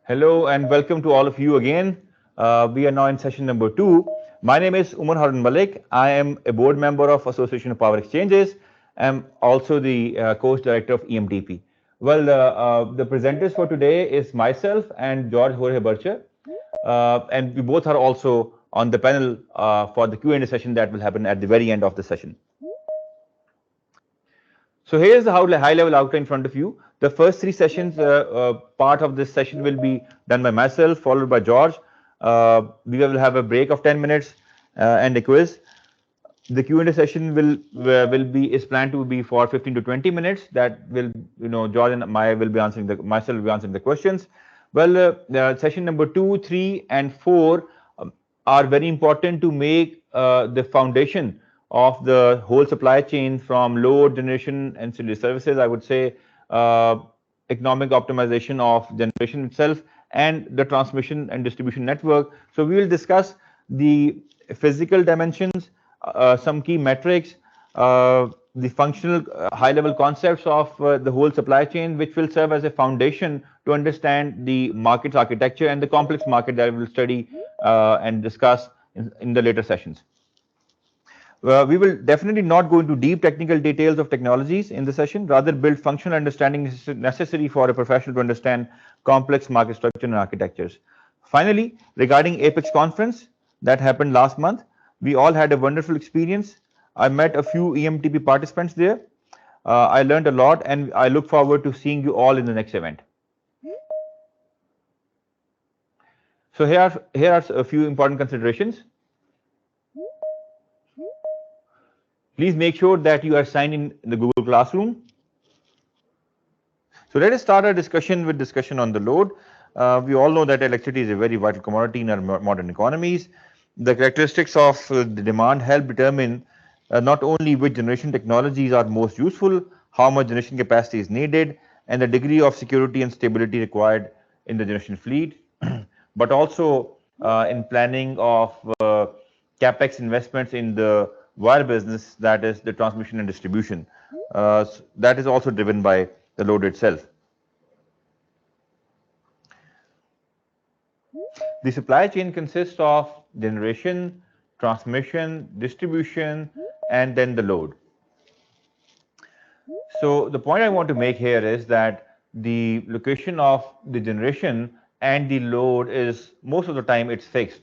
Hello and welcome to all of you again. We are now in session number 2. My name is Umar Harun Malik. I am a board member of Association of Power Exchanges. I'm also the course director of EMTP. Well, the presenters for today is myself and George Jorge Burcher. And we both are also on the panel for the Q&A session that will happen at the very end of the session. So here's the high-level outline in front of you. The first 3 sessions, part of this session will be done by myself, followed by George. We will have a break of 10 minutes and a quiz. The Q&A session is planned to be for 15 to 20 minutes. That will, George and myself will be answering the questions. Well, session number 2, 3, and 4 are very important to make the foundation of the whole supply chain from load generation and ancillary services. I would say economic optimization of generation itself and the transmission and distribution network. So we will discuss the physical dimensions, some key metrics, the functional high-level concepts of the whole supply chain, which will serve as a foundation to understand the market's architecture and the complex market that we will study and discuss in the later sessions. We will definitely not go into deep technical details of technologies in the session, rather build functional understanding necessary for a professional to understand complex market structure and architectures. Finally, regarding Apex conference that happened last month, we all had a wonderful experience. I met a few EMTP participants there. I learned a lot and I look forward to seeing you all in the next event. So here are a few important considerations. Please make sure that you are signed in the Google Classroom. So let us start our discussion on the load. We all know that electricity is a very vital commodity in our modern economies. The characteristics of the demand help determine not only which generation technologies are most useful, how much generation capacity is needed, and the degree of security and stability required in the generation fleet, but also in planning of capex investments in the wire business, that is the transmission and distribution. That is also driven by the load itself. The supply chain consists of generation, transmission, distribution, and then the load. So the point I want to make here is that the location of the generation and the load is most of the time it's fixed.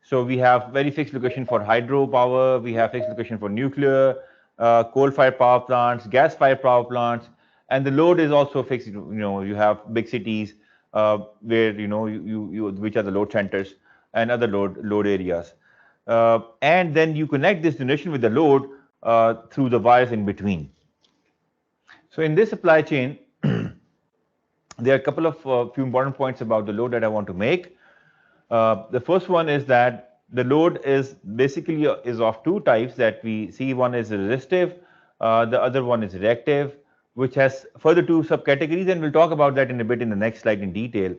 So we have very fixed location for hydropower, we have fixed location for nuclear, coal-fired power plants, gas-fired power plants, and the load is also fixed. You have big cities where which are the load centers and other load areas, and then you connect this generation with the load through the wires in between. So in this supply chain, there are a couple of few important points about the load that I want to make. The first one is that the load is basically is of 2 types that we see. One is resistive, the other one is reactive, which has further 2 subcategories, and we'll talk about that in a bit in the next slide in detail.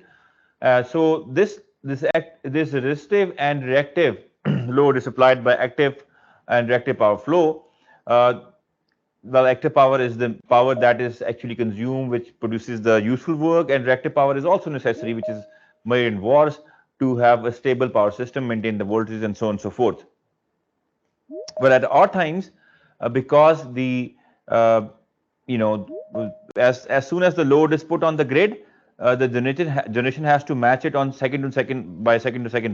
So this resistive and reactive load is supplied by active and reactive power flow. Well, active power is the power that is actually consumed, which produces the useful work, and reactive power is also necessary, which is made in wars to have a stable power system, maintain the voltage, and so on and so forth. Well, at odd times, because the as soon as the load is put on the grid, the generation has to match it on second to second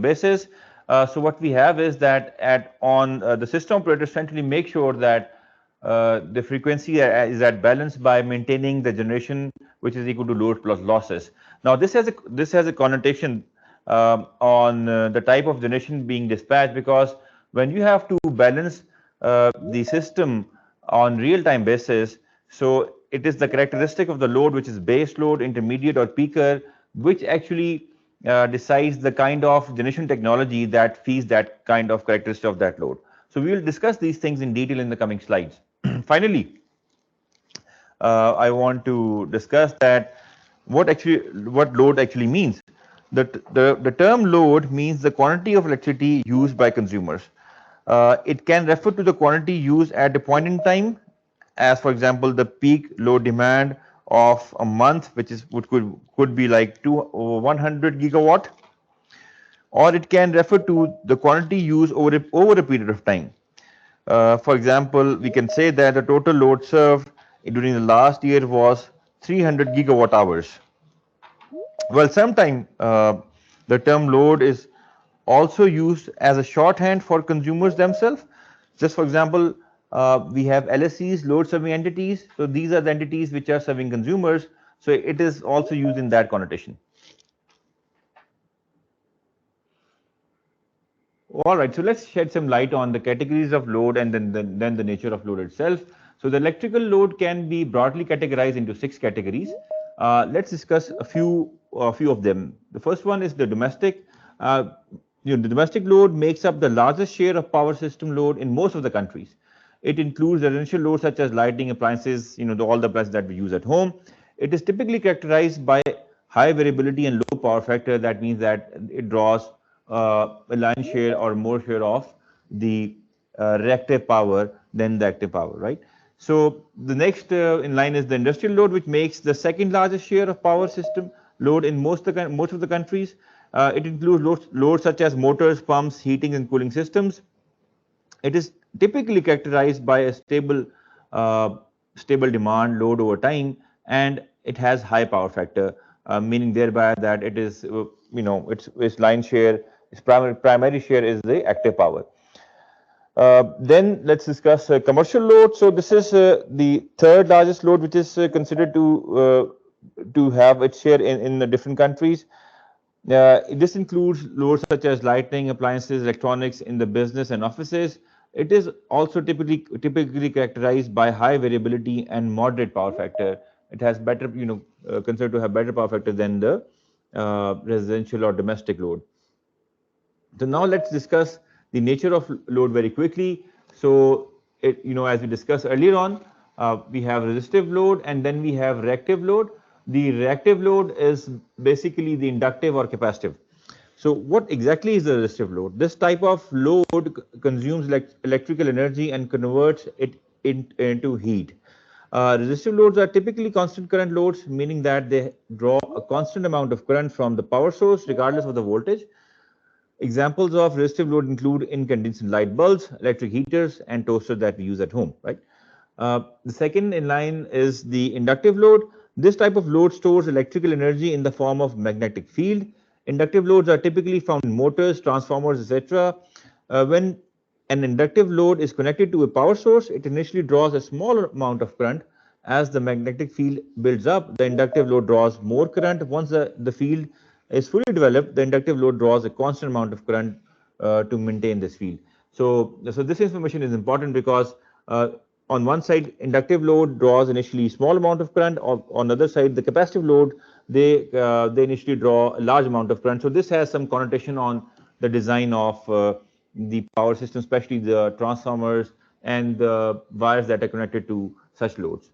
basis. So what we have is that the system operators centrally make sure that the frequency is at balance by maintaining the generation, which is equal to load plus losses. Now this has a connotation on the type of generation being dispatched, because when you have to balance the system on real-time basis, so it is the characteristic of the load, which is base load, intermediate, or peaker, which actually decides the kind of generation technology that feeds that kind of characteristic of that load. So we will discuss these things in detail in the coming slides. Finally, I want to discuss that what load actually means. The term load means the quantity of electricity used by consumers. It can refer to the quantity used at a point in time, as for example the peak load demand of a month, which is could be like 100 gigawatt, or it can refer to the quantity used over a period of time. For example, we can say that the total load served during the last year was 300 gigawatt hours. Well, sometimes the term load is also used as a shorthand for consumers themselves. Just for example, we have LSCs, load serving entities. So these are the entities which are serving consumers. So it is also used in that connotation. All right, so let's shed some light on the categories of load and then the nature of load itself. So the electrical load can be broadly categorized into 6 categories. Let's discuss a few of them. The first one is the domestic. The domestic load makes up the largest share of power system load in most of the countries. It includes residential loads such as lighting, appliances, all the appliances that we use at home. It is typically characterized by high variability and low power factor. That means that it draws a line share or more share of the reactive power than the active power, right? So the next in line is the industrial load, which makes the second largest share of power system load in most of the countries. It includes loads such as motors, pumps, heating and cooling systems. It is typically characterized by a stable demand load over time, and it has high power factor, meaning thereby that it is its line share, its primary share is the active power. Then let's discuss commercial load. So this is the third largest load, which is considered to have its share in the different countries. This includes loads such as lighting, appliances, electronics in the business and offices. It is also typically characterized by high variability and moderate power factor. It has better, considered to have better power factor than the residential or domestic load. So now let's discuss the nature of load very quickly. So, as we discussed earlier on, we have resistive load and then we have reactive load. The reactive load is basically the inductive or capacitive. So what exactly is the resistive load? This type of load consumes electrical energy and converts it into heat. Resistive loads are typically constant current loads, meaning that they draw a constant amount of current from the power source regardless of the voltage. Examples of resistive load include incandescent light bulbs, electric heaters, and toasters that we use at home, right? The second in line is the inductive load. This type of load stores electrical energy in the form of magnetic field. Inductive loads are typically found in motors, transformers, etc. When an inductive load is connected to a power source, it initially draws a small amount of current. As the magnetic field builds up, the inductive load draws more current. Once the field is fully developed, the inductive load draws a constant amount of current to maintain this field. So this information is important because on one side, inductive load draws initially small amount of current. On the other side, the capacitive load, they initially draw a large amount of current. So this has some connotation on the design of the power system, especially the transformers and the wires that are connected to such loads.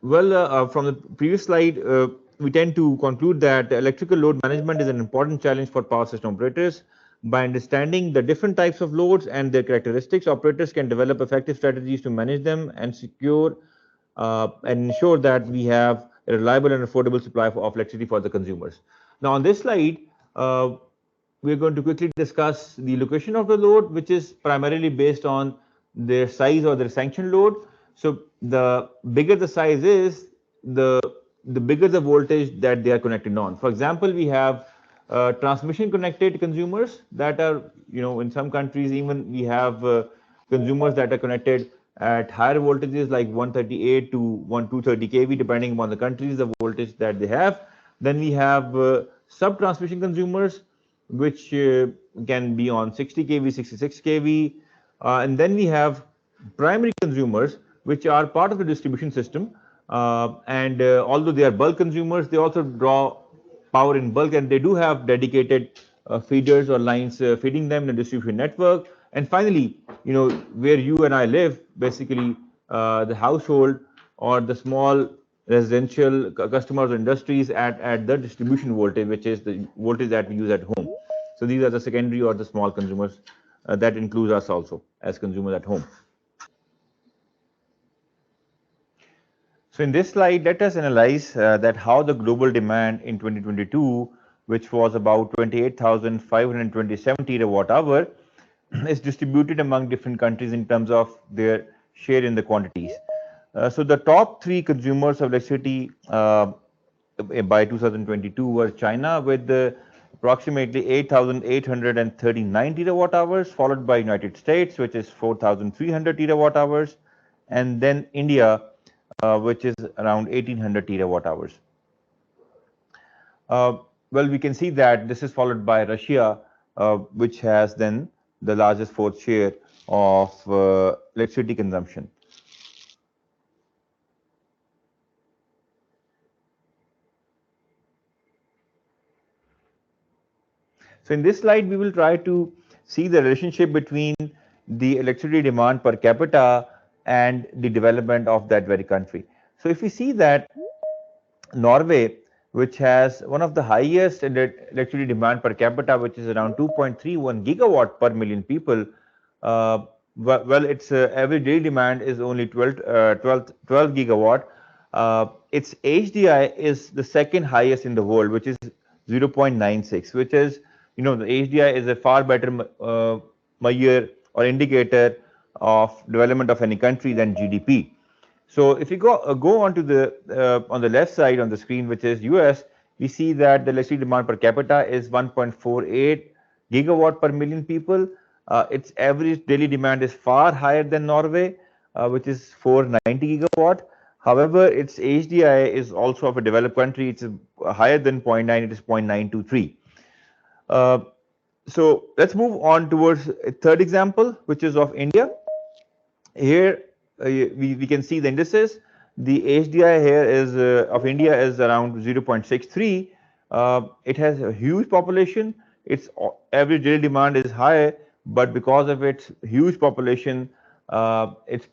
Well, from the previous slide, we tend to conclude that electrical load management is an important challenge for power system operators. By understanding the different types of loads and their characteristics, operators can develop effective strategies to manage them and secure and ensure that we have a reliable and affordable supply of electricity for the consumers. Now, on this slide, we're going to quickly discuss the location of the load, which is primarily based on their size or their sanction load. So the bigger the size is, the bigger the voltage that they are connected on. For example, we have transmission connected consumers that are, in some countries even we have consumers that are connected at higher voltages like 138 to 230 kV, depending upon the countries, the voltage that they have. Then we have sub-transmission consumers, which can be on 60 kV, 66 kV. And then we have primary consumers, which are part of the distribution system. And although they are bulk consumers, they also draw power in bulk, and they do have dedicated feeders or lines feeding them in the distribution network. And finally, where you and I live, basically the household or the small residential customers or industries at the distribution voltage, which is the voltage that we use at home. So these are the secondary or the small consumers. That includes us also as consumers at home. So in this slide, let us analyze that how the global demand in 2022, which was about 28,527 terawatt hour, is distributed among different countries in terms of their share in the quantities. So the top three consumers of electricity by 2022 were China with approximately 8,839 terawatt hours, followed by United States, which is 4,300 terawatt hours, and then India, which is around 1,800 terawatt hours. Well, we can see that this is followed by Russia, which has then the largest fourth share of electricity consumption. So in this slide, we will try to see the relationship between the electricity demand per capita and the development of that very country. So if we see that Norway, which has one of the highest electricity demand per capita, which is around 2.31 gigawatt per million people, well, its average daily demand is only 12 gigawatt. Its HDI is the second highest in the world, which is 0.96, which is, you know, the HDI is a far better measure or indicator of development of any country than GDP. So if you go on to the on the left side on the screen, which is US, we see that the electricity demand per capita is 1.48 gigawatt per million people. Its average daily demand is far higher than Norway, which is 490 gigawatt. However, its HDI is also of a developed country. It's higher than 0.9. It is 0.923. So let's move on towards a third example, which is of India. Here we can see the indices. The HDI here is of India is around 0.63. It has a huge population. Its average daily demand is high, but because of its huge population, its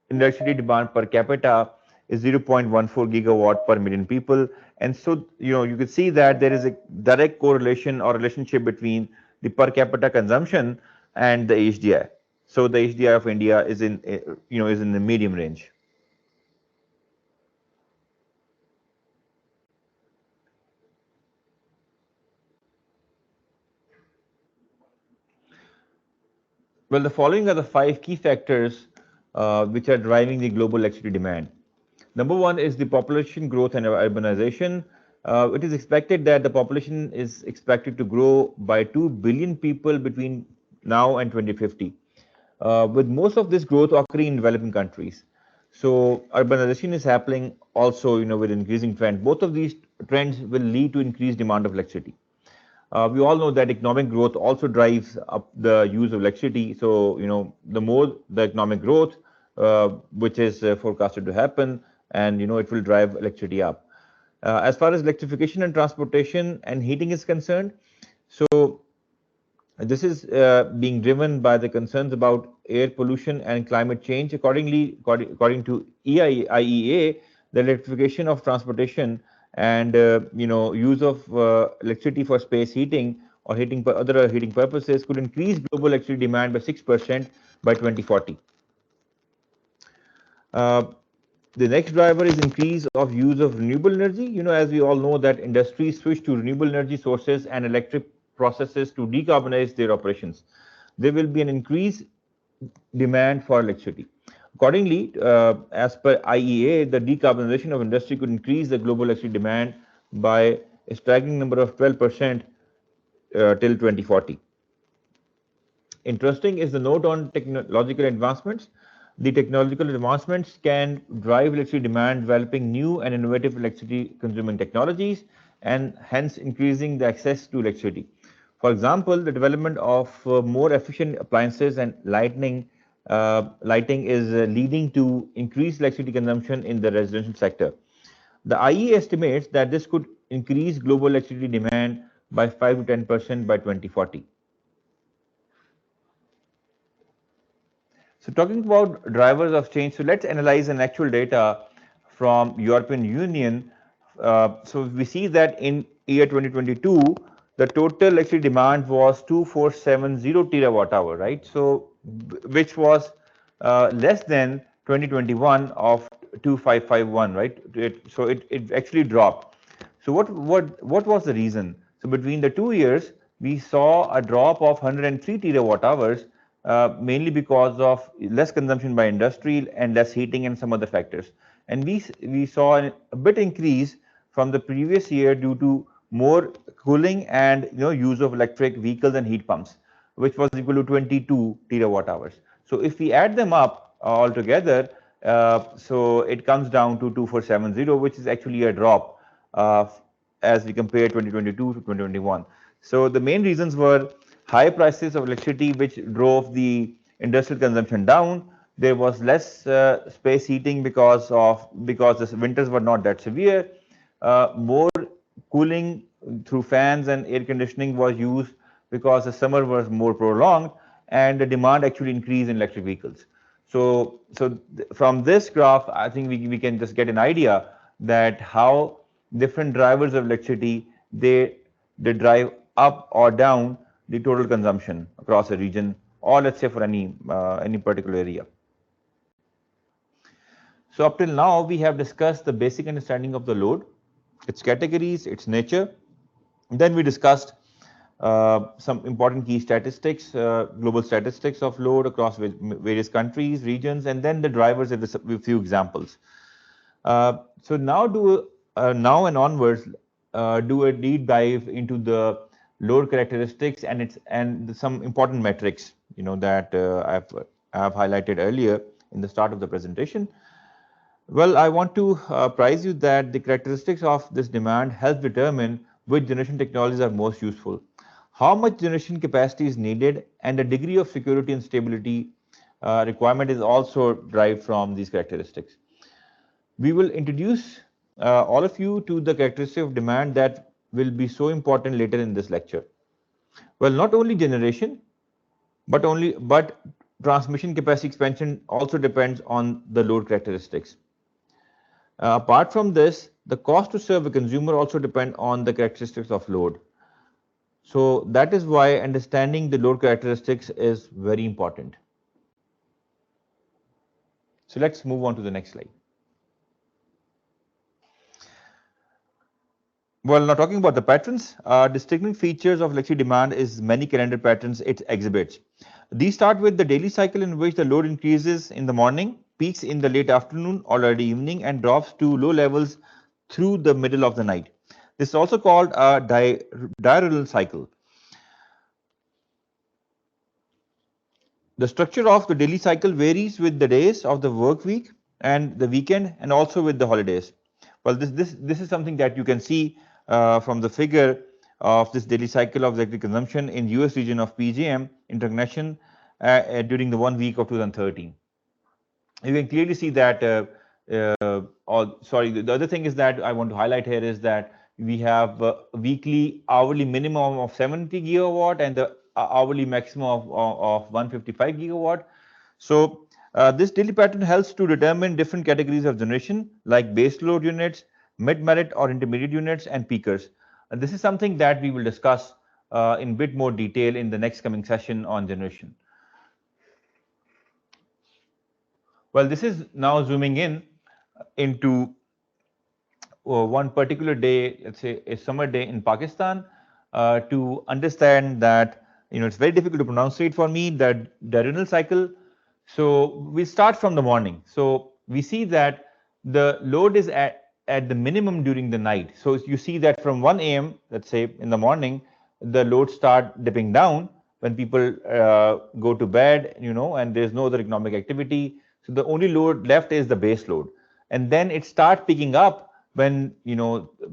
electricity demand per capita is 0.14 gigawatt per million people. And so, you know, you can see that there is a direct correlation or relationship between the per capita consumption and the HDI. So the HDI of India is in, you know, is in the medium range. Well, the following are the 5 key factors which are driving the global electricity demand. Number one is the population growth and urbanization. It is expected that the population is expected to grow by 2 billion people between now and 2050, with most of this growth occurring in developing countries. So urbanization is happening also, you know, with increasing trend. Both of these trends will lead to increased demand of electricity. We all know that economic growth also drives up the use of electricity. So, you know, the more the economic growth, which is forecasted to happen, and, you know, it will drive electricity up. As far as electrification and transportation and heating is concerned, so this is being driven by the concerns about air pollution and climate change. According to IEA, the electrification of transportation and you know, use of electricity for space heating or other heating purposes could increase global electricity demand by 6% by 2040. The next driver is increase of use of renewable energy. You know, as we all know that industries switch to renewable energy sources and electric processes to decarbonize their operations. There will be an increased demand for electricity. Accordingly, as per IEA, the decarbonization of industry could increase the global electricity demand by a staggering number of 12% till 2040. Interesting is the note on technological advancements. The technological advancements can drive electricity demand, developing new and innovative electricity consuming technologies and hence increasing the access to electricity. For example, the development of more efficient appliances and lighting is leading to increased electricity consumption in the residential sector. The IE estimates that this could increase global electricity demand by 5 to 10% by 2040. So talking about drivers of change, so let's analyze an actual data from European Union. So we see that in year 2022, the total electricity demand was 2470 terawatt hour, right? So which was less than 2021 of 2551, right? So it actually dropped. So what was the reason? So between the 2 years, we saw a drop of 103 terawatt hours, mainly because of less consumption by industry and less heating and some other factors. And we saw a bit increase from the previous year due to more cooling and use of electric vehicles and heat pumps, which was equal to 22 terawatt hours. So if we add them up altogether, so it comes down to 2470, which is actually a drop as we compare 2022 to 2021. So the main reasons were high prices of electricity, which drove the industrial consumption down. There was less space heating because the winters were not that severe. More cooling through fans and air conditioning was used because the summer was more prolonged, and the demand actually increased in electric vehicles. So from this graph, I think we can just get an idea that how different drivers of electricity, they drive up or down the total consumption across a region, or let's say for any particular area. So up till now, we have discussed the basic understanding of the load, its categories, its nature. Then we discussed some important key statistics, global statistics of load across various countries, regions, and then the drivers with a few examples. So now and onwards, do a deep dive into the load characteristics and some important metrics, that I have highlighted earlier in the start of the presentation. Well, I want to apprise you that the characteristics of this demand help determine which generation technologies are most useful, how much generation capacity is needed, and the degree of security and stability requirement is also derived from these characteristics. We will introduce all of you to the characteristic of demand that will be so important later in this lecture. Well, not only generation, but transmission capacity expansion also depends on the load characteristics. Apart from this, the cost to serve a consumer also depend on the characteristics of load. So that is why understanding the load characteristics is very important. So let's move on to the next slide. Well, now talking about the patterns, distinguishing features of electricity demand is many calendar patterns it exhibits. These start with the daily cycle in which the load increases in the morning, peaks in the late afternoon or early evening, and drops to low levels through the middle of the night. This is also called a diurnal cycle. The structure of the daily cycle varies with the days of the work week and the weekend, and also with the holidays. Well, this is something that you can see from the figure of this daily cycle of electric consumption in US region of PJM interconnection during the 1 week of 2013. You can clearly see that, the other thing is that I want to highlight here is that we have a weekly hourly minimum of 70 gigawatt and the hourly maximum of 155 gigawatt. So this daily pattern helps to determine different categories of generation like base load units, mid-merit or intermediate units, and peakers. And this is something that we will discuss in a bit more detail in the next coming session on generation. Well, this is now zooming in into one particular day, let's say a summer day in Pakistan, to understand that it's very difficult to pronounce it for me, that diurnal cycle. So we start from the morning. So we see that the load is at the minimum during the night. So you see that from 1 a.m., let's say in the morning, the load start dipping down when people go to bed, and there's no other economic activity. So the only load left is the base load, and then it starts picking up when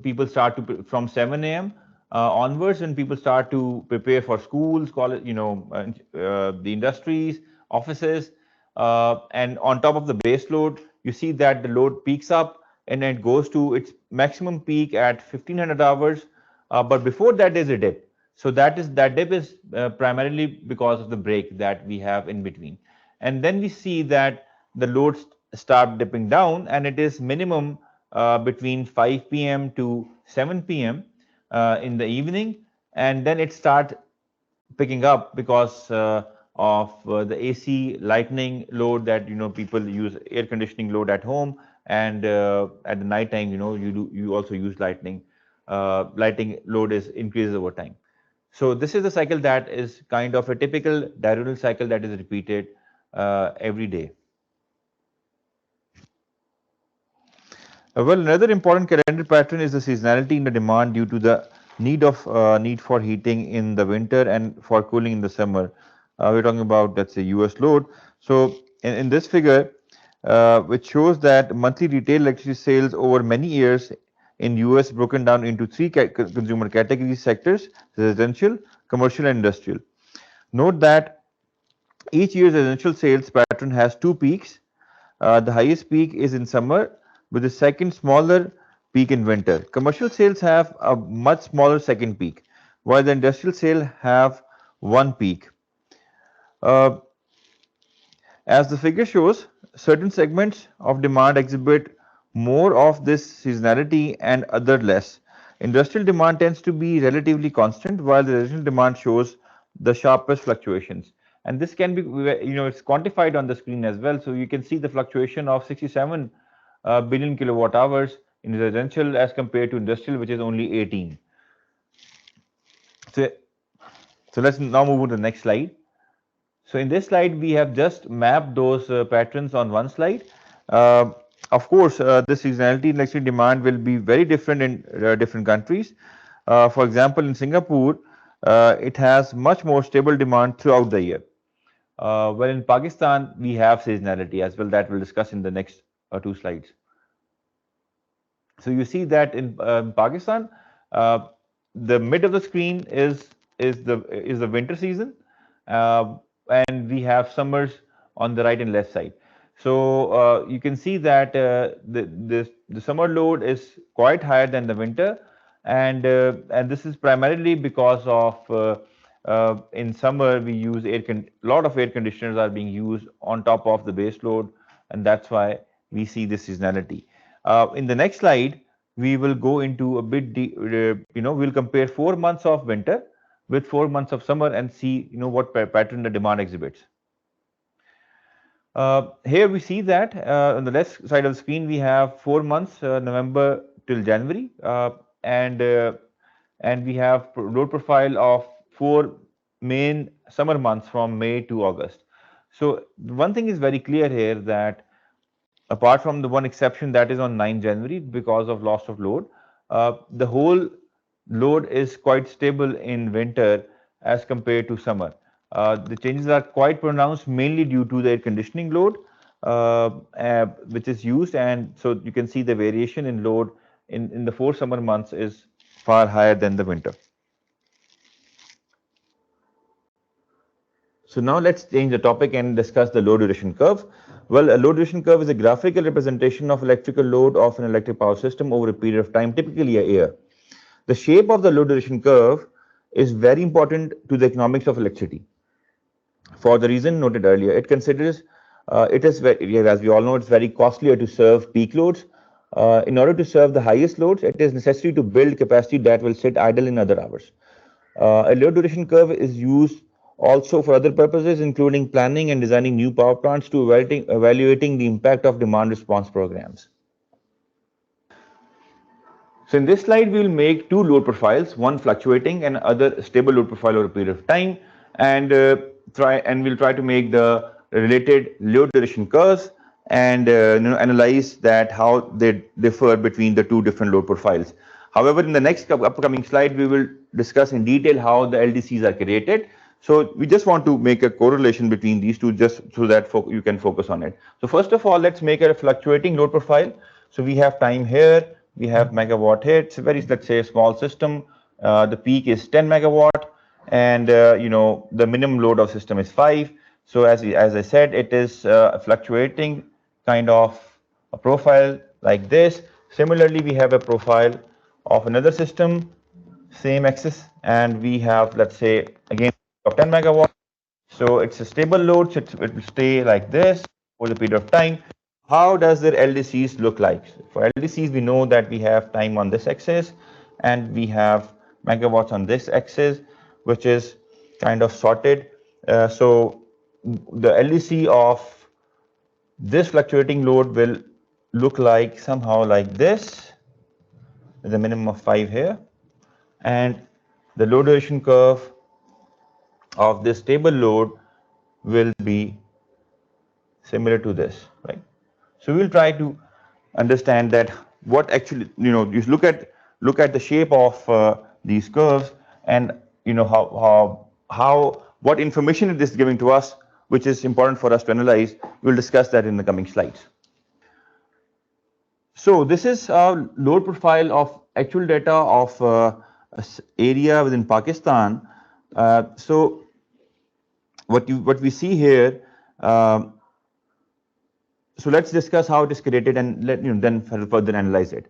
people start to, from 7 a.m. Onwards, when people start to prepare for schools, college, the industries, offices, and on top of the base load, you see that the load peaks up and it goes to its maximum peak at 1500 hours. But before that, there's a dip. So that dip is primarily because of the break that we have in between. And then we see that the loads start dipping down, and it is minimum between 5 p.m. to 7 p.m. In the evening, and then it starts picking up because of the AC lighting load that people use, air conditioning load at home, and at the night time, you also use lighting. Lighting load is increases over time. So this is the cycle that is kind of a typical diurnal cycle that is repeated every day. Well, another important calendar pattern is the seasonality in the demand due to the need for heating in the winter and for cooling in the summer. We're talking about, let's say, US load. So in this figure, which shows that monthly retail electricity sales over many years in US broken down into three consumer category sectors: residential, commercial, and industrial. Note that each year's residential sales pattern has two peaks. The highest peak is in summer, with the second smaller peak in winter. Commercial sales have a much smaller second peak, while the industrial sales have one peak. Uh, as the figure shows, certain segments of demand exhibit more of this seasonality and other less. Industrial demand tends to be relatively constant, while the residential demand shows the sharpest fluctuations. And this can be, it's quantified on the screen as well. So you can see the fluctuation of 67 billion kilowatt hours in residential as compared to industrial, which is only 18. So, so let's now move on to the next slide. So in this slide, we have just mapped those patterns on one slide. Of course, the seasonality in electricity demand will be very different in different countries. For example, in Singapore, it has much more stable demand throughout the year. Well, in Pakistan, we have seasonality as well, that we'll discuss in the next two slides. So you see that in Pakistan, uh, the mid of the screen is the winter season, uh, and we have summers on the right and left side. So you can see that the summer load is quite higher than the winter, and this is primarily because of in summer we use lot of air conditioners are being used on top of the base load, and that's why we see this seasonality. In the next slide, we will go into a bit, we'll compare 4 months of winter with 4 months of summer and see, what pattern the demand exhibits. Here we see that on the left side of the screen, we have 4 months, November till January, and we have load profile of 4 main summer months from May to August. So one thing is very clear here, that apart from the one exception that is on 9 January because of loss of load, the whole load is quite stable in winter as compared to summer. The changes are quite pronounced mainly due to the air conditioning load which is used, and so you can see the variation in load in the 4 summer months is far higher than the winter. So now let's change the topic and discuss the load duration curve. Well, a load duration curve is a graphical representation of electrical load of an electric power system over a period of time, typically a year. The shape of the load duration curve is very important to the economics of electricity. For the reason noted earlier, it considers as we all know, it's very costlier to serve peak loads. In order to serve the highest loads, it is necessary to build capacity that will sit idle in other hours. A load duration curve is used also for other purposes, including planning and designing new power plants to evaluating the impact of demand response programs. So in this slide, we will make two load profiles, one fluctuating and other stable load profile over a period of time, and we'll try to make the related load duration curves and analyze that how they differ between the two different load profiles. However, in the next upcoming slide, we will discuss in detail how the LDCs are created. So we just want to make a correlation between these two just so that you can focus on it. So first of all, let's make a fluctuating load profile. So we have time here, we have megawatt here. It's a very, let's say, a small system. The peak is 10 megawatt, and the minimum load of system is 5. So as I said, it is a fluctuating kind of a profile like this. Similarly, we have a profile of another system, same axis, and we have, let's say, again of 10 megawatt. So it's a stable load, so it will stay like this for the period of time. How does their LDCs look like? For LDCs, we know that we have time on this axis and we have megawatts on this axis, which is kind of sorted. So the LDC of this fluctuating load will look like somehow like this, with a minimum of 5 here, and the load duration curve of this stable load will be similar to this, right? So we'll try to understand that what actually, you look at the shape of these curves, and how what information it is giving to us, which is important for us to analyze. We'll discuss that in the coming slides. So this is a load profile of actual data of area within Pakistan. So what we see here. So let's discuss how it is created, and then further analyze it.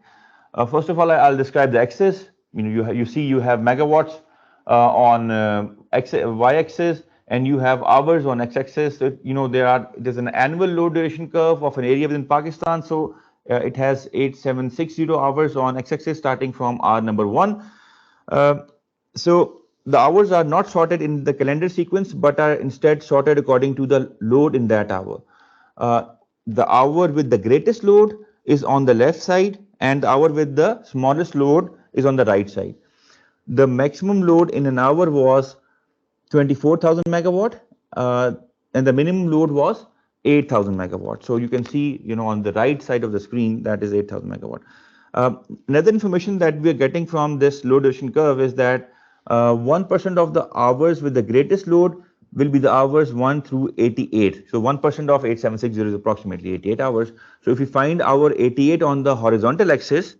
First of all, I'll describe the axis. You see you have megawatts on y-axis, and you have hours on x-axis. So, there's an annual load duration curve of an area within Pakistan. So it has 8760 hours on x-axis starting from hour number 1. So the hours are not sorted in the calendar sequence, but are instead sorted according to the load in that hour. The hour with the greatest load is on the left side, and the hour with the smallest load is on the right side. The maximum load in an hour was 24,000 megawatt, and the minimum load was 8,000 megawatt. So you can see, on the right side of the screen, that is 8,000 megawatt. Another information that we are getting from this load duration curve is that 1% of the hours with the greatest load will be the hours 1 through 88. So 1% of 8760 is approximately 88 hours. So if we find hour 88 on the horizontal axis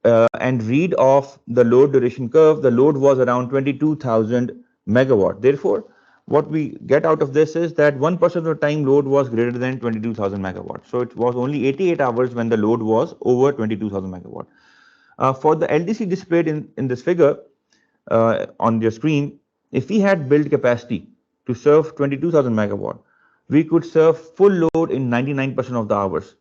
and read off the load duration curve, the load was around 22,000 megawatt. Therefore, what we get out of this is that 1% of the time load was greater than 22,000 megawatt. So it was only 88 hours when the load was over 22,000 megawatt. For the LDC displayed in this figure on your screen, if we had built capacity to serve 22,000 megawatt, we could serve full load in 99% of the hours.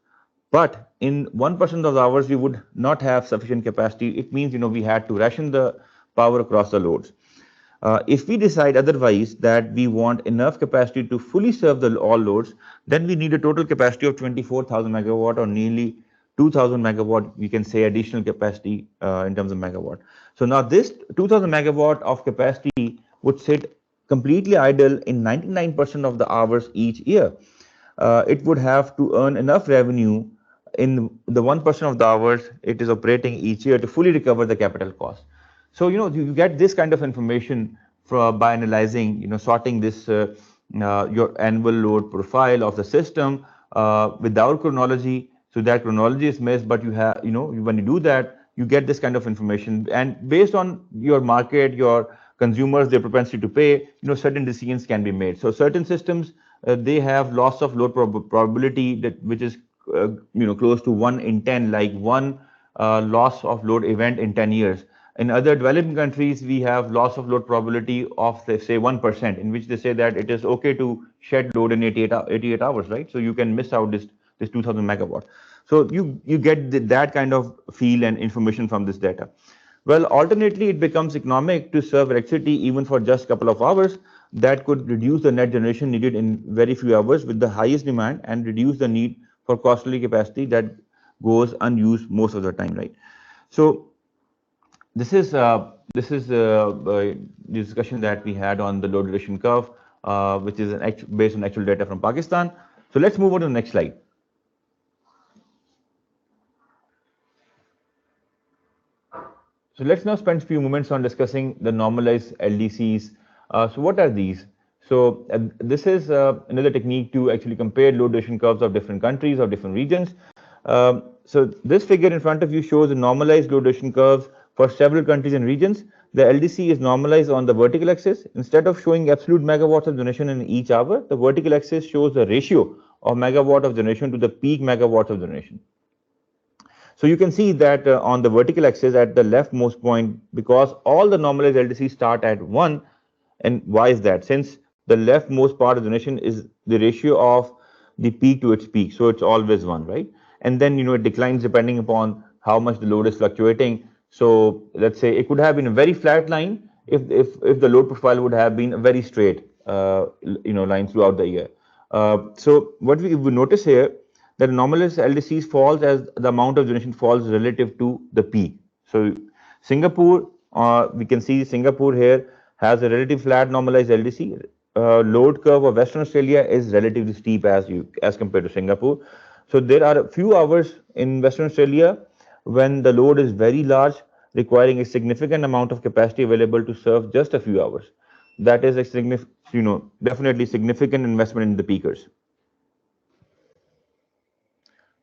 But in 1% of the hours, we would not have sufficient capacity. It means, we had to ration the power across the loads. If we decide otherwise, that we want enough capacity to fully serve all loads, then we need a total capacity of 24,000 megawatt, or nearly 2,000 megawatt, we can say, additional capacity in terms of megawatt. So now this 2,000 megawatt of capacity would sit completely idle in 99% of the hours each year. It would have to earn enough revenue in the 1% of the hours it is operating each year to fully recover the capital cost. So, you get this kind of information by analyzing, sorting this your annual load profile of the system without chronology. So that chronology is missed, but you have, when you do that, you get this kind of information, and based on your market, your consumers, their propensity to pay, certain decisions can be made. So certain systems, they have loss of load probability which is close to 1 in 10, like one loss of load event in 10 years. In other developing countries, we have loss of load probability of, say, 1%, in which they say that it is okay to shed load in 88 hours, right? So you can miss out this 2,000 megawatt. So you get that kind of feel and information from this data. Well, alternately, it becomes economic to serve electricity even for just a couple of hours. That could reduce the net generation needed in very few hours with the highest demand, and reduce the need for costly capacity that goes unused most of the time, right? So this is the discussion that we had on the load duration curve, which is based on actual data from Pakistan. So let's move on to the next slide. So let's now spend a few moments on discussing the normalized LDCs. So what are these? So this is another technique to actually compare load duration curves of different countries or different regions. So this figure in front of you shows the normalized load duration curves for several countries and regions. The LDC is normalized on the vertical axis. Instead of showing absolute megawatts of generation in each hour, the vertical axis shows the ratio of megawatt of generation to the peak megawatts of generation. So you can see that on the vertical axis at the leftmost point, because all the normalized LDCs start at 1, and why is that? Since the leftmost part of the generation is the ratio of the peak to its peak, so it's always 1, right? And then it declines depending upon how much the load is fluctuating. So let's say it could have been a very flat line if the load profile would have been a very straight line throughout the year. So what we notice here, that anomalous LDCs falls as the amount of generation falls relative to the peak. So Singapore, we can see Singapore here has a relatively flat normalized LDC. Load curve of Western Australia is relatively steep as compared to Singapore. So there are a few hours in Western Australia when the load is very large, requiring a significant amount of capacity available to serve just a few hours. That is a definitely significant investment in the peakers.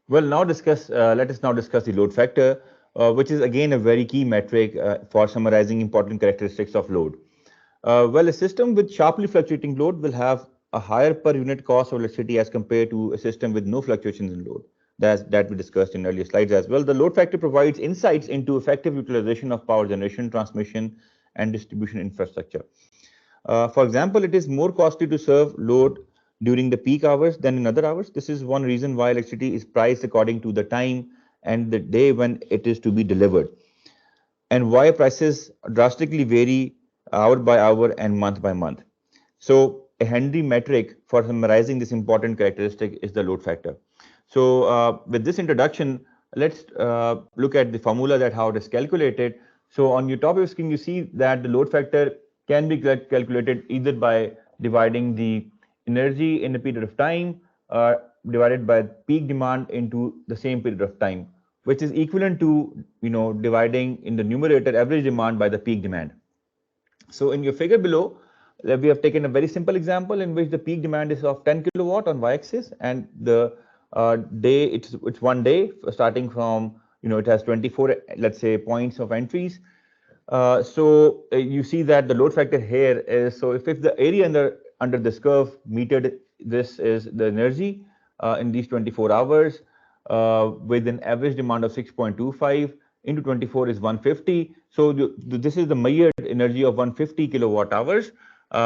Well, let us now discuss the load factor, which is again a very key metric for summarizing important characteristics of load. Well, a system with sharply fluctuating load will have a higher per unit cost of electricity as compared to a system with no fluctuations in load. That we discussed in earlier slides as well. The load factor provides insights into effective utilization of power generation, transmission, and distribution infrastructure. For example, it is more costly to serve load during the peak hours than in other hours. This is one reason why electricity is priced according to the time and the day when it is to be delivered, and why prices drastically vary hour by hour and month by month. So a handy metric for summarizing this important characteristic is the load factor. So with this introduction, let's look at the formula that how it is calculated. So on your top of your screen, you see that the load factor can be calculated either by dividing the energy in a period of time divided by peak demand into the same period of time, which is equivalent to dividing in the numerator average demand by the peak demand. So in your figure below, we have taken a very simple example in which the peak demand is of 10 kilowatt on y-axis, and the day it's 1 day starting from it has 24, let's say, points of entries. So you see that the load factor here is, so if the area under this curve metered, this is the energy in these 24 hours with an average demand of 6.25 into 24 is 150. So this is the measured energy of 150 kilowatt hours,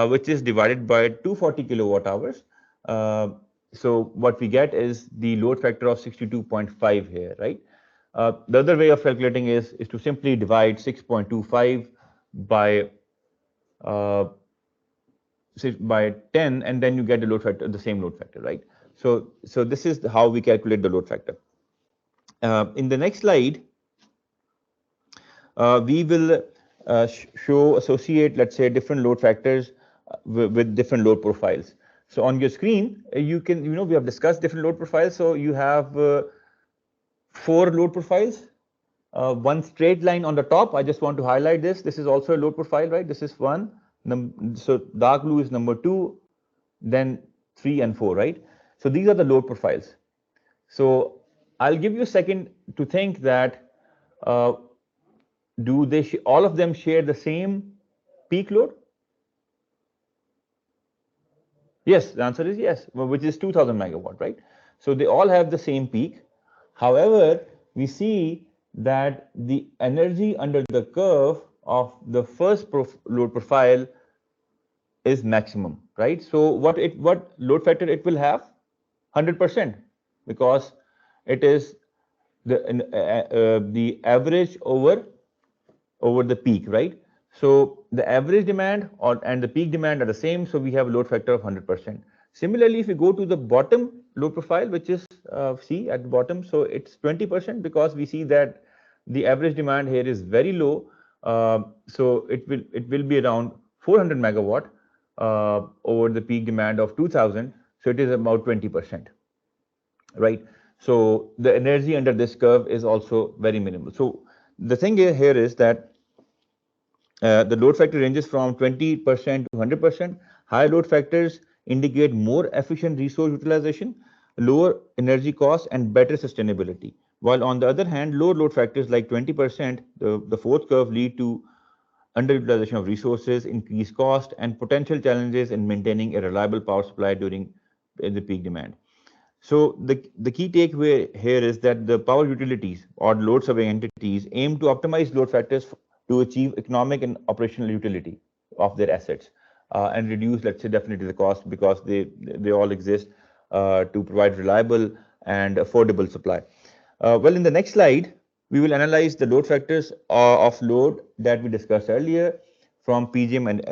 which is divided by 240 kilowatt hours. So what we get is the load factor of 62.5 here, right? The other way of calculating is to simply divide 6.25 by 10, and then you get the load factor, the same load factor, right? So this is how we calculate the load factor. In the next slide, we will associate, let's say, different load factors with different load profiles. So on your screen, you can, we have discussed different load profiles. So you have 4 load profiles. One straight line on the top. I just want to highlight this. This is also a load profile, right? This is 1. So dark blue is number 2, then 3 and 4, right? So these are the load profiles. So I'll give you a second to think that do they all of them share the same peak load? Yes, the answer is yes, which is 2000 megawatt, right? So they all have the same peak. However, we see that the energy under the curve of the first load profile is maximum, right? So what load factor it will have? 100%, because it is the average over the peak, right? So the average demand and the peak demand are the same, so we have a load factor of 100%. Similarly, if we go to the bottom load profile, which is C at the bottom, so it's 20%, because we see that the average demand here is very low. So it will be around 400 megawatt over the peak demand of 2000. So it is about 20%, right? So the energy under this curve is also very minimal. So the thing here is that the load factor ranges from 20% to 100%. High load factors indicate more efficient resource utilization, lower energy costs, and better sustainability. While on the other hand, low load factors like 20%, the fourth curve, lead to underutilization of resources, increased cost, and potential challenges in maintaining a reliable power supply during the peak demand. So the key takeaway here is that the power utilities or load serving entities aim to optimize load factors to achieve economic and operational utility of their assets and reduce, let's say, definitely the cost, because they all exist to provide reliable and affordable supply. Well, in the next slide, we will analyze the load factors of load that we discussed earlier from PGM and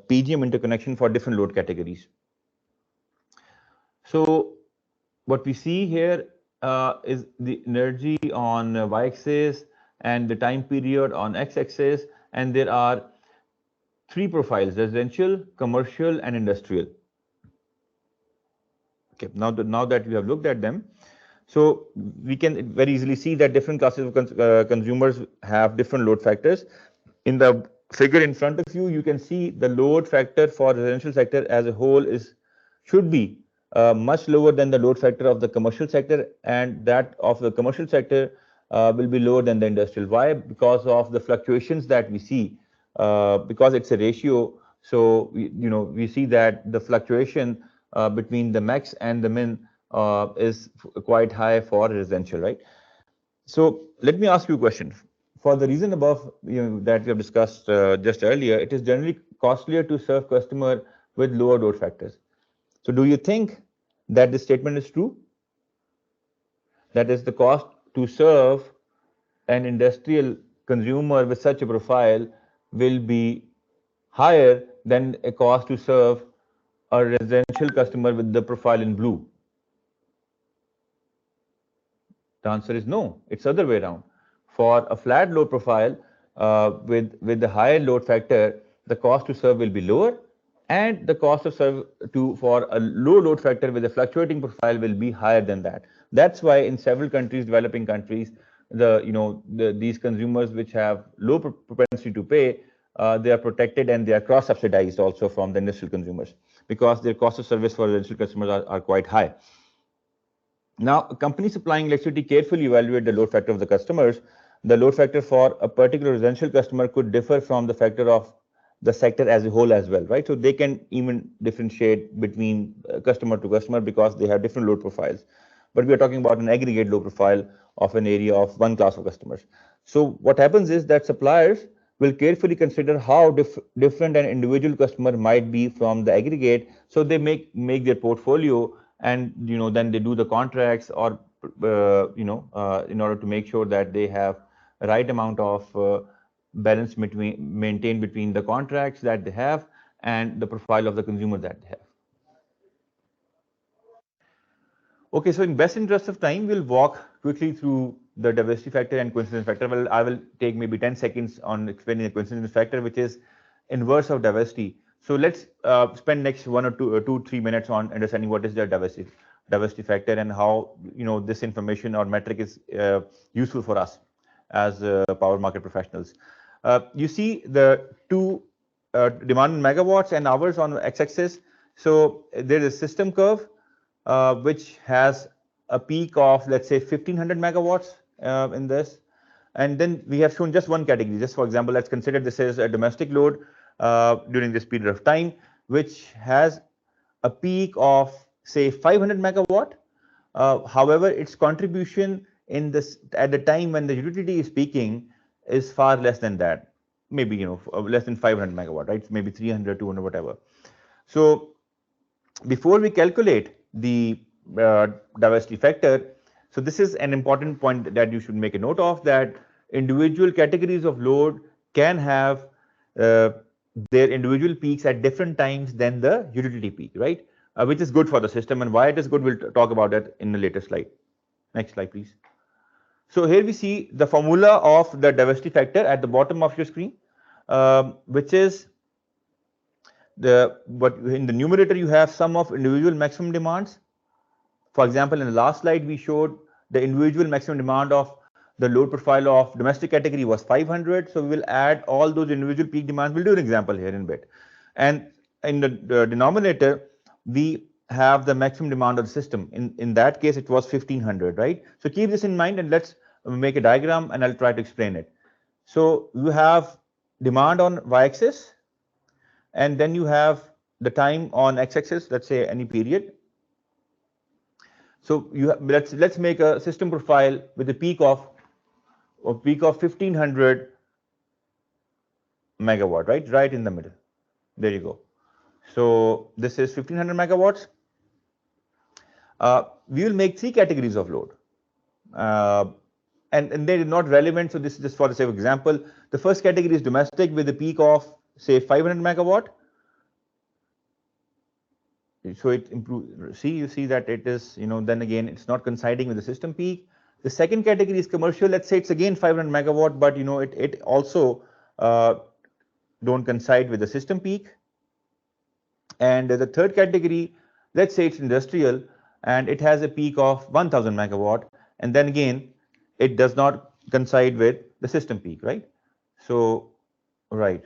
PGM interconnection for different load categories. So what we see here is the energy on y-axis and the time period on x-axis, and there are three profiles: residential, commercial, and industrial. Okay, now that we have looked at them, so we can very easily see that different classes of consumers have different load factors. In the figure in front of you, you can see the load factor for residential sector as a whole should be much lower than the load factor of the commercial sector, and that of the commercial sector will be lower than the industrial. Why? Because of the fluctuations that we see, because it's a ratio. So we see that the fluctuation between the max and the min is quite high for residential, right? So let me ask you a question. For the reason above, that we have discussed just earlier, it is generally costlier to serve customer with lower load factors. So do you think that this statement is true? That is, the cost to serve an industrial consumer with such a profile will be higher than a cost to serve a residential customer with the profile in blue? The answer is no. It's the other way around. For a flat load profile with the higher load factor, the cost to serve will be lower, and the cost of serve for a low load factor with a fluctuating profile will be higher than that. That's why in several countries, developing countries, these consumers which have low propensity to pay, they are protected and they are cross subsidized also from the industrial consumers, because their cost of service for residential customers are quite high. Now, companies supplying electricity carefully evaluate the load factor of the customers. The load factor for a particular residential customer could differ from the factor of the sector as a whole as well, right? So they can even differentiate between customer to customer because they have different load profiles. But we are talking about an aggregate load profile of an area of one class of customers. So what happens is that suppliers will carefully consider how different an individual customer might be from the aggregate. So they make their portfolio, and then they do the contracts, or in order to make sure that they have the right amount of balance maintained between the contracts that they have and the profile of the consumer that they have. Okay, so in best interest of time, we'll walk quickly through the diversity factor and coincidence factor. Well, I will take maybe 10 seconds on explaining the coincidence factor, which is inverse of diversity. So let's spend next 1 or 2 3 minutes on understanding what is the diversity factor and how this information or metric is useful for us as power market professionals. You see the two demand in megawatts and hours on x-axis. So there is a system curve which has a peak of, let's say, 1500 megawatts in this. And then we have shown just one category. Just for example, let's consider this is a domestic load during this period of time, which has a peak of, say, 500 megawatt. However, its contribution at the time when the utility is peaking is far less than that. Maybe less than 500 megawatt, right? Maybe 300, 200, whatever. So before we calculate the diversity factor, so this is an important point that you should make a note of, that individual categories of load can have their individual peaks at different times than the utility peak, right? Which is good for the system, and why it is good, we'll talk about that in the later slide. Next slide, please. So here we see the formula of the diversity factor at the bottom of your screen, which is what in the numerator you have sum of individual maximum demands. For example, in the last slide we showed the individual maximum demand of the load profile of domestic category was 500. So we will add all those individual peak demands. We'll do an example here in a bit. And in the denominator, we have the maximum demand of the system. In that case, it was 1500, right? So keep this in mind, and let's make a diagram, and I'll try to explain it. So you have demand on y-axis, and then you have the time on x-axis, let's say any period. So let's make a system profile with a peak of 1500 megawatt, right in the middle. There you go. So this is 1500 megawatts. We will make 3 categories of load, and they are not relevant. So this is just for the sake of example. The first category is domestic with a peak of, say, 500 megawatt. So it improves. See, you see that it is, then again, it's not coinciding with the system peak. The second category is commercial. Let's say it's again 500 megawatt, but it also don't coincide with the system peak. And the third category, let's say it's industrial and it has a peak of 1000 megawatt, and then again it does not coincide with the system peak, right? So right,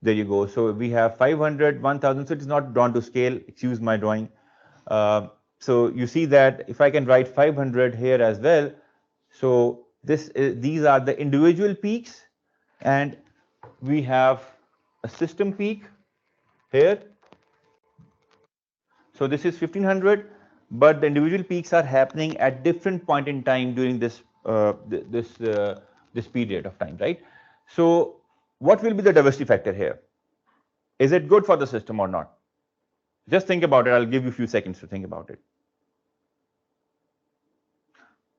there you go. So we have 500, 1000, so it is not drawn to scale, excuse my drawing. So you see that if I can write 500 here as well, so these are the individual peaks, and we have a system peak here. So this is 1500, but the individual peaks are happening at different point in time during this period of time, right? So what will be the diversity factor here? Is it good for the system or not? Just think about it. I'll give you a few seconds to think about it.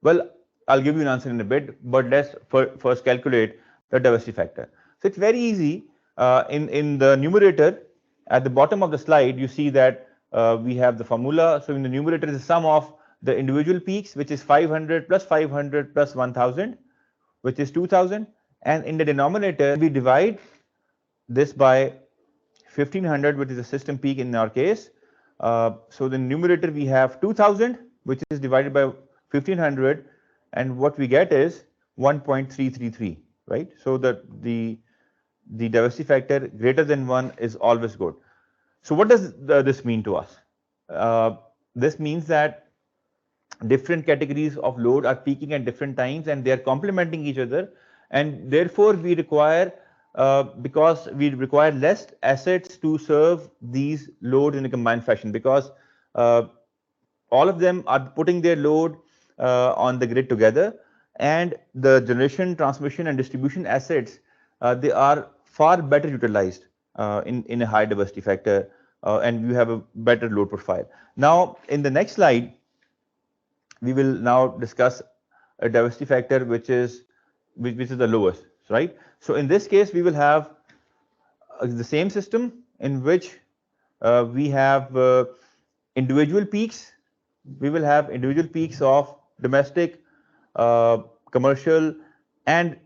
Well, I'll give you an answer in a bit, but let's first calculate the diversity factor. So it's very easy. In the numerator, at the bottom of the slide, you see that we have the formula. So in the numerator is the sum of the individual peaks, which is 500 plus 500 plus 1000, which is 2000. And in the denominator, we divide this by 1500, which is the system peak in our case. So the numerator we have 2000, which is divided by 1500, and what we get is 1.333, right? So the diversity factor greater than 1 is always good. So what does this mean to us? This means that different categories of load are peaking at different times and they are complementing each other, and therefore we require because we require less assets to serve these loads in a combined fashion, because all of them are putting their load on the grid together, and the generation, transmission and distribution assets, they are far better utilized in a high diversity factor, and you have a better load profile. Now in the next slide, we will now discuss a diversity factor which is the lowest, right? So in this case, we will have the same system in which we have individual peaks. We will have individual peaks of domestic, commercial, and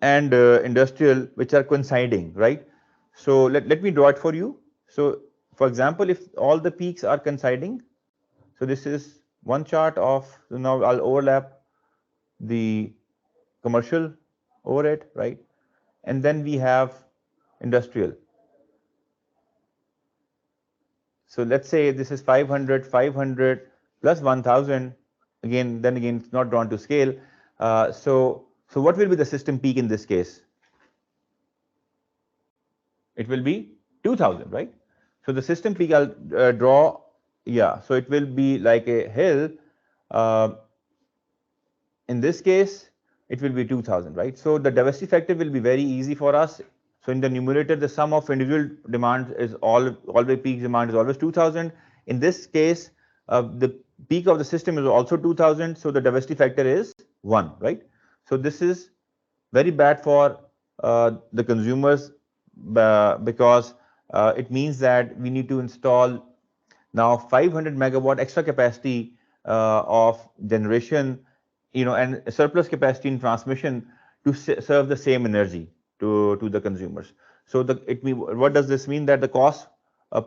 industrial, which are coinciding, right? So let me draw it for you. So for example, if all the peaks are coinciding, so this is one chart of, so now I'll overlap the commercial over it, right? And then we have industrial. So let's say this is 500, 500 plus 1000. Then again, it's not drawn to scale. So what will be the system peak in this case? It will be 2000, right? So the system peak I'll draw, yeah. So it will be like a hill. In this case, it will be 2000, right? So the diversity factor will be very easy for us. So in the numerator, the sum of individual demands is always peak demand is always 2000. In this case, the peak of the system is also 2000. So the diversity factor is 1, right? So this is very bad for the consumers because it means that we need to install now 500 megawatt extra capacity of generation, and surplus capacity in transmission to serve the same energy to the consumers. So what does this mean? That the cost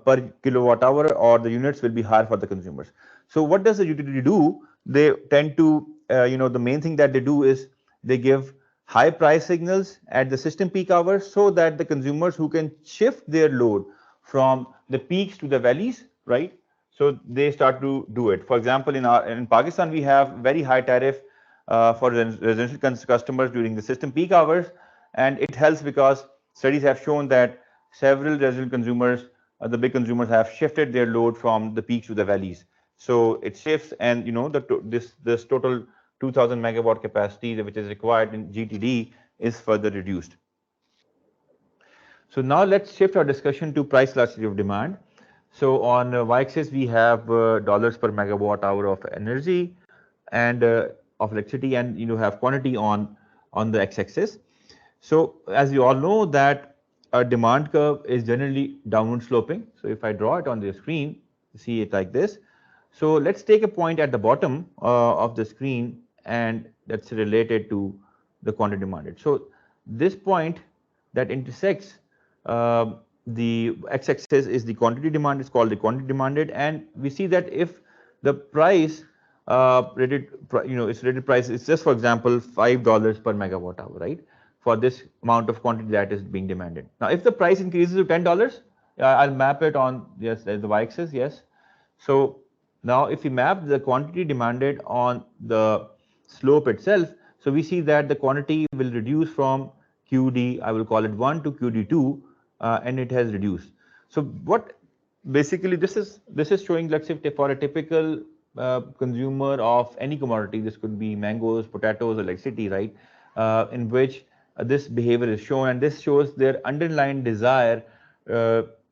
per kilowatt hour or the units will be higher for the consumers. So what does the utility do? They tend to, the main thing that they do is they give high price signals at the system peak hours, so that the consumers who can shift their load from the peaks to the valleys, right? So they start to do it. For example, in Pakistan, we have very high tariff for residential customers during the system peak hours, and it helps because studies have shown that several residential consumers, the big consumers, have shifted their load from the peaks to the valleys. So it shifts, and this total 2000 megawatt capacity which is required in GTD is further reduced. So now let's shift our discussion to price elasticity of demand. So on y-axis we have dollars per megawatt hour of energy and of electricity, and have quantity on the x-axis. So as you all know that a demand curve is generally downward sloping. So if I draw it on the screen, see it like this. So let's take a point at the bottom of the screen, and that's related to the quantity demanded. So this point that intersects the x-axis is the quantity demand. It's called the quantity demanded, and we see that if the price its rated price is just, for example, $5 per megawatt hour, right? For this amount of quantity that is being demanded. Now, if the price increases to $10, I'll map it on, yes, there's the y-axis, yes. So now if we map the quantity demanded on the slope itself, so we see that the quantity will reduce from QD, I will call it 1 to QD2, and it has reduced. So what basically this is showing, let's say, for a typical consumer of any commodity, this could be mangoes, potatoes, electricity, right, in which this behavior is shown, and this shows their underlying desire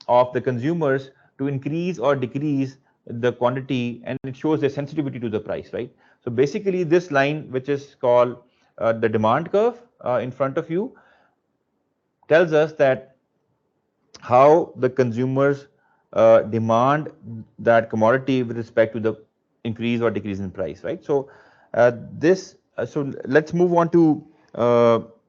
of the consumers to increase or decrease the quantity, and it shows their sensitivity to the price, right? So basically this line, which is called the demand curve in front of you, tells us that how the consumers demand that commodity with respect to the increase or decrease in price, right? So so let's move on to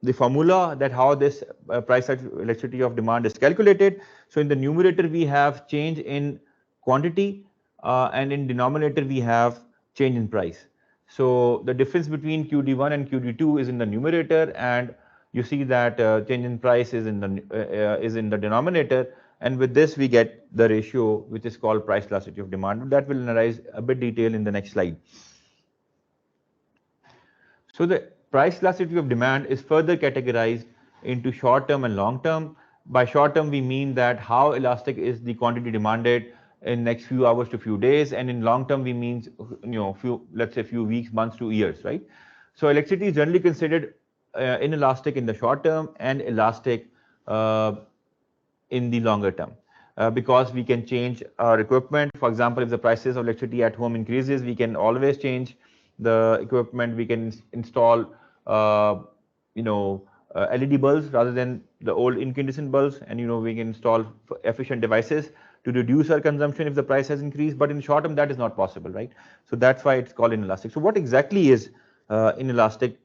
the formula, that how this price elasticity of demand is calculated. So in the numerator we have change in quantity, and in denominator we have change in price. So the difference between QD1 and QD2 is in the numerator, and you see that change in price is in the denominator, and with this we get the ratio which is called price elasticity of demand. That will analyze a bit detail in the next slide. So the price elasticity of demand is further categorized into short term and long term. By short term we mean that how elastic is the quantity demanded in next few hours to few days, and in long term we mean let's say few weeks, months to years, right? So electricity is generally considered inelastic in the short term and elastic in the longer term, because we can change our equipment. For example, if the prices of electricity at home increases, we can always change the equipment. We can install LED bulbs rather than the old incandescent bulbs, and we can install efficient devices to reduce our consumption if the price has increased. But in short term that is not possible, right? So that's why it's called inelastic. So what exactly is inelastic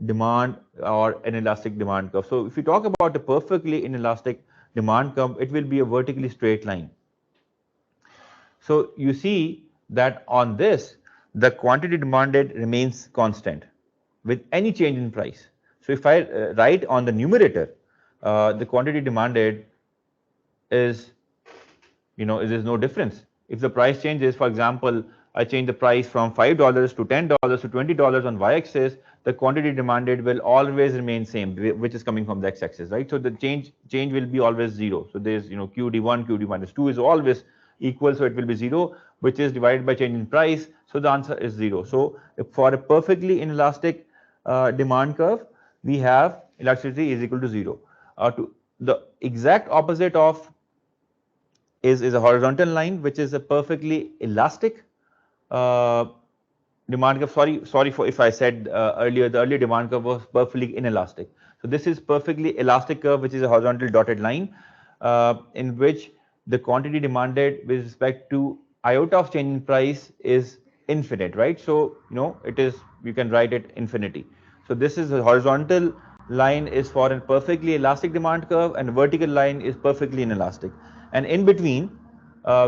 demand or an elastic demand curve? So if you talk about a perfectly inelastic demand curve, it will be a vertically straight line. So you see that on this, the quantity demanded remains constant with any change in price. So if I write on the numerator, the quantity demanded is, there's no difference. If the price changes, for example, I change the price from $5 to $10 to $20 on y-axis, the quantity demanded will always remain same, which is coming from the x-axis, right? So the change will be always zero. So there's QD1, QD minus 2 is always equal, so it will be 0, which is divided by change in price. So the answer is 0. So for a perfectly inelastic demand curve, we have elasticity is equal to 0. To the exact opposite of is a horizontal line, which is a perfectly elastic demand curve. Sorry for if I said earlier, the earlier demand curve was perfectly inelastic. So this is perfectly elastic curve, which is a horizontal dotted line, in which the quantity demanded with respect to iota of change in price is infinite, right? So it is, you can write it infinity. So this is a horizontal line is for a perfectly elastic demand curve, and vertical line is perfectly inelastic. And in between,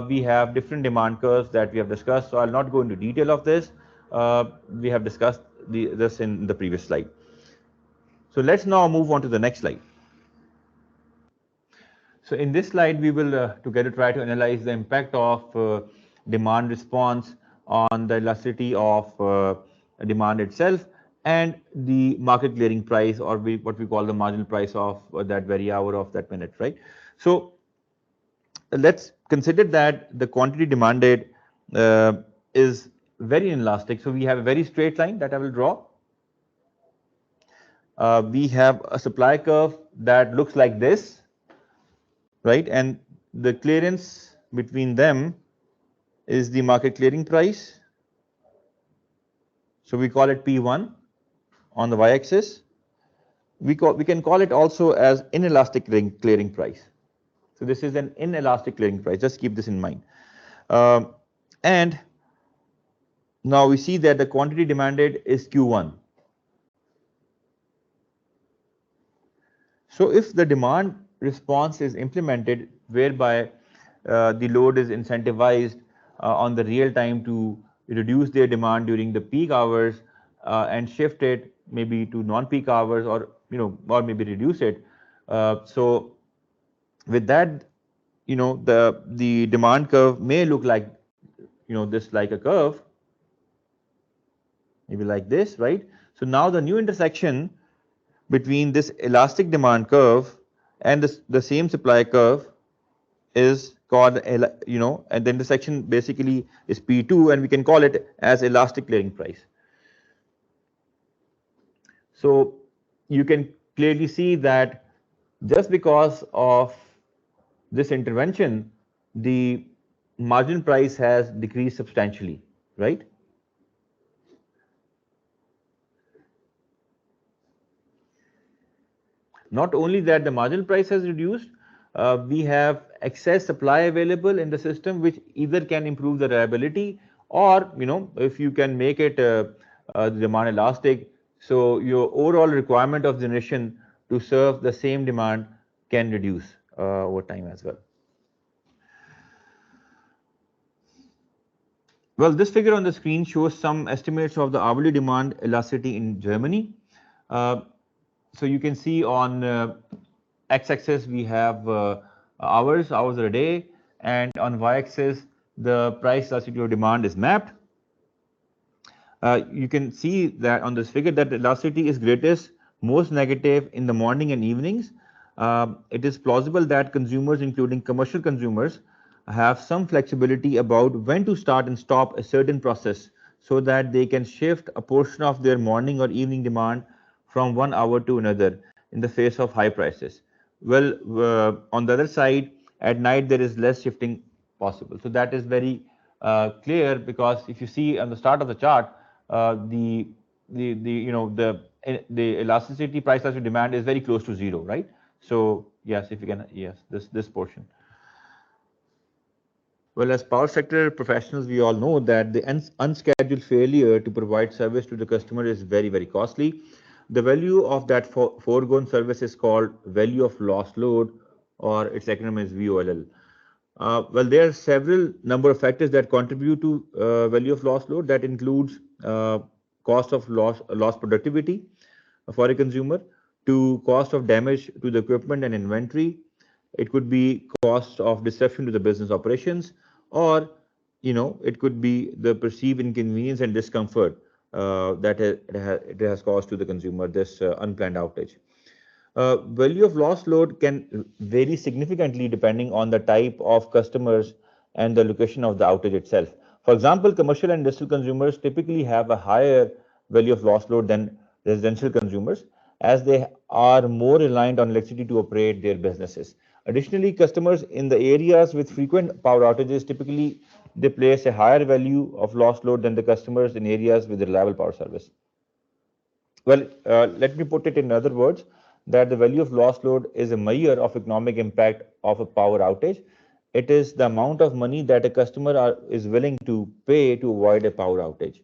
we have different demand curves that we have discussed. So I'll not go into detail of this. We have discussed this in the previous slide. So let's now move on to the next slide. So in this slide, we will together try to analyze the impact of demand response on the elasticity of demand itself and the market clearing price, or what we call the marginal price of that very hour of that minute, right? So let's consider that the quantity demanded is very inelastic. So we have a very straight line that I will draw. We have a supply curve that looks like this, right? And the clearance between them is the market clearing price. So we call it P1 on the y-axis. We can call it also as inelastic clearing price. So this is an inelastic clearing price. Just keep this in mind. And now we see that the quantity demanded is Q1. So if the demand response is implemented whereby the load is incentivized on the real time to reduce their demand during the peak hours and shift it maybe to non-peak hours, or or maybe reduce it. So with that, the demand curve may look like this, like a curve, maybe like this, right? So now the new intersection between this elastic demand curve and the same supply curve is called, and the intersection basically is P2, and we can call it as elastic clearing price. So you can clearly see that just because of this intervention, the margin price has decreased substantially, right? Not only that, the marginal price has reduced, we have excess supply available in the system, which either can improve the reliability, or if you can make it demand elastic, so your overall requirement of generation to serve the same demand can reduce over time as well. Well, this figure on the screen shows some estimates of the hourly demand elasticity in Germany. So you can see on x-axis we have hours a day, and on y-axis the price elasticity of demand is mapped. You can see that on this figure that the elasticity is greatest, most negative in the morning and evenings. It is plausible that consumers, including commercial consumers, have some flexibility about when to start and stop a certain process, so that they can shift a portion of their morning or evening demand from one hour to another in the face of high prices. Well, on the other side, at night there is less shifting possible. So that is very clear, because if you see on the start of the chart, the elasticity, price elasticity demand is very close to zero, right? So yes, if you can, yes, this portion. Well, as power sector professionals, we all know that the unscheduled failure to provide service to the customer is very, very costly. The value of that foregone service is called value of lost load, or its acronym is VOLL. Well, there are several number of factors that contribute to value of lost load. That includes cost of lost productivity for a consumer, to cost of damage to the equipment and inventory. It could be cost of disruption to the business operations, or it could be the perceived inconvenience and discomfort that it has caused to the consumer, this unplanned outage. Value of lost load can vary significantly depending on the type of customers and the location of the outage itself. For example, commercial and industrial consumers typically have a higher value of lost load than residential consumers, as they are more reliant on electricity to operate their businesses. Additionally, customers in the areas with frequent power outages typically they place a higher value of lost load than the customers in areas with reliable power service. Well, let me put it in other words, that the value of lost load is a measure of economic impact of a power outage. It is the amount of money that a customer is willing to pay to avoid a power outage.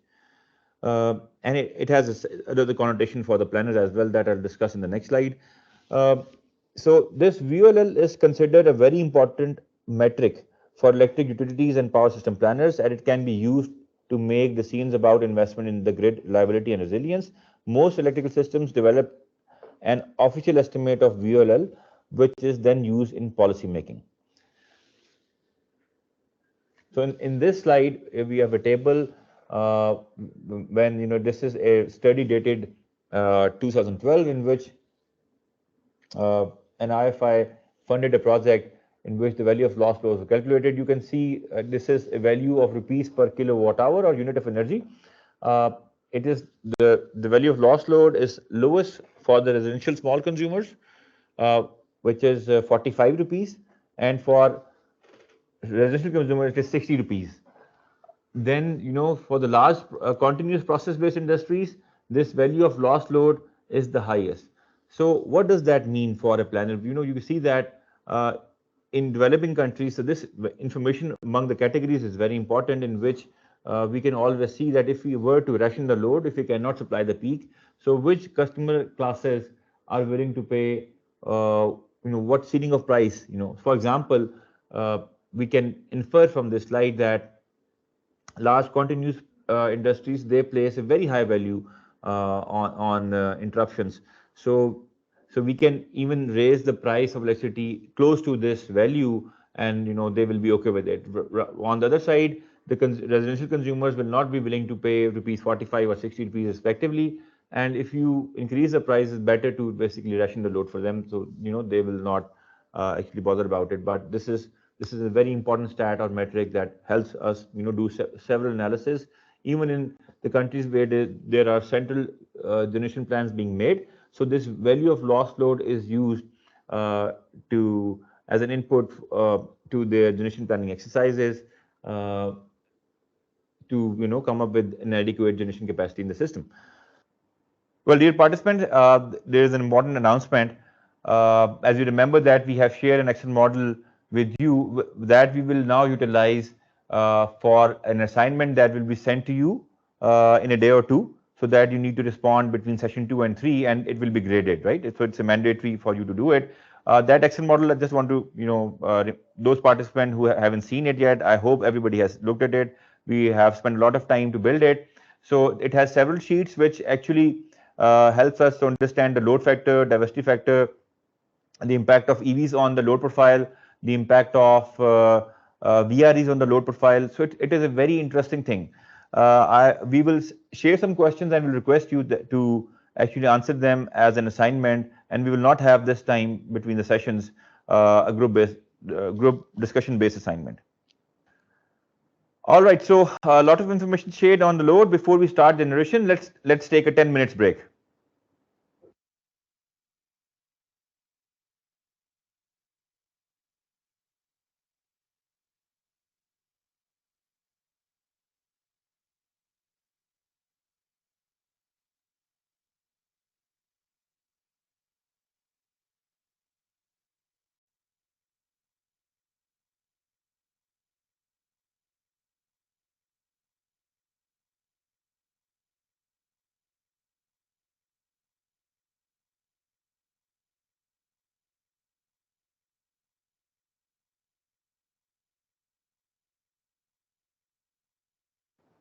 And it has another connotation for the planners as well that I'll discuss in the next slide. So this VOLL is considered a very important metric for electric utilities and power system planners, and it can be used to make decisions about investment in the grid reliability and resilience. Most electrical systems develop an official estimate of VOLL, which is then used in policy making. So in this slide, we have a table when this is a study dated 2012, in which an IFI funded a project in which the value of lost load was calculated. You can see this is a value of rupees per kilowatt hour or unit of energy. It is the value of lost load is lowest for the residential small consumers, which is 45 rupees, and for residential consumers it is 60 rupees. Then for the large continuous process-based industries, this value of lost load is the highest. So what does that mean for a planner? You can see that in developing countries, so this information among the categories is very important, in which we can always see that if we were to ration the load, if we cannot supply the peak, so which customer classes are willing to pay, what ceiling of price, for example, we can infer from this slide that large continuous industries, they place a very high value on interruptions. So we can even raise the price of electricity close to this value, and they will be okay with it. On the other side, the residential consumers will not be willing to pay rupees 45 or 60 rupees respectively, and if you increase the price, it's better to basically ration the load for them, so they will not actually bother about it. But this is a very important stat or metric that helps us do several analysis, even in the countries where there are central generation plans being made. So this value of lost load is used to as an input to their generation planning exercises, to come up with an adequate generation capacity in the system. Well, dear participants, there is an important announcement. As you remember that we have shared an Excel model with you that we will now utilize for an assignment that will be sent to you in a day or two, so that you need to respond between session 2 and 3, and it will be graded, right? So it's a mandatory for you to do it. That Excel model, I just want to, those participants who haven't seen it yet, I hope everybody has looked at it. We have spent a lot of time to build it. So it has several sheets which actually helps us to understand the load factor, diversity factor, the impact of EVs on the load profile, the impact of VREs on the load profile. So it is a very interesting thing. We will share some questions and will request you to actually answer them as an assignment, and we will not have this time between the sessions a group discussion based assignment. All right, so a lot of information shared on the load. Before we start generation, let's take a 10 minutes break.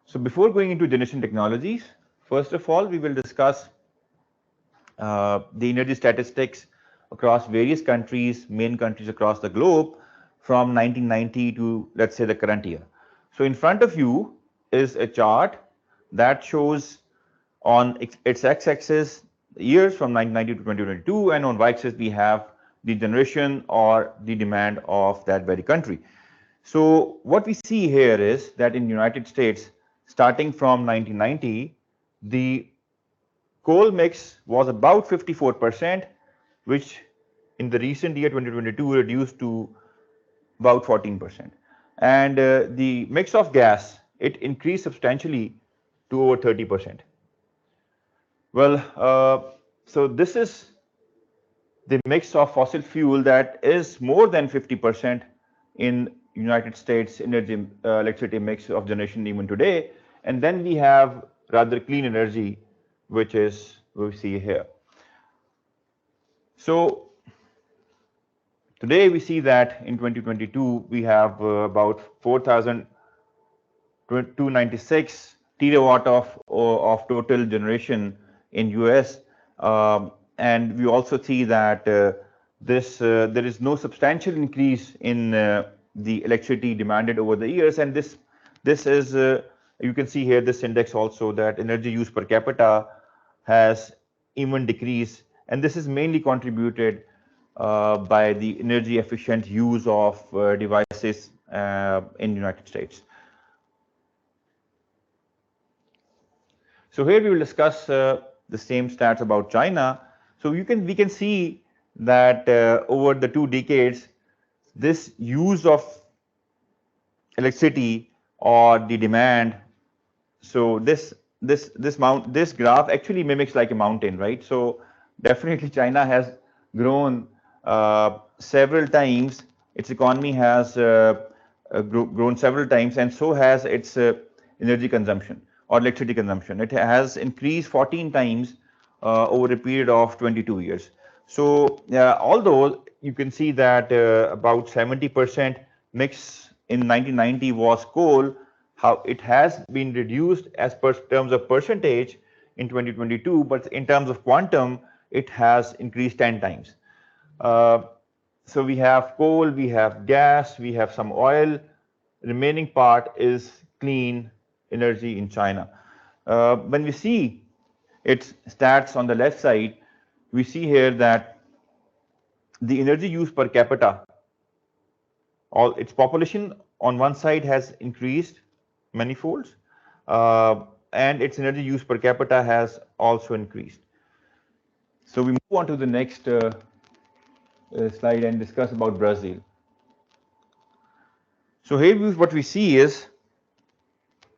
So before going into generation technologies, first of all, we will discuss the energy statistics across various countries, main countries across the globe from 1990 to, let's say, the current year. So in front of you is a chart that shows on its x-axis years from 1990 to 2022, and on y-axis we have the generation or the demand of that very country. So what we see here is that in United States, starting from 1990, the coal mix was about 54%, which in the recent year 2022 reduced to about 14%. And the mix of gas, it increased substantially to over 30%. Well, so this is the mix of fossil fuel that is more than 50% in United States energy electricity mix of generation even today. And then we have rather clean energy, which is we see here. So today we see that in 2022 we have about 4,296 terawatt of total generation in US, and we also see that there is no substantial increase in the electricity demanded over the years, and this is you can see here this index also that energy use per capita has even decreased, and this is mainly contributed by the energy efficient use of devices in United States. So here we will discuss the same stats about China. So we can see that over the 2 decades, this use of electricity or the demand. So this graph actually mimics like a mountain, right? So definitely China has grown several times its economy has grown several times, and so has its energy consumption or electricity consumption. It has increased 14 times over a period of 22 years. So although you can see that about 70% mix in 1990 was coal, how it has been reduced as per terms of percentage in 2022, but in terms of quantum, it has increased 10 times. So we have coal, we have gas, we have some oil. Remaining part is clean energy in China. When we see its stats on the left side, we see here that the energy use per capita, all its population on one side has increased many folds, and its energy use per capita has also increased. So we move on to the next slide and discuss about Brazil. So here what we see is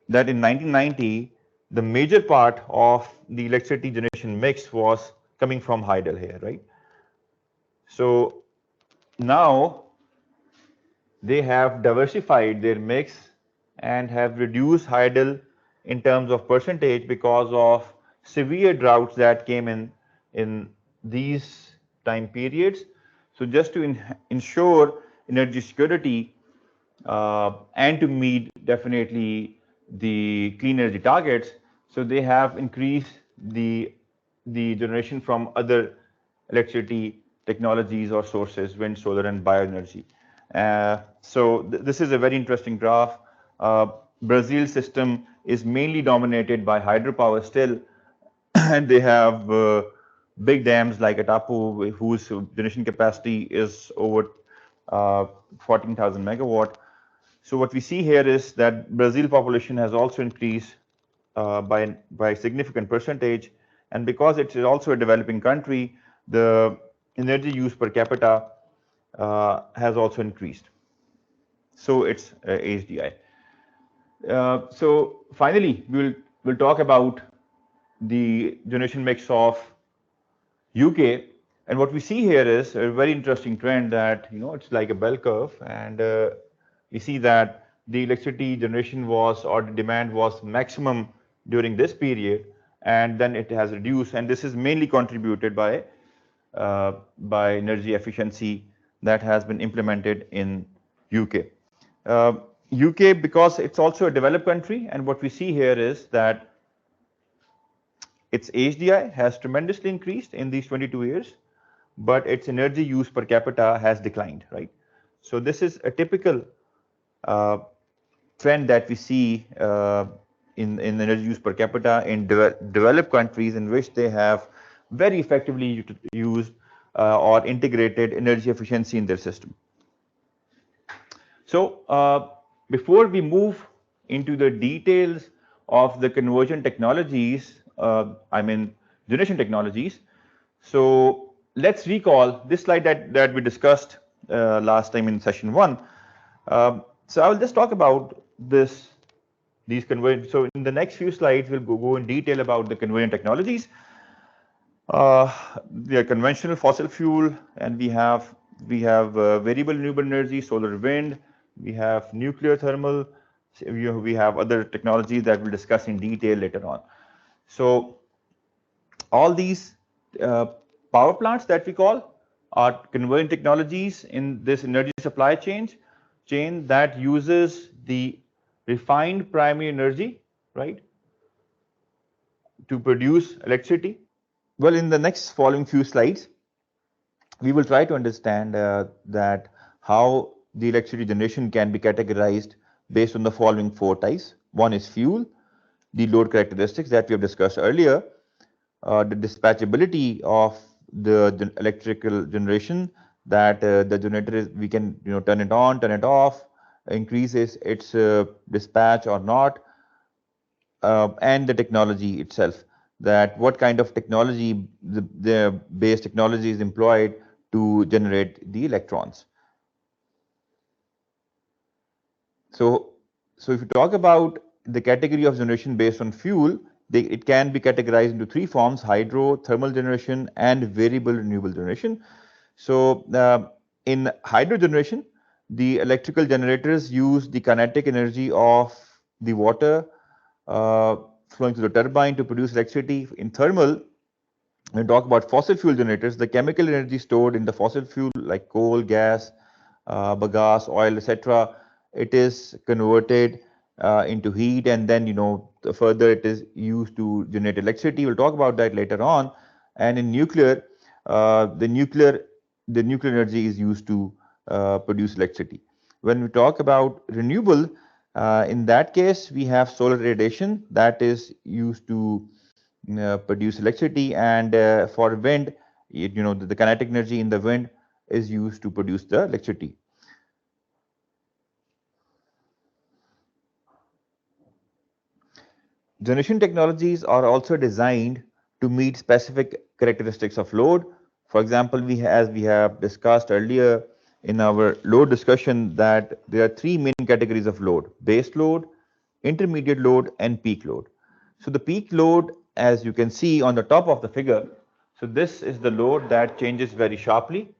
that in 1990, the major part of the electricity generation mix was coming from hydel here, right? So now they have diversified their mix and have reduced hydel in terms of percentage because of severe droughts that came in these time periods. So just to ensure energy security and to meet definitely the clean energy targets, so they have increased the generation from other electricity technologies or sources, wind, solar, and bioenergy. So this is a very interesting graph. Brazil's system is mainly dominated by hydropower still, and they have big dams like Atapu, whose generation capacity is over 14,000 megawatt. So what we see here is that Brazil population has also increased by significant percentage, and because it is also a developing country, the energy use per capita has also increased. So it's HDI. So finally, we'll talk about the generation mix of UK, and what we see here is a very interesting trend that it's like a bell curve, and we see that the electricity generation was, or the demand was maximum during this period, and then it has reduced, and this is mainly contributed by energy efficiency that has been implemented in UK. UK, because it's also a developed country, and what we see here is that its HDI has tremendously increased in these 22 years, but its energy use per capita has declined, right? So this is a typical trend that we see in energy use per capita in developed countries in which they have very effectively used or integrated energy efficiency in their system. So before we move into the details of the conversion technologies, I mean generation technologies, so let's recall this slide that we discussed last time in session 1. So I will just talk about these conversion. So in the next few slides, we'll go in detail about the conversion technologies. The conventional fossil fuel, and we have variable renewable energy, solar, wind. We have nuclear thermal. We have other technologies that we'll discuss in detail later on. So all these power plants that we call are conversion technologies in this energy supply chain that uses the refined primary energy, right, to produce electricity. Well, in the next following few slides, we will try to understand that how the electricity generation can be categorized based on the following 4 types. One is fuel, the load characteristics that we have discussed earlier, the dispatchability of the electrical generation, that the generator is, we can turn it on, turn it off, increases its dispatch or not, and the technology itself, that what kind of technology, the base technology is employed to generate the electrons. So if you talk about the category of generation based on fuel, it can be categorized into 3 forms: hydro, thermal generation, and variable renewable generation. So in hydro generation, The electrical generators use the kinetic energy of the water flowing through the turbine to produce electricity. In thermal, when we talk about fossil fuel generators, the chemical energy stored in the fossil fuel like coal, gas, bagasse, oil, etc., it is converted into heat, and then further it is used to generate electricity. We'll talk about that later on. And in nuclear, the nuclear energy is used to produce electricity. When we talk about renewable, in that case, we have solar radiation that is used to produce electricity, and for wind, the kinetic energy in the wind is used to produce the electricity. Generation technologies are also designed to meet specific characteristics of load. For example, as we have discussed earlier in our load discussion, that there are three main categories of load: base load, intermediate load, and peak load. So the peak load, as you can see on the top of the figure, so this is the load that changes very sharply.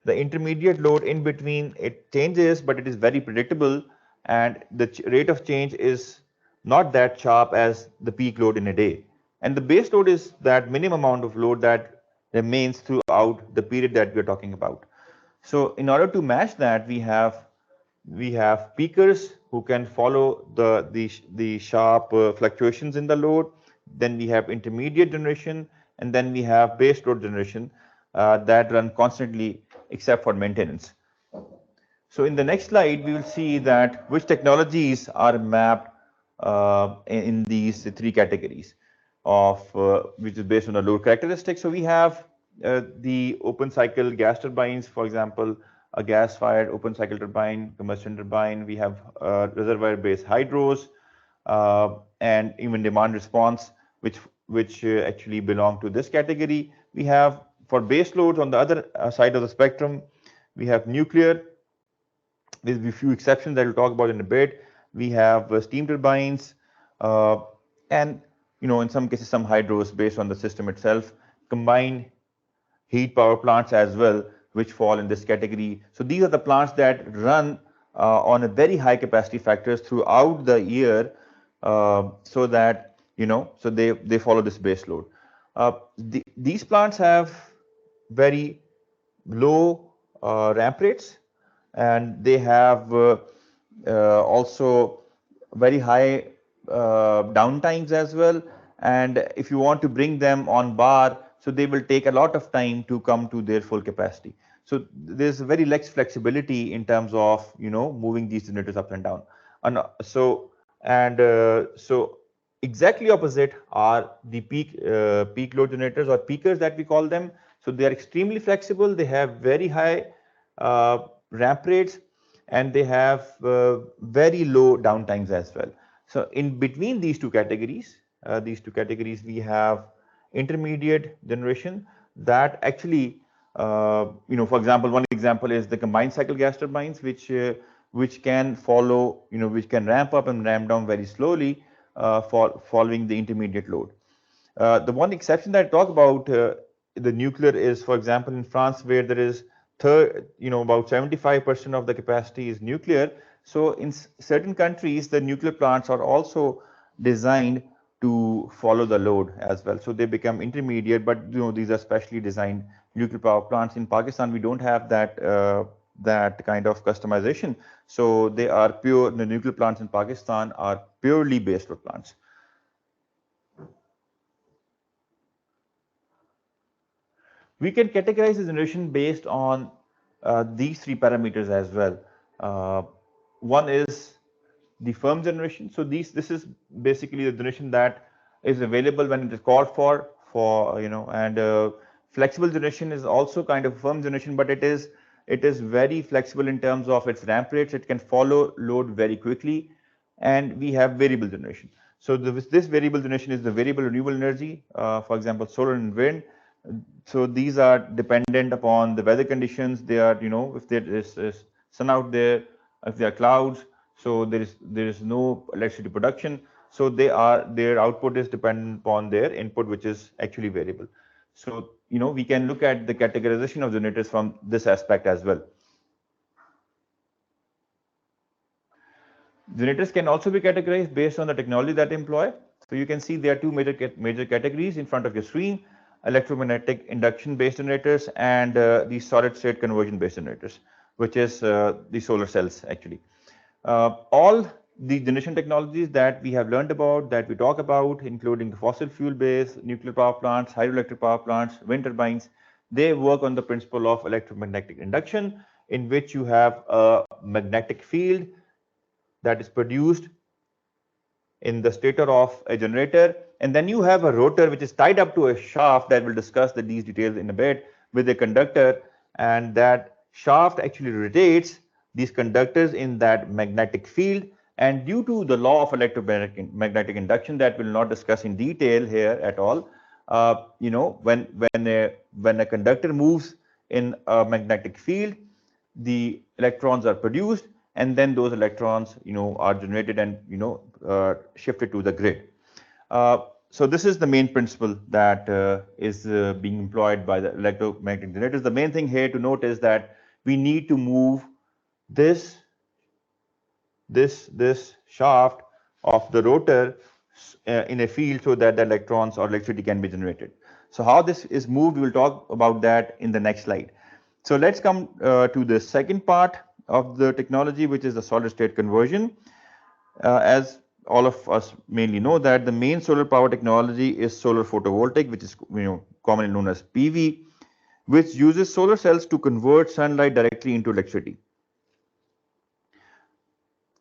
The intermediate load in between, it changes, but it is very predictable, and the rate of change is not that sharp as the peak load in a day. And the base load is that minimum amount of load that remains throughout the period that we are talking about. So in order to match that, we have peakers who can follow the sharp fluctuations in the load. Then we have intermediate generation, and then we have base load generation that run constantly except for maintenance. So in the next slide, we will see that which technologies are mapped in these three categories of which is based on the load characteristics. So we have the open cycle gas turbines, for example, a gas-fired open cycle turbine, combustion turbine. We have reservoir-based hydros, and even demand response, which actually belong to this category. We have for base loads on the other side of the spectrum, we have nuclear, with a few exceptions that we'll talk about in a bit. We have steam turbines, and in some cases some hydros based on the system itself. Combined heat power plants as well, which fall in this category. So these are the plants that run on a very high capacity factors throughout the year, so that so they follow this base load. These plants have very low ramp rates, and they have also very high downtimes as well. And if you want to bring them on bar, so they will take a lot of time to come to their full capacity. So there's very less flexibility in terms of moving these generators up and down. And so exactly opposite are the peak load generators, or peakers that we call them. So they are extremely flexible. They have very high ramp rates, and they have very low downtimes as well. So in between these two categories, we have intermediate generation that actually, for example, one example is the combined cycle gas turbines, which can follow, which can ramp up and ramp down very slowly for following the intermediate load. The one exception that I talk about the nuclear is, for example, in France, where there is about 75% of the capacity is nuclear. So in certain countries, the nuclear plants are also designed to follow the load as well. So they become intermediate, but these are specially designed nuclear power plants. In Pakistan, we don't have that kind of customization. So they are pure. The nuclear plants in Pakistan are purely baseload plants. We can categorize the generation based on these three parameters as well. One is the firm generation. So this is basically the generation that is available when it is called for and flexible generation is also kind of firm generation, but it is very flexible in terms of its ramp rates. It can follow load very quickly. And we have variable generation. So this variable generation is the variable renewable energy, for example, solar and wind. So these are dependent upon the weather conditions. They are, if there is sun out there, if there are clouds, so there is no electricity production. So their output is dependent upon their input, which is actually variable. So we can look at the categorization of generators from this aspect as well. Generators can also be categorized based on the technology that they employ. So you can see there are two major categories in front of your screen: electromagnetic induction based generators and the solid state conversion based generators, which is the solar cells actually. All the generation technologies that we have learned about, that we talk about, including the fossil fuel based nuclear power plants, hydroelectric power plants, wind turbines, they work on the principle of electromagnetic induction, in which you have a magnetic field that is produced in the stator of a generator, and then you have a rotor which is tied up to a shaft that we'll discuss these details in a bit, with a conductor, and that shaft actually rotates these conductors in that magnetic field. And due to the law of electromagnetic induction that we'll not discuss in detail here at all, you know, when a conductor moves in a magnetic field, the electrons are produced, and then those electrons, you know, are generated and, you know, shifted to the grid. So this is the main principle that is being employed by the electromagnetic generators. The main thing here to note is that we need to move this shaft of the rotor in a field so that the electrons or electricity can be generated. So how this is moved, we'll talk about that in the next slide. So let's come to the second part of the technology, which is the solid state conversion. As all of us mainly know, that the main solar power technology is solar photovoltaic, which is, you know, commonly known as PV, which uses solar cells to convert sunlight directly into electricity.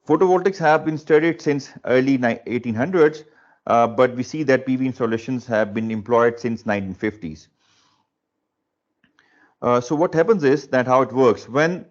Photovoltaics have been studied since early 1800s, but we see that PV installations have been employed since 1950s. So what happens is that how it works when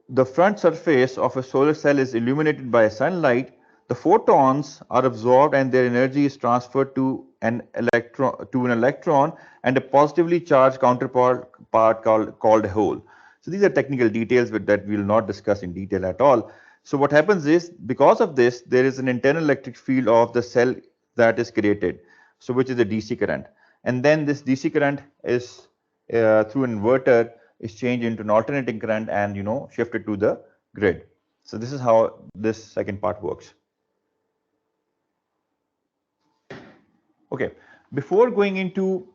the front surface of a solar cell is illuminated by sunlight, the photons are absorbed and their energy is transferred to an electron and a positively charged counterpart called a hole. So these are technical details that we will not discuss in detail at all. So what happens is, because of this, there is an internal electric field of the cell that is created, so which is a DC current, and then this DC current is through an inverter is changed into an alternating current and, you know, shifted to the grid. So this is how this second part works. Okay, before going into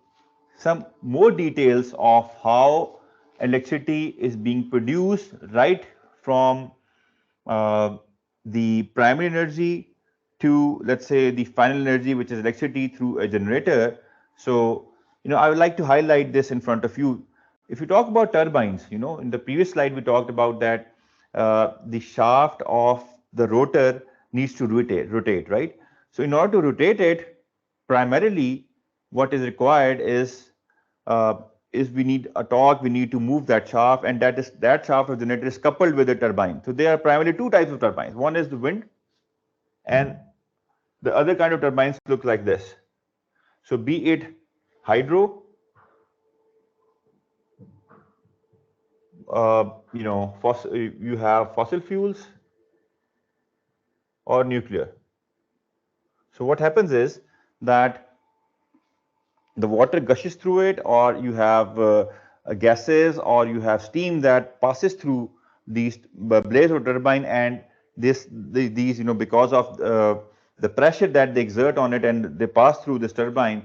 some more details of how electricity is being produced right from the primary energy to, let's say, the final energy, which is electricity through a generator. So, you know, I would like to highlight this in front of you. If you talk about turbines, you know, in the previous slide, we talked about that the shaft of the rotor needs to rotate, right? So in order to rotate it, primarily what is required is we need a torque, we need to move that shaft, and that shaft of the generator is coupled with the turbine. So there are primarily two types of turbines. One is the wind, and the other kind of turbines look like this. So be it hydro, you know, you have fossil fuels or nuclear. So what happens is that the water gushes through it, or you have gases, or you have steam that passes through these blades or turbine, and these, you know, because of the pressure that they exert on it and they pass through this turbine,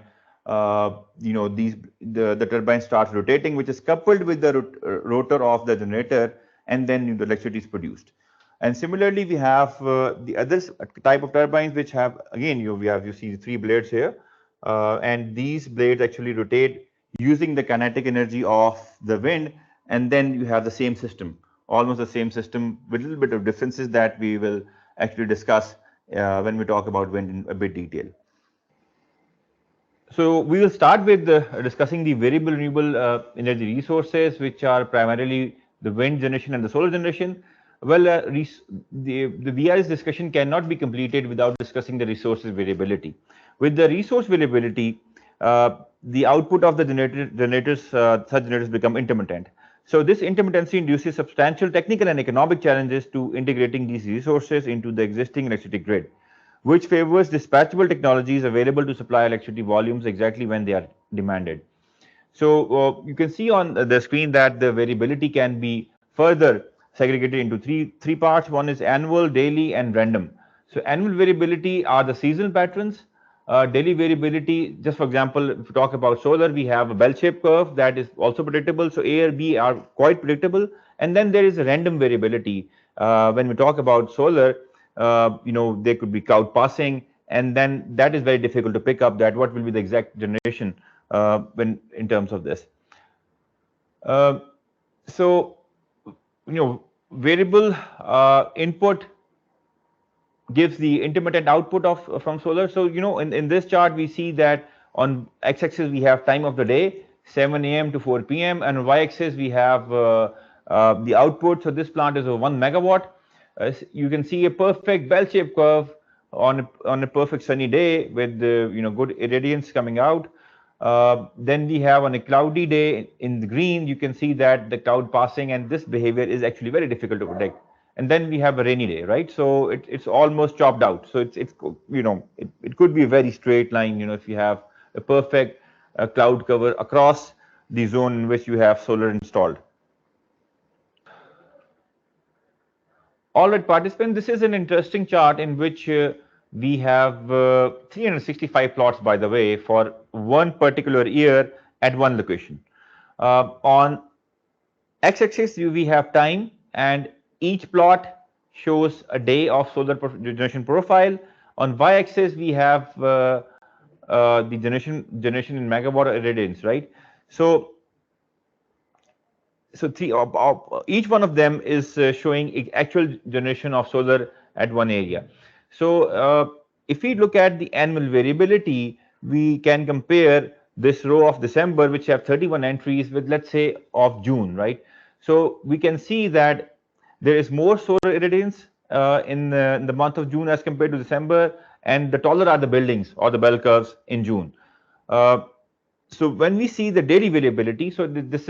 you know, the turbine starts rotating, which is coupled with the rotor of the generator, and then the electricity is produced. And similarly, we have the other type of turbines, which have, again, you see the three blades here. And these blades actually rotate using the kinetic energy of the wind, and then you have the same system, almost the same system, with a little bit of differences that we will actually discuss when we talk about wind in a bit detail. So we will start with discussing the variable renewable energy resources, which are primarily the wind generation and the solar generation. Well, the VR's discussion cannot be completed without discussing the resources variability. With the resource variability, the output of the such generators become intermittent. So this intermittency induces substantial technical and economic challenges to integrating these resources into the existing electricity grid, which favors dispatchable technologies available to supply electricity volumes exactly when they are demanded. So you can see on the screen that the variability can be further segregated into three parts. One is annual, daily, and random. So annual variability are the seasonal patterns. Daily variability, just for example, if we talk about solar, we have a bell-shaped curve that is also predictable. So A or B are quite predictable, and then there is a random variability. When we talk about solar, there could be cloud passing, and then that is very difficult to pick up that what will be the exact generation when in terms of this. So variable input gives the intermittent output of from solar. So in this chart we see that on x-axis we have time of the day, 7 a.m. to 4 p.m. and on y-axis we have the output. So this plant is a 1 megawatt. You can see a perfect bell-shaped curve on a perfect sunny day with good irradiance coming out. Then we have on a cloudy day in the green, you can see that the cloud passing, and this behavior is actually very difficult to predict. And then we have a rainy day, right? So it's almost chopped out. So it could be a very straight line, if you have a perfect cloud cover across the zone in which you have solar installed. All right, participants, this is an interesting chart in which we have 365 plots, by the way, for one particular year at one location. On x-axis, we have time, and each plot shows a day of solar generation profile. On y-axis, we have the generation in megawatt irradiance, right? So each one of them is showing actual generation of solar at one area. So if we look at the annual variability, we can compare this row of December, which have 31 entries, with, let's say, of June, right? So we can see that there is more solar irradiance in the month of June as compared to December, and the taller are the buildings or the bell curves in June. So when we see the daily variability, so this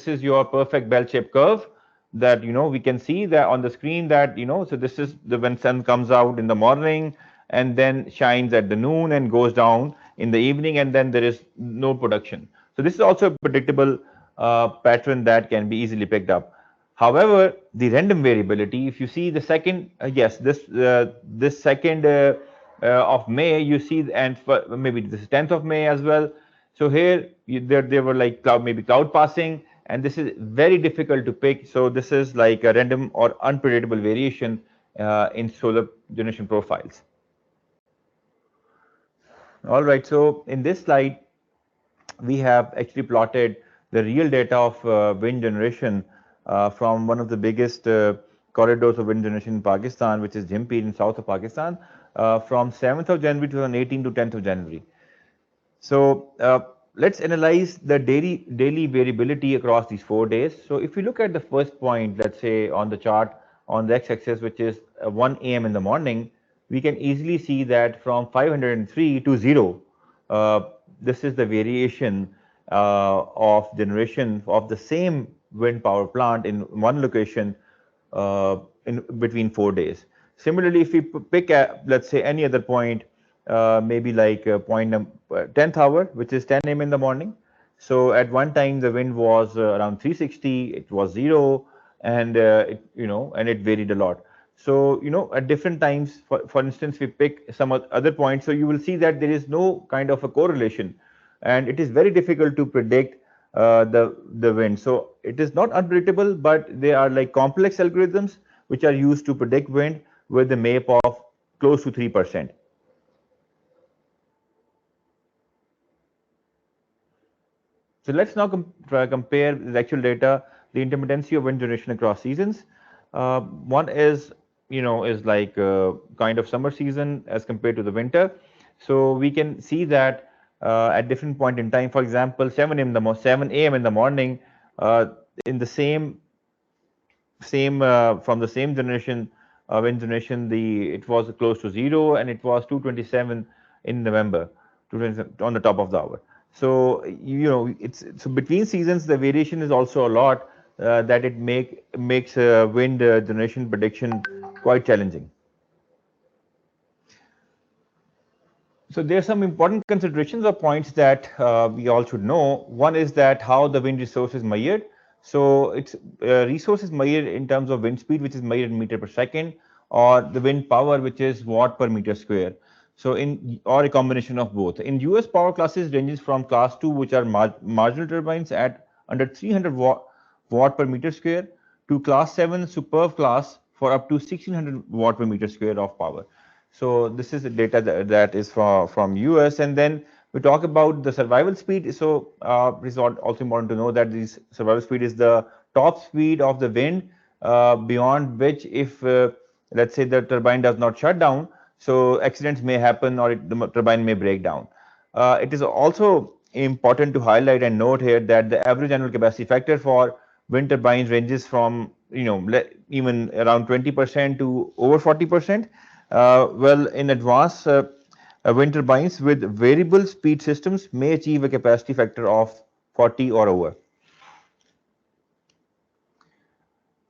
is your perfect bell-shaped curve that we can see that on the screen that so this is when sun comes out in the morning and then shines at the noon and goes down in the evening, and then there is no production. So this is also a predictable pattern that can be easily picked up. However, the random variability, if you see the second, this second of May, you see, and maybe this is 10th of May as well. So here there were like cloud passing, and this is very difficult to pick. So this is like a random or unpredictable variation in solar generation profiles. All right, so in this slide, we have actually plotted the real data of wind generation from one of the biggest corridors of wind generation in Pakistan, which is Jhimpir in south of Pakistan, from 7th of January 2018 to 10th of January. So let's analyze the daily variability across these 4 days. So if you look at the first point, let's say on the chart on the x-axis, which is 1 a.m. in the morning, we can easily see that from 503 to 0, this is the variation of generation of the same wind power plant in one location in between 4 days. Similarly, if we pick let's say any other point, maybe like point 10th hour, which is 10 a.m. in the morning. So at one time the wind was around 360, it was 0, and it varied a lot. So at different times, for instance, we pick some other points, so you will see that there is no kind of a correlation, and it is very difficult to predict the wind. So it is not unpredictable, but they are like complex algorithms which are used to predict wind with a MAP of close to 3%. So let's now compare the actual data, the intermittency of wind generation across seasons. One is, is like kind of summer season as compared to the winter. So we can see that at different point in time, for example, 7 a.m. in the morning, in the same from the same generation, wind generation, it was close to 0, and it was 227 in November, 227 on the top of the hour. So so between seasons the variation is also a lot that it makes wind generation prediction quite challenging. So there are some important considerations or points that we all should know. One is that how the wind resource is measured. So its resource is measured in terms of wind speed, which is measured in meter per second, or the wind power, which is watt per meter square. So or a combination of both. In US, power classes ranges from class 2, which are marginal turbines at under 300 watt per meter square, to class 7 superb class for up to 1600 watt per meter square of power. So this is the data that is from US. And then we talk about the survival speed. So it is also important to know that this survival speed is the top speed of the wind, beyond which, if let's say the turbine does not shut down, so accidents may happen, or the turbine may break down. It is also important to highlight and note here that the average annual capacity factor for wind turbines ranges from even around 20% to over 40%. Well, in advanced wind turbines with variable speed systems may achieve a capacity factor of 40 or over.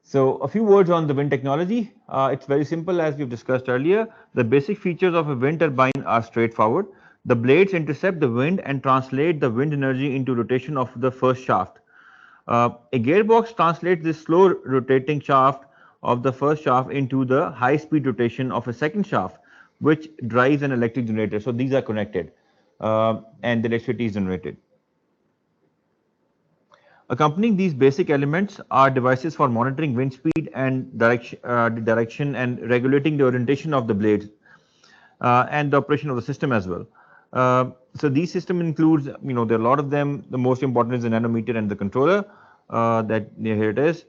So a few words on the wind technology. It's very simple, as we've discussed earlier. The basic features of a wind turbine are straightforward. The blades intercept the wind and translate the wind energy into rotation of the first shaft. A gearbox translates this slow rotating shaft of the first shaft into the high speed rotation of a second shaft, which drives an electric generator. So these are connected, and the electricity is generated. Accompanying these basic elements are devices for monitoring wind speed and direction and regulating the orientation of the blades, and the operation of the system as well. So these system includes, there are a lot of them. The most important is the nanometer and the controller. That here it is.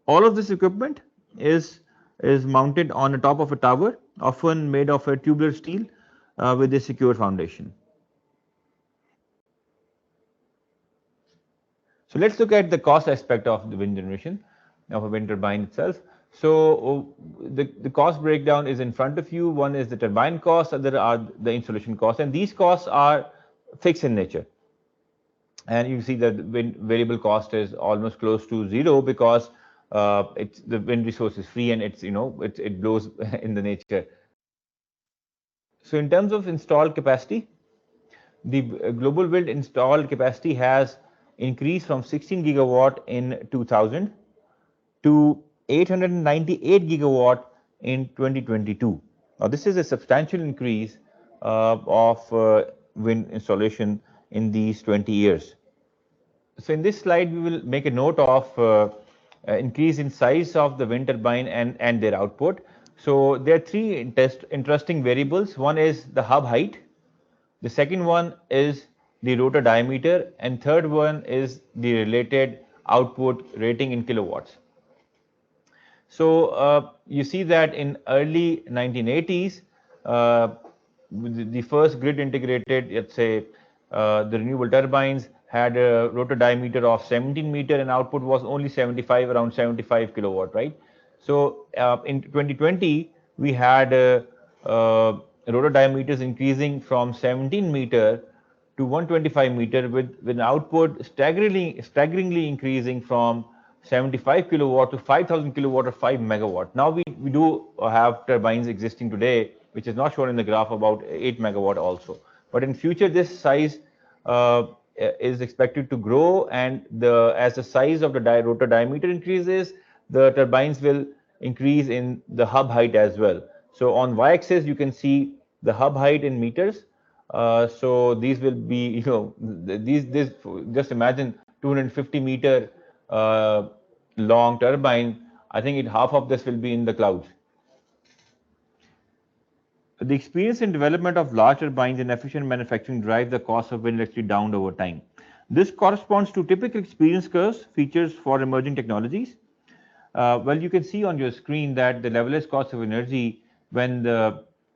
All of this equipment is mounted on the top of a tower, often made of a tubular steel with a secure foundation. So let's look at the cost aspect of the wind generation, of a wind turbine itself. So the cost breakdown is in front of you. One is the turbine cost, other are the installation costs, and these costs are fixed in nature. And you see that the wind variable cost is almost close to zero, because the wind resource is free, and it blows in the nature. So in terms of installed capacity, the global wind installed capacity has increased from 16 gigawatt in 2000 to 898 gigawatt in 2022. Now this is a substantial increase of wind installation in these 20 years. So in this slide, we will make a note of increase in size of the wind turbine and their output. So there are three interesting variables. One is the hub height. The second one is the rotor diameter, and third one is the related output rating in kilowatts. So you see that in early 1980s, the first grid integrated, let's say, the renewable turbines had a rotor diameter of 17 meter, and output was only around 75 kilowatt, right? So in 2020, we had rotor diameters increasing from 17 meter to 125 meter, with an output staggeringly increasing from 75 kilowatt to 5000 kilowatt or 5 megawatt. Now we do have turbines existing today, which is not shown in the graph, about 8 megawatt also. But in future, this size is expected to grow, and as the size of the rotor diameter increases, the turbines will increase in the hub height as well. So on y-axis, you can see the hub height in meters. So these will be, this just imagine 250 meter long turbine. I think half of this will be in the clouds. The experience and development of large turbines and efficient manufacturing drive the cost of wind electricity down over time. This corresponds to typical experience curves, features for emerging technologies. Well, you can see on your screen that the levelized cost of energy when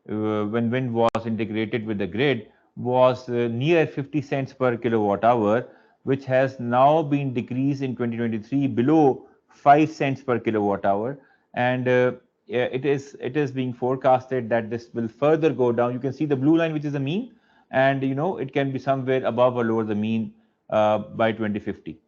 wind was integrated with the grid was near 50 cents per kilowatt hour, which has now been decreased in 2023 below 5 cents per kilowatt hour, and it is being forecasted that this will further go down. You can see the blue line, which is the mean, and it can be somewhere above or lower the mean by 2050.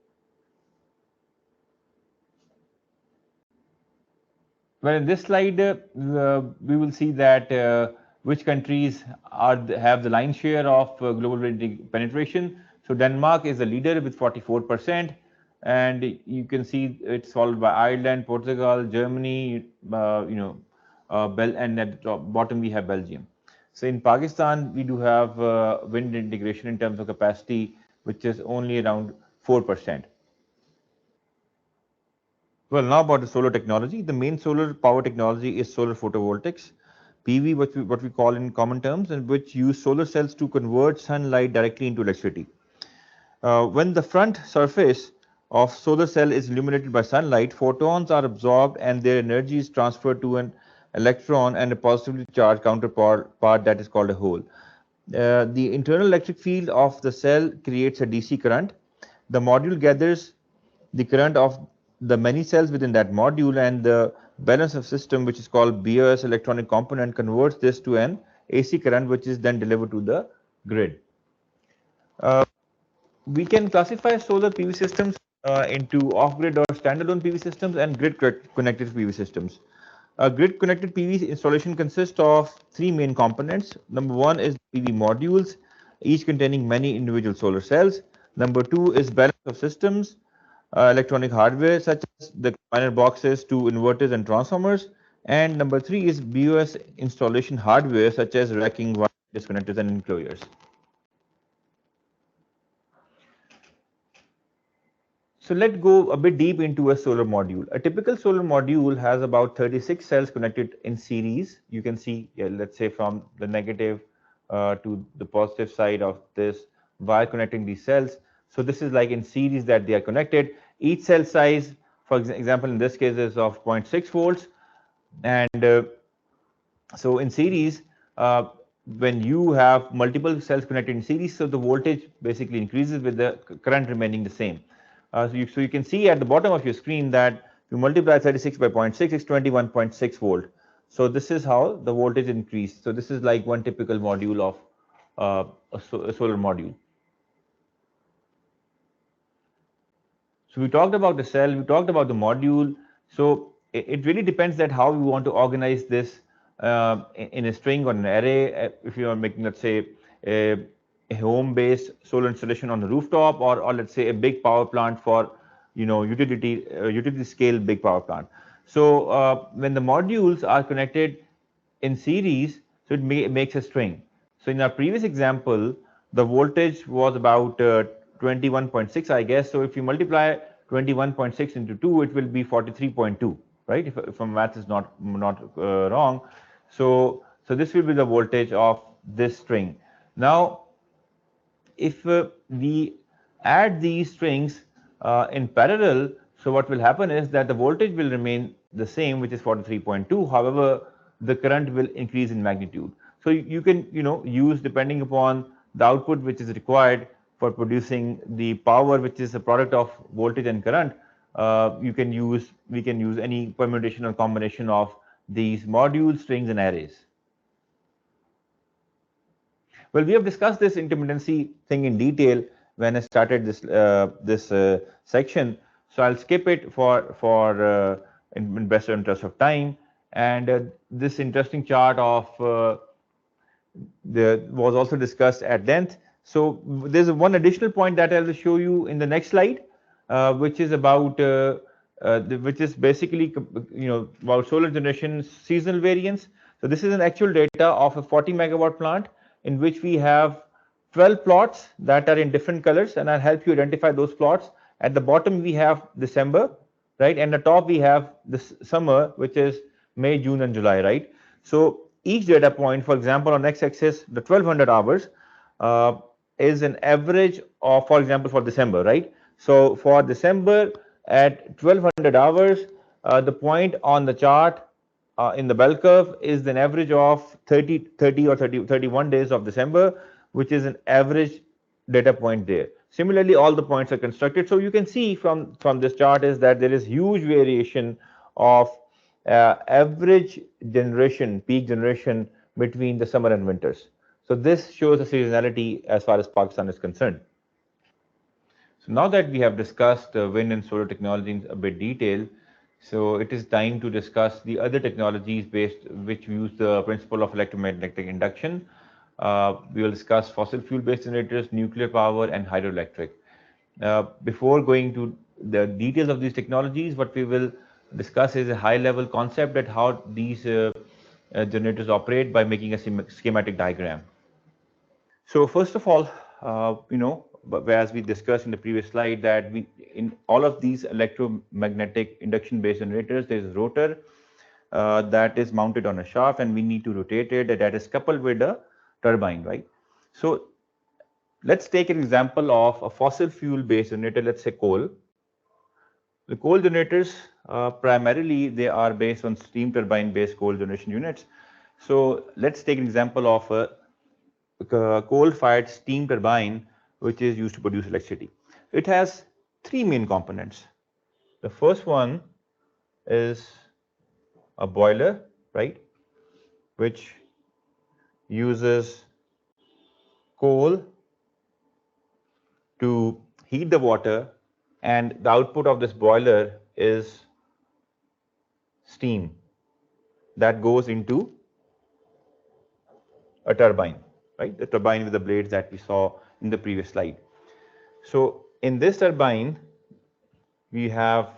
Well, in this slide, we will see that which countries have the lion's share of global wind penetration. So Denmark is the leader with 44%. and you can see it's followed by Ireland, Portugal, Germany, and at the bottom we have Belgium. So in Pakistan, we do have wind integration in terms of capacity, which is only around 4%. Well, now about the solar technology. The main solar power technology is solar photovoltaics, PV, what we call in common terms, and which use solar cells to convert sunlight directly into electricity. When the front surface of solar cell is illuminated by sunlight, photons are absorbed and their energy is transferred to an electron and a positively charged counterpart that is called a hole. The internal electric field of the cell creates a DC current. The module gathers the current of the many cells within that module, and the balance of system, which is called BOS electronic component, converts this to an AC current, which is then delivered to the grid. We can classify solar PV systems into off-grid or standalone PV systems and grid-connected PV systems. A grid-connected PV installation consists of three main components. Number one is PV modules, each containing many individual solar cells. Number two is balance of systems, electronic hardware such as the combiner boxes to inverters and transformers. And number three is BOS installation hardware such as racking, wire disconnectors, and enclosures. So let's go a bit deep into a solar module. A typical solar module has about 36 cells connected in series. You can see, let's say from the negative to the positive side of this wire connecting these cells. So this is like in series that they are connected. Each cell size, for example, in this case is of 0.6 volts. And so in series, when you have multiple cells connected in series, so the voltage basically increases with the current remaining the same. So you can see at the bottom of your screen that you multiply 36 by 0.6, it's 21.6 volt. So this is how the voltage increased. So this is like one typical module of a solar module. So we talked about the cell, we talked about the module. So it really depends that how we want to organize this in a string or an array. If you are making, let's say, a home-based solar installation on the rooftop, or let's say a big power plant for utility scale big power plant. So when the modules are connected in series, so it makes a string. So in our previous example, the voltage was about 21.6, I guess. So if you multiply 21.6 into 2, it will be 43.2, right? If my math is not wrong. So this will be the voltage of this string. Now, if we add these strings in parallel, so what will happen is that the voltage will remain the same, which is 43.2. However, the current will increase in magnitude. So you can use, depending upon the output which is required for producing the power, which is a product of voltage and current. We can use any permutation or combination of these modules, strings, and arrays. Well, we have discussed this interdependency thing in detail when I started this section, so I'll skip it for in best interest of time. And this interesting chart of was also discussed at length. So there's one additional point that I'll show you in the next slide, which is about which is basically about solar generation seasonal variance. So this is an actual data of a 40 megawatt plant in which we have 12 plots that are in different colors, and I'll help you identify those plots. At the bottom we have December, right, and the top we have this summer, which is May, June, and July, right? So each data point, for example, on x-axis, the 1200 hours is an average of, for example, for December, right? So for December at 1200 hours, the point on the chart in the bell curve is an average of 31 days of December, which is an average data point there. Similarly, all the points are constructed. So you can see from this chart is that there is huge variation of average generation, peak generation between the summer and winters. So this shows the seasonality as far as Pakistan is concerned. So now that we have discussed wind and solar technology in a bit detail, so it is time to discuss the other technologies which use the principle of electromagnetic induction. We will discuss fossil fuel based generators, nuclear power, and hydroelectric. Before going to the details of these technologies. What we will discuss is a high-level concept that how these generators operate by making a schematic diagram. So first of all, as we discussed in the previous slide, that in all of these electromagnetic induction-based generators, there is a rotor that is mounted on a shaft, and we need to rotate it. That is coupled with a turbine, right? So let's take an example of a fossil fuel-based generator. Let's say coal. The coal generators, primarily, they are based on steam turbine-based coal generation units. So let's take an example of a coal-fired steam turbine, which is used to produce electricity. It has three main components. The first one is a boiler, right, which uses coal to heat the water, and the output of this boiler is steam that goes into a turbine, right? The turbine with the blades that we saw in the previous slide. So in this turbine, we have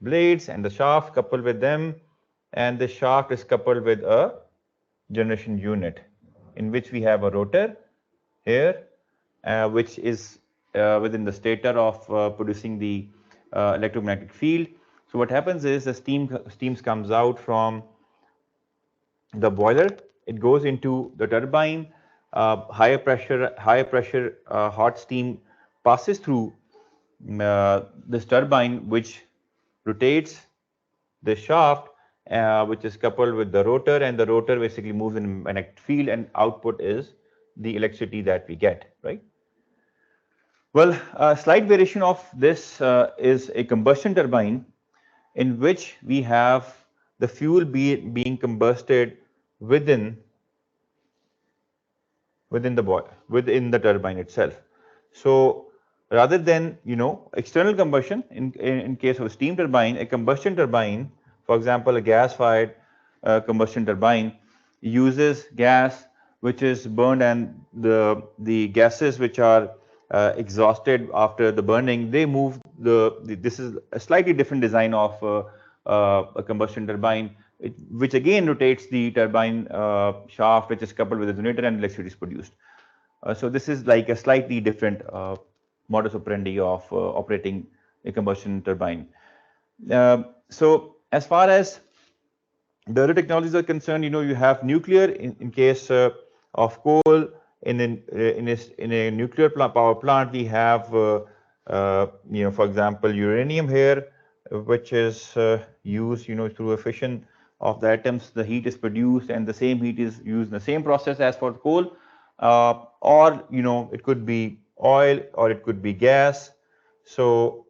blades and the shaft coupled with them, and the shaft is coupled with a generation unit in which we have a rotor here, which is within the stator of producing the electromagnetic field. So what happens is the steam comes out from the boiler, it goes into the turbine, higher pressure hot steam passes through this turbine, which rotates the shaft, which is coupled with the rotor, and the rotor basically moves in a magnetic field, and output is the electricity that we get, right? Well, a slight variation of this is a combustion turbine, in which we have the fuel being combusted within the turbine itself. So rather than external combustion, in case of a steam turbine, a combustion turbine, for example, a gas-fired combustion turbine, uses gas which is burned, and the gases which are exhausted after the burning, they move this is a slightly different design of a combustion turbine, which again rotates the turbine shaft, which is coupled with the generator, and electricity is produced. So this is like a slightly different modus operandi of operating a combustion turbine. So as far as the other technologies are concerned, you have nuclear in case of coal. In a nuclear power plant, we have for example, uranium here, which is used through a fission of the atoms. The heat is produced, and the same heat is used in the same process as for coal, or it could be oil, or it could be gas. So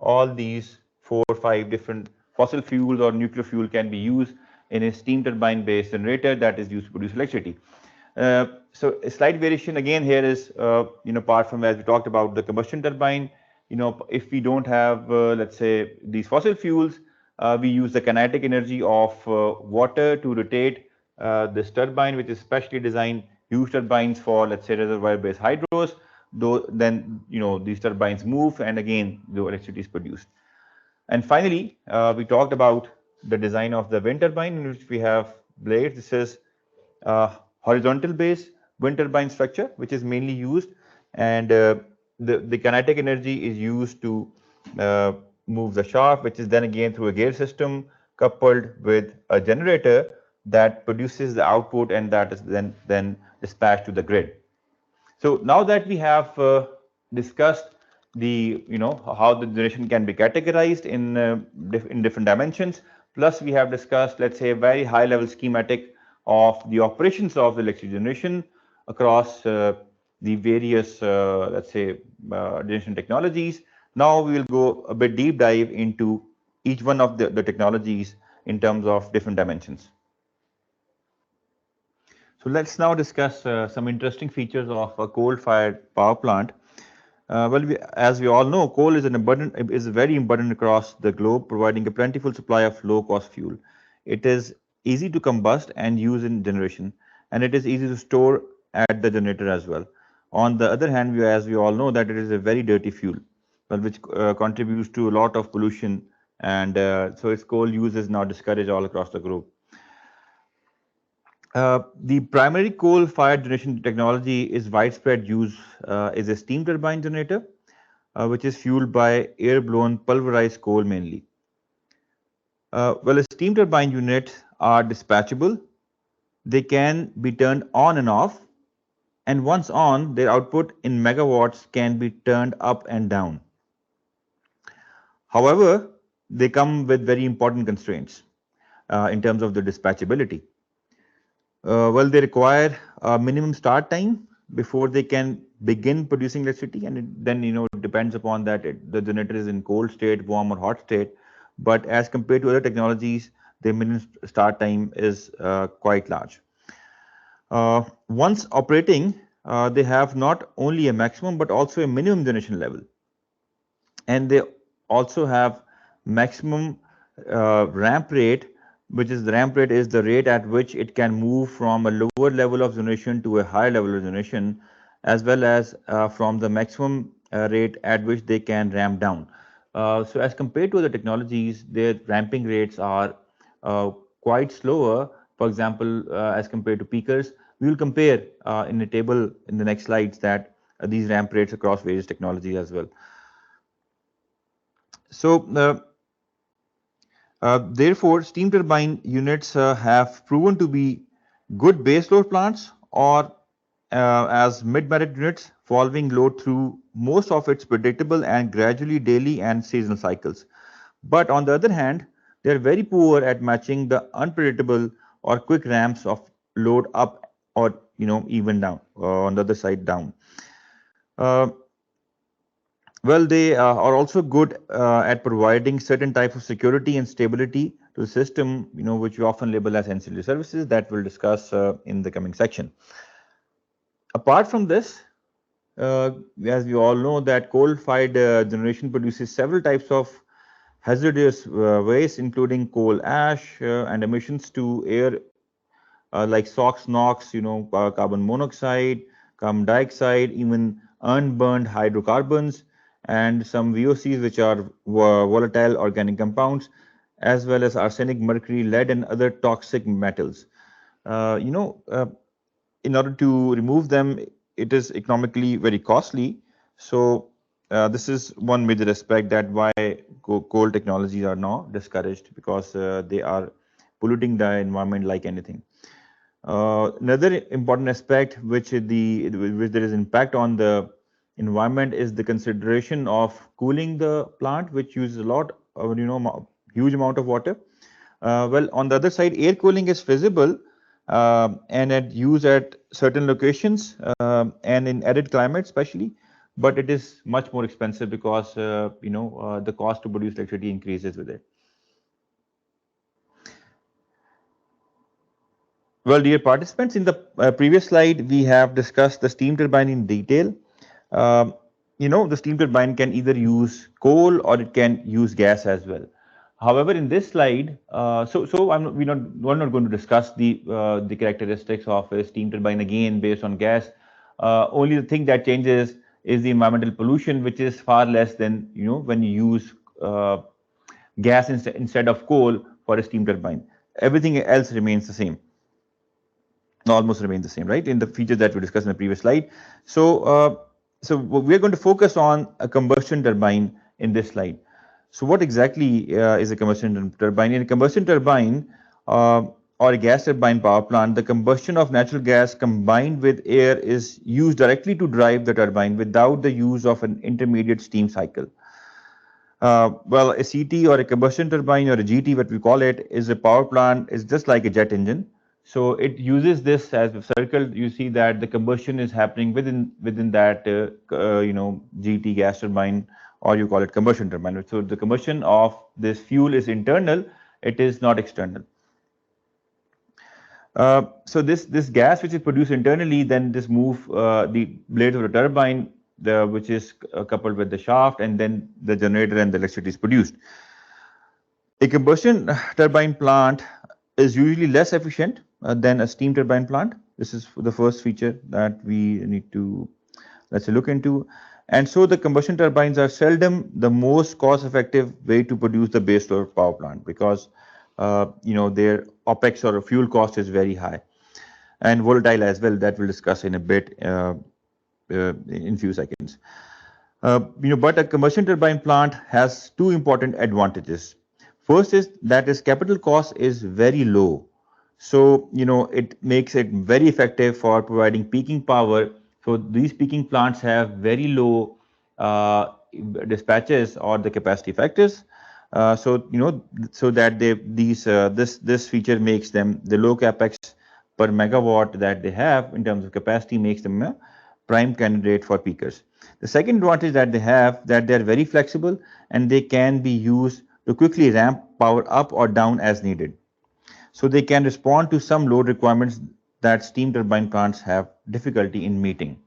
all these 4 or 5 different fossil fuels or nuclear fuel can be used in a steam turbine based generator that is used to produce electricity. So a slight variation again here is apart from, as we talked about, the combustion turbine, if we don't have let's say these fossil fuels, we use the kinetic energy of water to rotate this turbine, which is specially designed, huge turbines for, let's say, reservoir based hydros. Then these turbines move, and again the electricity is produced. And finally, we talked about the design of the wind turbine, in which we have blades. This is horizontal base wind turbine structure, which is mainly used, and the kinetic energy is used to move the shaft, which is then again through a gear system coupled with a generator that produces the output, and that is then dispatched to the grid. So now that we have discussed the how the generation can be categorized in different dimensions, plus we have discussed, let's say, a very high level schematic of the operations of the electric generation across the various let's say generation technologies. Now we will go a bit deep dive into each one of the technologies in terms of different dimensions. So let's now discuss some interesting features of a coal-fired power plant. As we all know, coal is very abundant across the globe, providing a plentiful supply of low-cost fuel. It is easy to combust and use in generation, and it is easy to store at the generator as well. On the other hand, as we all know, that it is a very dirty fuel, well, which contributes to a lot of pollution, and so its coal use is now discouraged all across the globe. The primary coal-fired generation technology is widespread use is a steam turbine generator, which is fueled by air-blown pulverized coal mainly. Well, steam turbine units are dispatchable. They can be turned on and off, and once on, their output in megawatts can be turned up and down. However, they come with very important constraints in terms of the dispatchability. Well, they require a minimum start time before they can begin producing electricity, and then it depends upon that the generator is in cold state, warm or hot state. But as compared to other technologies, the minimum start time is quite large. Once operating, they have not only a maximum but also a minimum generation level, and they also have maximum ramp rate, which is the rate at which it can move from a lower level of generation to a higher level of generation, as well as from the maximum rate at which they can ramp down. So as compared to other technologies, their ramping rates are quite slower. For example, as compared to peakers, we will compare in a table in the next slides that these ramp rates across various technologies as well. So therefore, steam turbine units have proven to be good base load plants, or as mid-merit units following load through most of its predictable and gradually daily and seasonal cycles. But on the other hand, they are very poor at matching the unpredictable or quick ramps of load up or even down, on the other side down. Well, they are also good at providing certain type of security and stability to the system, which we often label as ancillary services that we'll discuss in the coming section. Apart from this, as we all know, that coal-fired generation produces several types of hazardous waste, including coal ash and emissions to air like SOx, NOx, carbon monoxide, carbon dioxide, even unburned hydrocarbons, and some VOCs, which are volatile organic compounds, as well as arsenic, mercury, lead, and other toxic metals. In order to remove them, it is economically very costly. So this is one major aspect that why coal technologies are now discouraged, because they are polluting the environment like anything. Another important aspect which there is impact on the environment is the consideration of cooling the plant, which uses a lot of huge amount of water. Well, on the other side, air cooling is feasible and used at certain locations and in arid climate especially, but it is much more expensive because the cost to produce electricity increases with it. Well, dear participants, in the previous slide, we have discussed the steam turbine in detail. The steam turbine can either use coal or it can use gas as well. However, in this slide, we're not going to discuss the characteristics of a steam turbine again based on gas. Only the thing that changes is the environmental pollution, which is far less than when you use gas instead of coal for a steam turbine. Everything else remains the same. Almost remains the same, right? In the features that we discussed in the previous slide. So we're going to focus on a combustion turbine in this slide. So what exactly is a combustion turbine? In a combustion turbine or a gas turbine power plant, the combustion of natural gas combined with air is used directly to drive the turbine without the use of an intermediate steam cycle. Well, a CT or a combustion turbine or a GT, what we call it, is a power plant, is just like a jet engine. So it uses this as a circle. You see that the combustion is happening within that GT gas turbine, or you call it combustion turbine. So the combustion of this fuel is internal; it is not external. So this gas which is produced internally, then this move the blades of the turbine, which is coupled with the shaft, and then the generator and the electricity is produced. A combustion turbine plant is usually less efficient than a steam turbine plant. This is the first feature that we need to let's look into. And so the combustion turbines are seldom the most cost-effective way to produce the base load power plant because their OPEX or fuel cost is very high and volatile as well. That we'll discuss in a bit in few seconds. But a combustion turbine plant has two important advantages. First is that its capital cost is very low. So, it makes it very effective for providing peaking power. So these peaking plants have very low dispatches or the capacity factors. So that this feature makes them the low capex per megawatt that they have in terms of capacity makes them a prime candidate for peakers. The second advantage that they have that they are very flexible and they can be used to quickly ramp power up or down as needed. So they can respond to some load requirements that steam turbine plants have difficulty in meeting.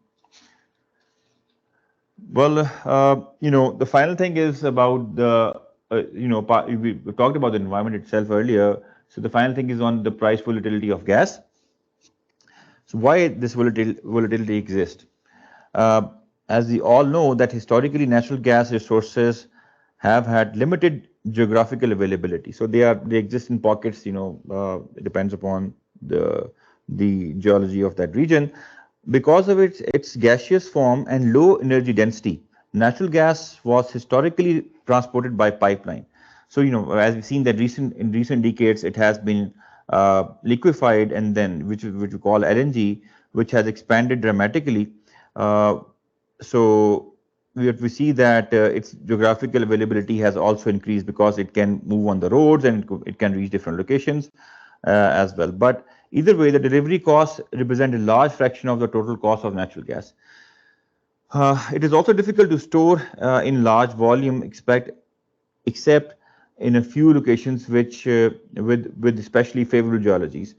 Well, the final thing is about the, we talked about the environment itself earlier. So the final thing is on the price volatility of gas. So why this volatility exists? As we all know that historically natural gas resources have had limited geographical availability. So they exist in pockets, it depends upon the geology of that region. Because of its gaseous form and low energy density, natural gas was historically transported by pipeline. So, as we've seen that in recent decades, it has been liquefied and then which we call LNG, which has expanded dramatically. So we see that its geographical availability has also increased because it can move on the roads and it can reach different locations as well. But either way, the delivery costs represent a large fraction of the total cost of natural gas. It is also difficult to store in large volume, except in a few locations which with especially favorable geologies.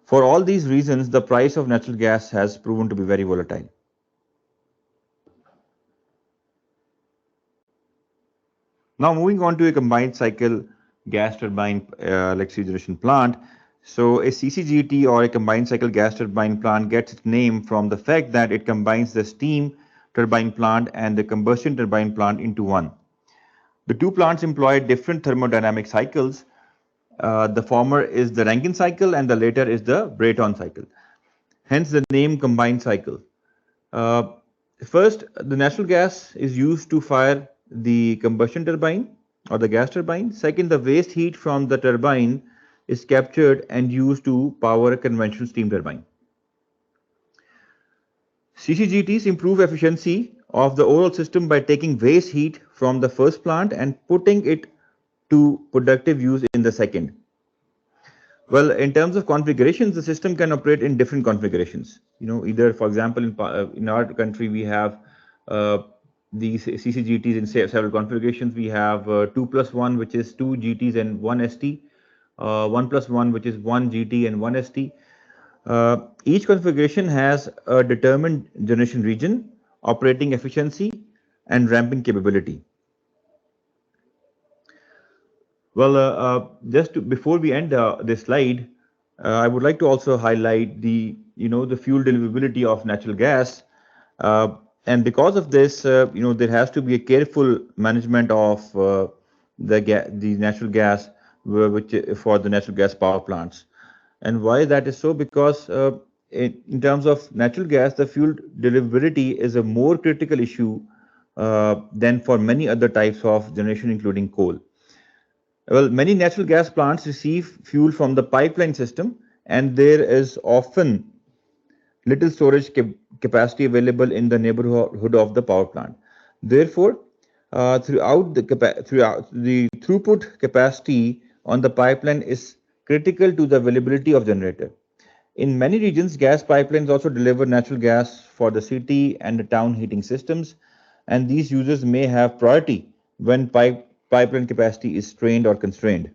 For all these reasons, the price of natural gas has proven to be very volatile. Now moving on to a combined cycle gas turbine electricity generation plant. So a CCGT or a combined cycle gas turbine plant gets its name from the fact that it combines the steam turbine plant and the combustion turbine plant into one. The two plants employ different thermodynamic cycles. The former is the Rankine cycle and the later is the Brayton cycle. Hence the name combined cycle. First, the natural gas is used to fire the combustion turbine or the gas turbine. Second, the waste heat from the turbine is captured and used to power a conventional steam turbine. CCGTs improve efficiency of the overall system by taking waste heat from the first plant and putting it to productive use in the second. Well, in terms of configurations, the system can operate in different configurations. Either, for example, in our country, we have these CCGTs in several configurations. We have 2+1, which is 2 GTs and 1 ST, 1+1, which is 1 GT and 1 ST. Each configuration has a determined generation region, operating efficiency, and ramping capability. Well, before we end this slide, I would like to also highlight the fuel deliverability of natural gas, and because of this, there has to be a careful management of the natural gas, which for the natural gas power plants. And why that is so? Because in terms of natural gas, the fuel deliverability is a more critical issue than for many other types of generation, including coal. Well, many natural gas plants receive fuel from the pipeline system, and there is often little storage capacity available in the neighborhood of the power plant. Therefore, throughout the throughput capacity on the pipeline is critical to the availability of generator. In many regions, gas pipelines also deliver natural gas for the city and the town heating systems, and these users may have priority when pipeline capacity is strained or constrained.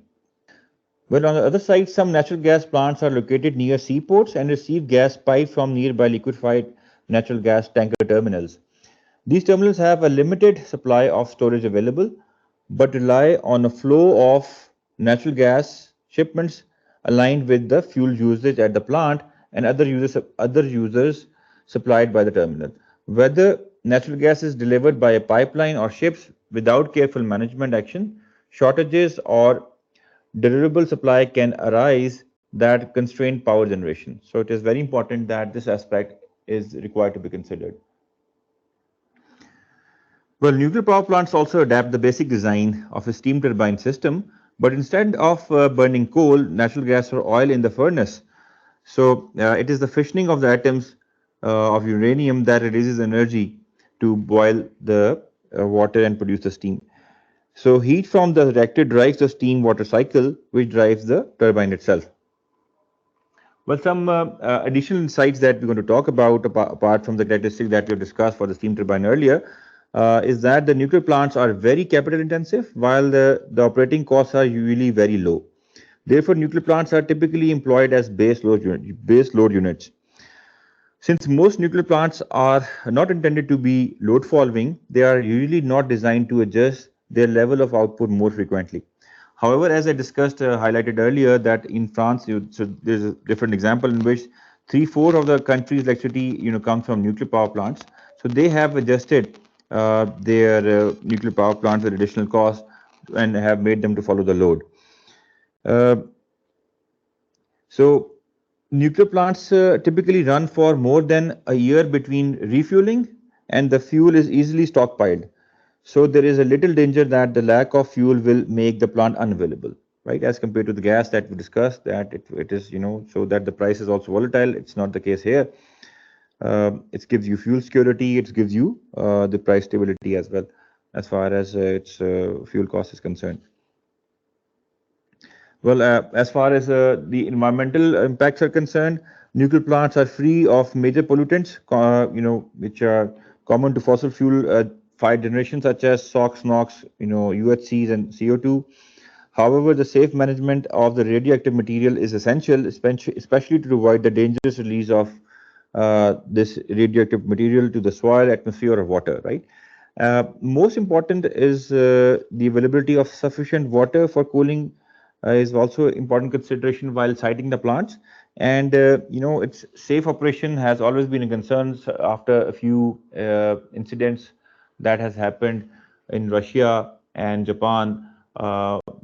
Well, on the other side, some natural gas plants are located near seaports and receive gas piped from nearby liquefied natural gas tanker terminals. These terminals have a limited supply of storage available, but rely on a flow of natural gas shipments aligned with the fuel usage at the plant and other users supplied by the terminal. Whether natural gas is delivered by a pipeline or ships without careful management action, shortages or deliverable supply can arise that constrain power generation. So it is very important that this aspect is required to be considered. Well, nuclear power plants also adapt the basic design of a steam turbine system, but instead of burning coal, natural gas, or oil in the furnace, so it is the fissioning of the atoms of uranium that releases energy to boil the water and produce the steam. So heat from the reactor drives the steam water cycle, which drives the turbine itself. Well, some additional insights that we're going to talk about, apart from the characteristics that we have discussed for the steam turbine earlier, is that the nuclear plants are very capital intensive, while the operating costs are usually very low. Therefore, nuclear plants are typically employed as base load units. Since most nuclear plants are not intended to be load following, they are usually not designed to adjust their level of output more frequently. However, as I discussed, highlighted earlier, that in France, so there's a different example in which 3/4 of the country's electricity, comes from nuclear power plants. So they have adjusted their nuclear power plants with additional costs and have made them to follow the load. Uh, so nuclear plants typically run for more than a year between refueling, and the fuel is easily stockpiled. So there is a little danger that the lack of fuel will make the plant unavailable, right? As compared to the gas that we discussed, that it is, so that the price is also volatile. It's not the case here. It gives you fuel security. It gives you the price stability as well, as far as its fuel cost is concerned. Well, as far as the environmental impacts are concerned, nuclear plants are free of major pollutants, which are common to fossil fuel fired generations such as SOx, NOx, UHCs, and CO2. However, the safe management of the radioactive material is essential, especially to avoid the dangerous release of this radioactive material to the soil, atmosphere, or water, right? Most important is the availability of sufficient water for cooling is also important consideration while siting the plants. And its safe operation has always been a concern after a few incidents that has happened in Russia and Japan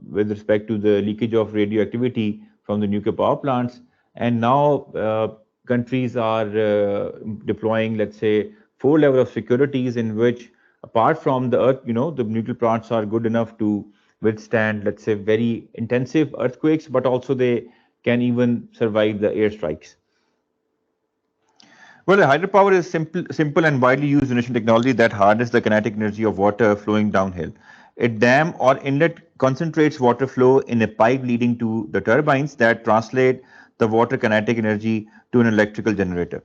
with respect to the leakage of radioactivity from the nuclear power plants. And now countries are deploying, let's say, 4 levels of securities in which, apart from the earth, the nuclear plants are good enough to withstand, let's say, very intensive earthquakes, but also they can even survive the airstrikes. Well, hydropower is simple and widely used generation technology that harnesses the kinetic energy of water flowing downhill. A dam or inlet concentrates water flow in a pipe leading to the turbines that translate the water kinetic energy to an electrical generator.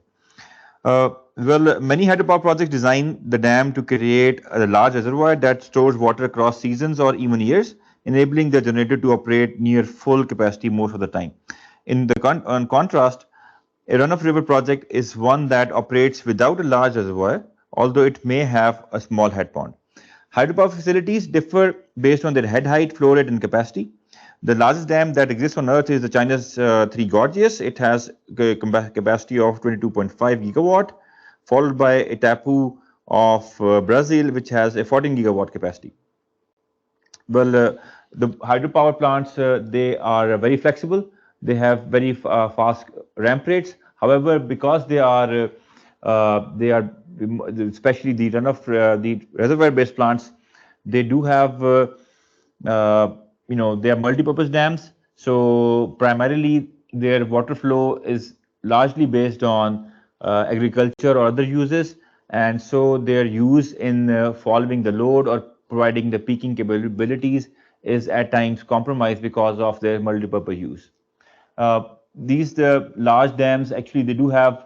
Many hydropower projects design the dam to create a large reservoir that stores water across seasons or even years, enabling the generator to operate near full capacity most of the time. On contrast, a run-of-river project is one that operates without a large reservoir, although it may have a small head pond. Hydropower facilities differ based on their head height, flow rate, and capacity. The largest dam that exists on Earth is the China's Three Gorges. It has a capacity of 22.5 gigawatt, followed by Itapu of Brazil, which has a 14 gigawatt capacity. Well, the hydropower plants, they are very flexible. They have very fast ramp rates. However, because they are especially the the reservoir-based plants, they do have they are multi-purpose dams. So primarily, their water flow is largely based on agriculture or other uses, and so their use in following the load or providing the peaking capabilities is at times compromised because of their multi-purpose use. These the large dams actually they do have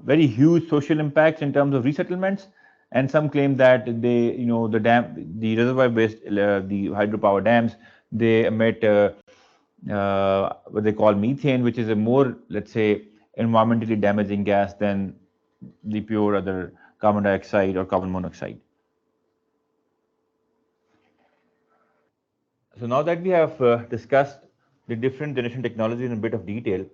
very huge social impacts in terms of resettlements, and some claim that the reservoir based the hydropower dams, they emit what they call methane, which is a more, let's say, environmentally damaging gas than the pure other carbon dioxide or carbon monoxide. So now that we have discussed the different generation technologies in a bit of detail,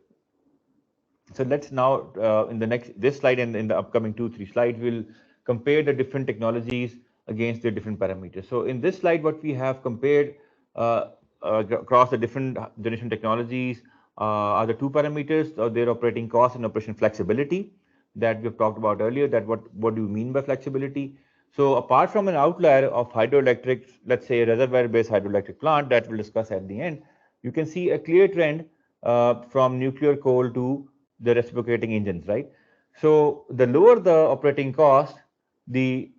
So let's now, in this slide and in the upcoming 2-3 slides, we'll compare the different technologies against their different parameters. So in this slide, what we have compared across the different generation technologies are the two parameters, their operating cost and operation flexibility that we've talked about earlier. That what do you mean by flexibility? So apart from an outlier of hydroelectric, let's say a reservoir-based hydroelectric plant that we'll discuss at the end, you can see a clear trend from nuclear coal to the reciprocating engines, right? So the lower the operating cost, the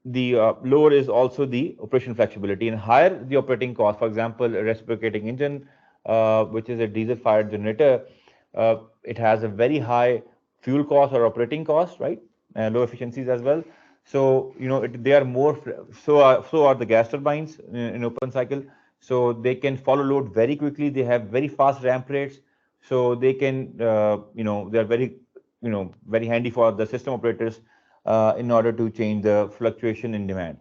lower is also the operation flexibility, and higher the operating cost. For example, a reciprocating engine, which is a diesel-fired generator, it has a very high fuel cost or operating cost, right? And low efficiencies as well. So they are more. So are the gas turbines in open cycle. So they can follow load very quickly. They have very fast ramp rates. So they can, they are very, very handy for the system operators in order to change the fluctuation in demand.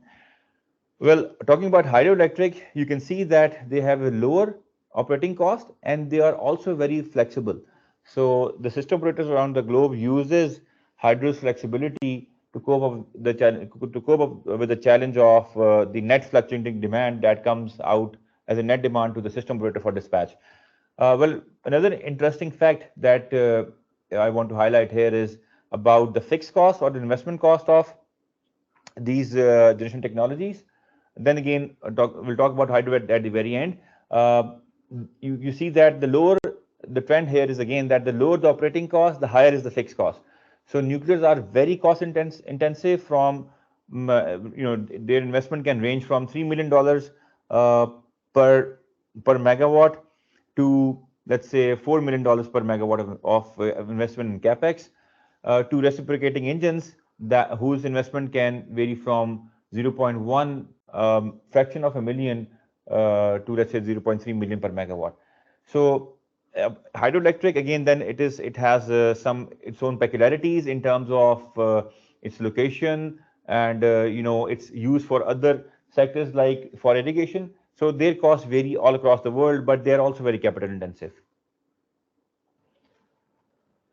Well, talking about hydroelectric, you can see that they have a lower operating cost and they are also very flexible. So the system operators around the globe uses hydro's flexibility to cope up with the challenge of the net fluctuating demand that comes out as a net demand to the system operator for dispatch. Well, another interesting fact that I want to highlight here is about the fixed cost or the investment cost of these generation technologies. Then again, we'll talk about hydro at the very end. You see that the trend here is again that the lower the operating cost, the higher is the fixed cost. So nuclears are very cost intensive. From their investment can range from $3 million per megawatt to, let's say, $4 million per megawatt of investment in capex, to reciprocating engines whose investment can vary from 0.1 fraction of a million to, let's say, 0.3 million per megawatt. So hydroelectric, again, then it has its own peculiarities in terms of its location and its use for other sectors like for irrigation. So their costs vary all across the world, but they are also very capital intensive.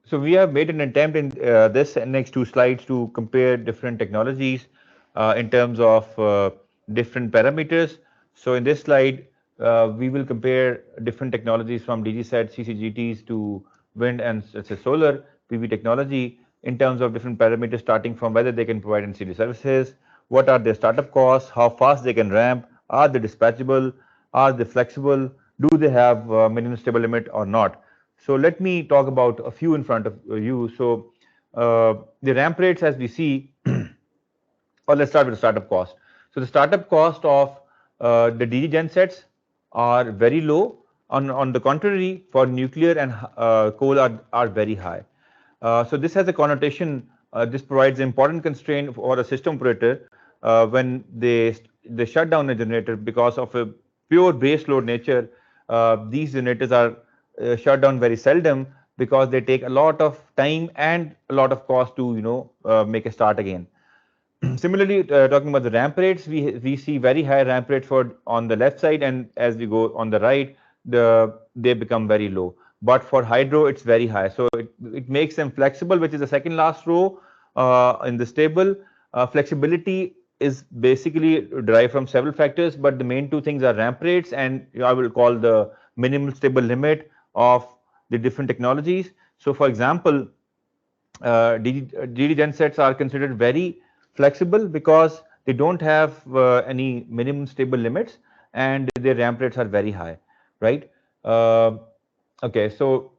So we have made an attempt in this next two slides to compare different technologies in terms of different parameters. So in this slide, we will compare different technologies from DG sets, CCGTs to wind and, let's say, solar PV technology in terms of different parameters, starting from whether they can provide ancillary services, what are their startup costs, how fast they can ramp, are they dispatchable, are they flexible, do they have minimum stable limit or not. So let me talk about a few in front of you. So the ramp rates, as we see, or let's start with the startup cost. So the startup cost of the DG gensets are very low. On the contrary, for nuclear and coal are very high. So this has a connotation. This provides an important constraint for a system operator when they shut down a generator because of a pure base load nature. These generators are shut down very seldom because they take a lot of time and a lot of cost to make a start again. Similarly, talking about the ramp rates, we see very high ramp rates on the left side, and as we go on the right, they become very low. But for hydro, it's very high. So it makes them flexible, which is the second last row in this table. Flexibility is basically derived from several factors, but the main two things are ramp rates and I will call the minimum stable limit of the different technologies. So for example, DG gensets are considered very flexible because they don't have any minimum stable limits and their ramp rates are very high, right? Okay, so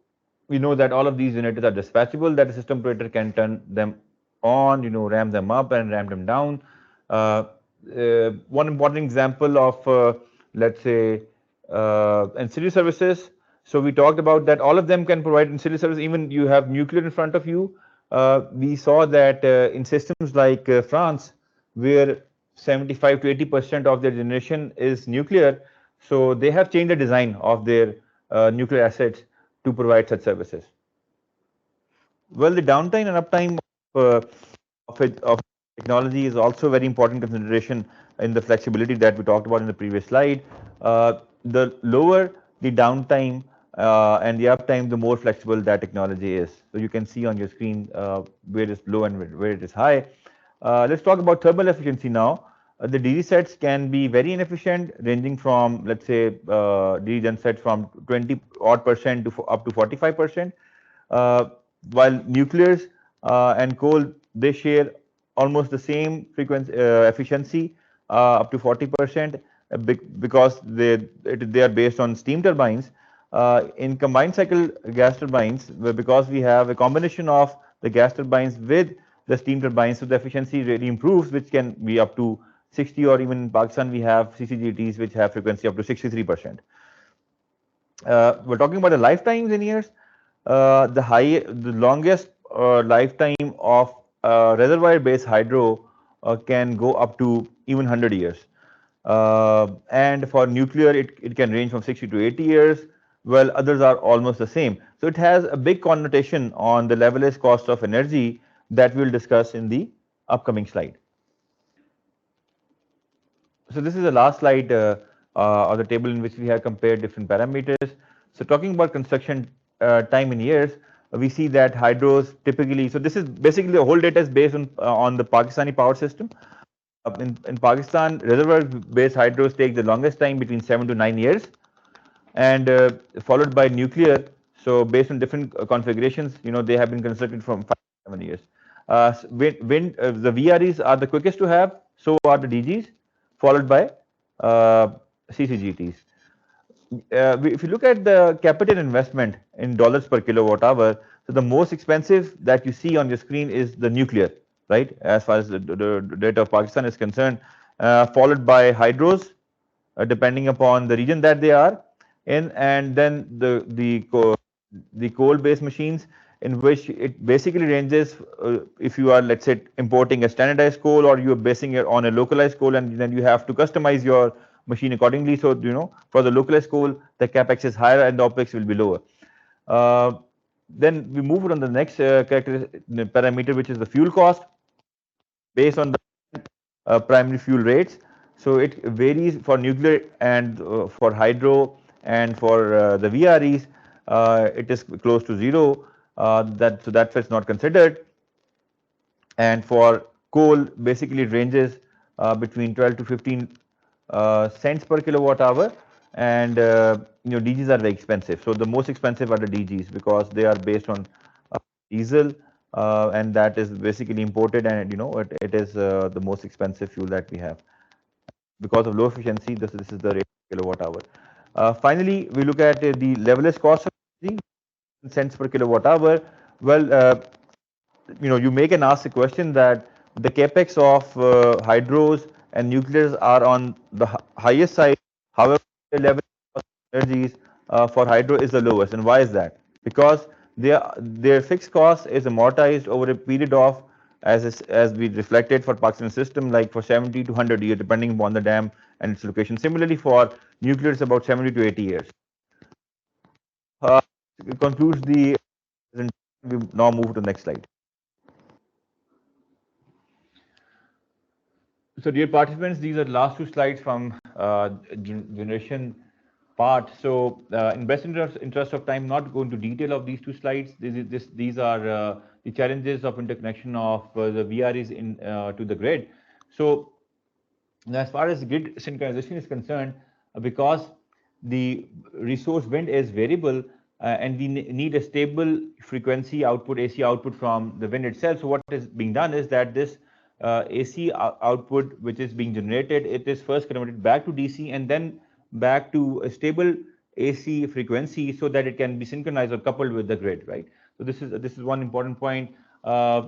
we know that all of these generators are dispatchable, that the system operator can turn them on, ramp them up and ramp them down. One important example of, let's say, ancillary services. So we talked about that all of them can provide ancillary service. Even you have nuclear in front of you. We saw that in systems like France, where 75 to 80% of their generation is nuclear, so they have changed the design of their nuclear assets to provide such services. Well, the downtime and uptime of technology is also a very important consideration in the flexibility that we talked about in the previous slide. The lower the downtime, and the uptime, the more flexible that technology is. So you can see on your screen where it is low and where it is high. Let's talk about thermal efficiency now. The DG sets can be very inefficient, ranging from, let's say, DG gensets from 20 odd percent to up to 45%. While nuclears and coal, they share almost the same frequency efficiency, up to 40%, because they are based on steam turbines. In combined cycle gas turbines, because we have a combination of the gas turbines with the steam turbines, so the efficiency really improves, which can be up to 60, or even in Pakistan we have CCGTs which have frequency up to 63%. We're talking about the lifetimes in years. The longest lifetime of reservoir-based hydro can go up to even 100 years. And for nuclear, it can range from 60 to 80 years, while others are almost the same. So it has a big connotation on the levelized cost of energy that we'll discuss in the upcoming slide. So this is the last slide of the table in which we have compared different parameters. So talking about construction time in years, we see that hydros typically, so this is basically the whole data is based on the Pakistani power system. In Pakistan, reservoir-based hydros take the longest time, between 7 to 9 years, and followed by nuclear. So based on different configurations, they have been constructed from 5 to 7 years. The VREs are the quickest to have, so are the DGs, followed by CCGTs. If you look at the capital investment in dollars per kilowatt hour, so the most expensive that you see on your screen is the nuclear, right? As far as the data of Pakistan is concerned, followed by hydros, depending upon the region that they are in, and then the coal-based machines, in which it basically ranges, if you are, let's say, importing a standardized coal, or you are basing it on a localized coal, and then you have to customize your machine accordingly. So for the localized coal, the capex is higher and the opex will be lower. Then we move on the next parameter, which is the fuel cost, based on the primary fuel rates. So it varies for nuclear and for hydro, and for the VREs, it is close to zero. So that's why it's not considered. And for coal, basically it ranges between 12 to 15 cents per kilowatt hour, and DGs are very expensive. So the most expensive are the DGs, because they are based on diesel, and that is basically imported, and it is the most expensive fuel that we have. Because of low efficiency, this is the rate per kilowatt hour. Finally, we look at the levelized cost of energy, cents per kilowatt hour. Well, you make and ask the question that the capex of hydros and nuclears are on the highest side. However, the level of energies for hydro is the lowest. And why is that? Because their fixed cost is amortized over a period of, as we reflected for Pakistan system, like for 70 to 100 years, depending upon the dam and its location. Similarly, for nuclear, it's about 70 to 80 years. It concludes the presentation. We now move to the next slide. So dear participants, these are the last two slides from generation part. So in best interest of time, not go into detail of these two slides. These are the challenges of interconnection of the VREs to the grid. So as far as grid synchronization is concerned, because the resource wind is variable, and we need a stable frequency output, AC output from the wind itself. So what is being done is that this AC output which is being generated, it is first converted back to DC and then back to a stable AC frequency, so that it can be synchronized or coupled with the grid, right? So this is one important point. As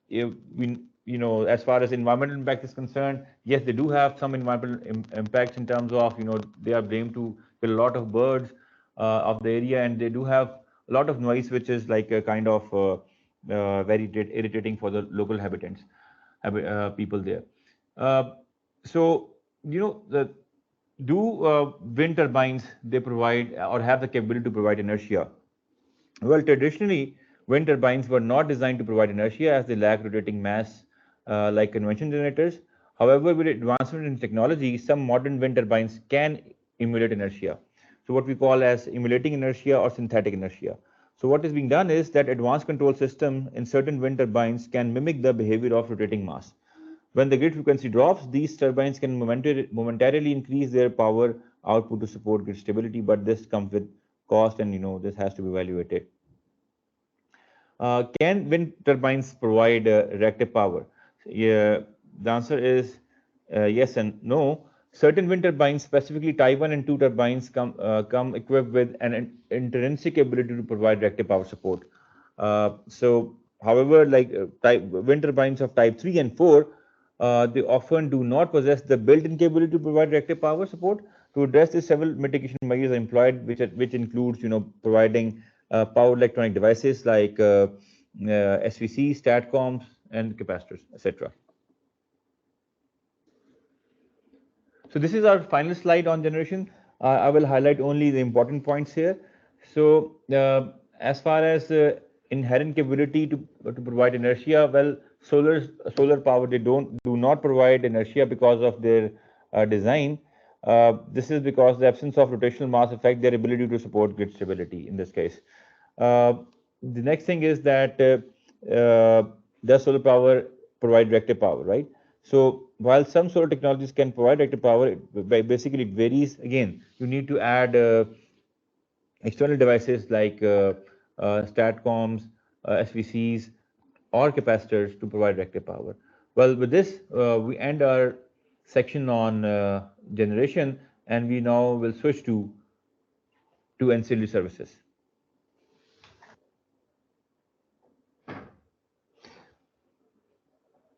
far as environmental impact is concerned, yes, they do have some environmental impacts in terms of, they are blamed to kill a lot of birds of the area, and they do have a lot of noise, which is like a kind of very irritating for the local habitants. People there. So do wind turbines, they provide or have the capability to provide inertia? Well, traditionally wind turbines were not designed to provide inertia, as they lack rotating mass like conventional generators. However, with advancement in technology, some modern wind turbines can emulate inertia. so what we call as emulating inertia or synthetic inertia. So what is being done is that advanced control system in certain wind turbines can mimic the behavior of rotating mass. When the grid frequency drops, these turbines can momentarily increase their power output to support grid stability, but this comes with cost, and this has to be evaluated. Can wind turbines provide reactive power? Yeah, the answer is yes and no. Certain wind turbines, specifically Type 1 and 2 turbines, come equipped with an intrinsic ability to provide reactive power support. However, like wind turbines of Type 3 and 4, they often do not possess the built-in capability to provide reactive power support. To address this, several mitigation measures are employed, which includes providing power electronic devices like SVC, STATCOMs, and capacitors, etc. So this is our final slide on generation. I will highlight only the important points here. So as far as inherent capability to provide inertia, well, solar power, they do not provide inertia because of their design. This is because the absence of rotational mass affect their ability to support grid stability in this case. The next thing is that does solar power provide reactive power, right? So while some solar technologies can provide reactive power, basically it varies. Again, you need to add external devices like STATCOMs, SVCs, or capacitors to provide reactive power. Well, with this, we end our section on generation, and we now will switch to ancillary services.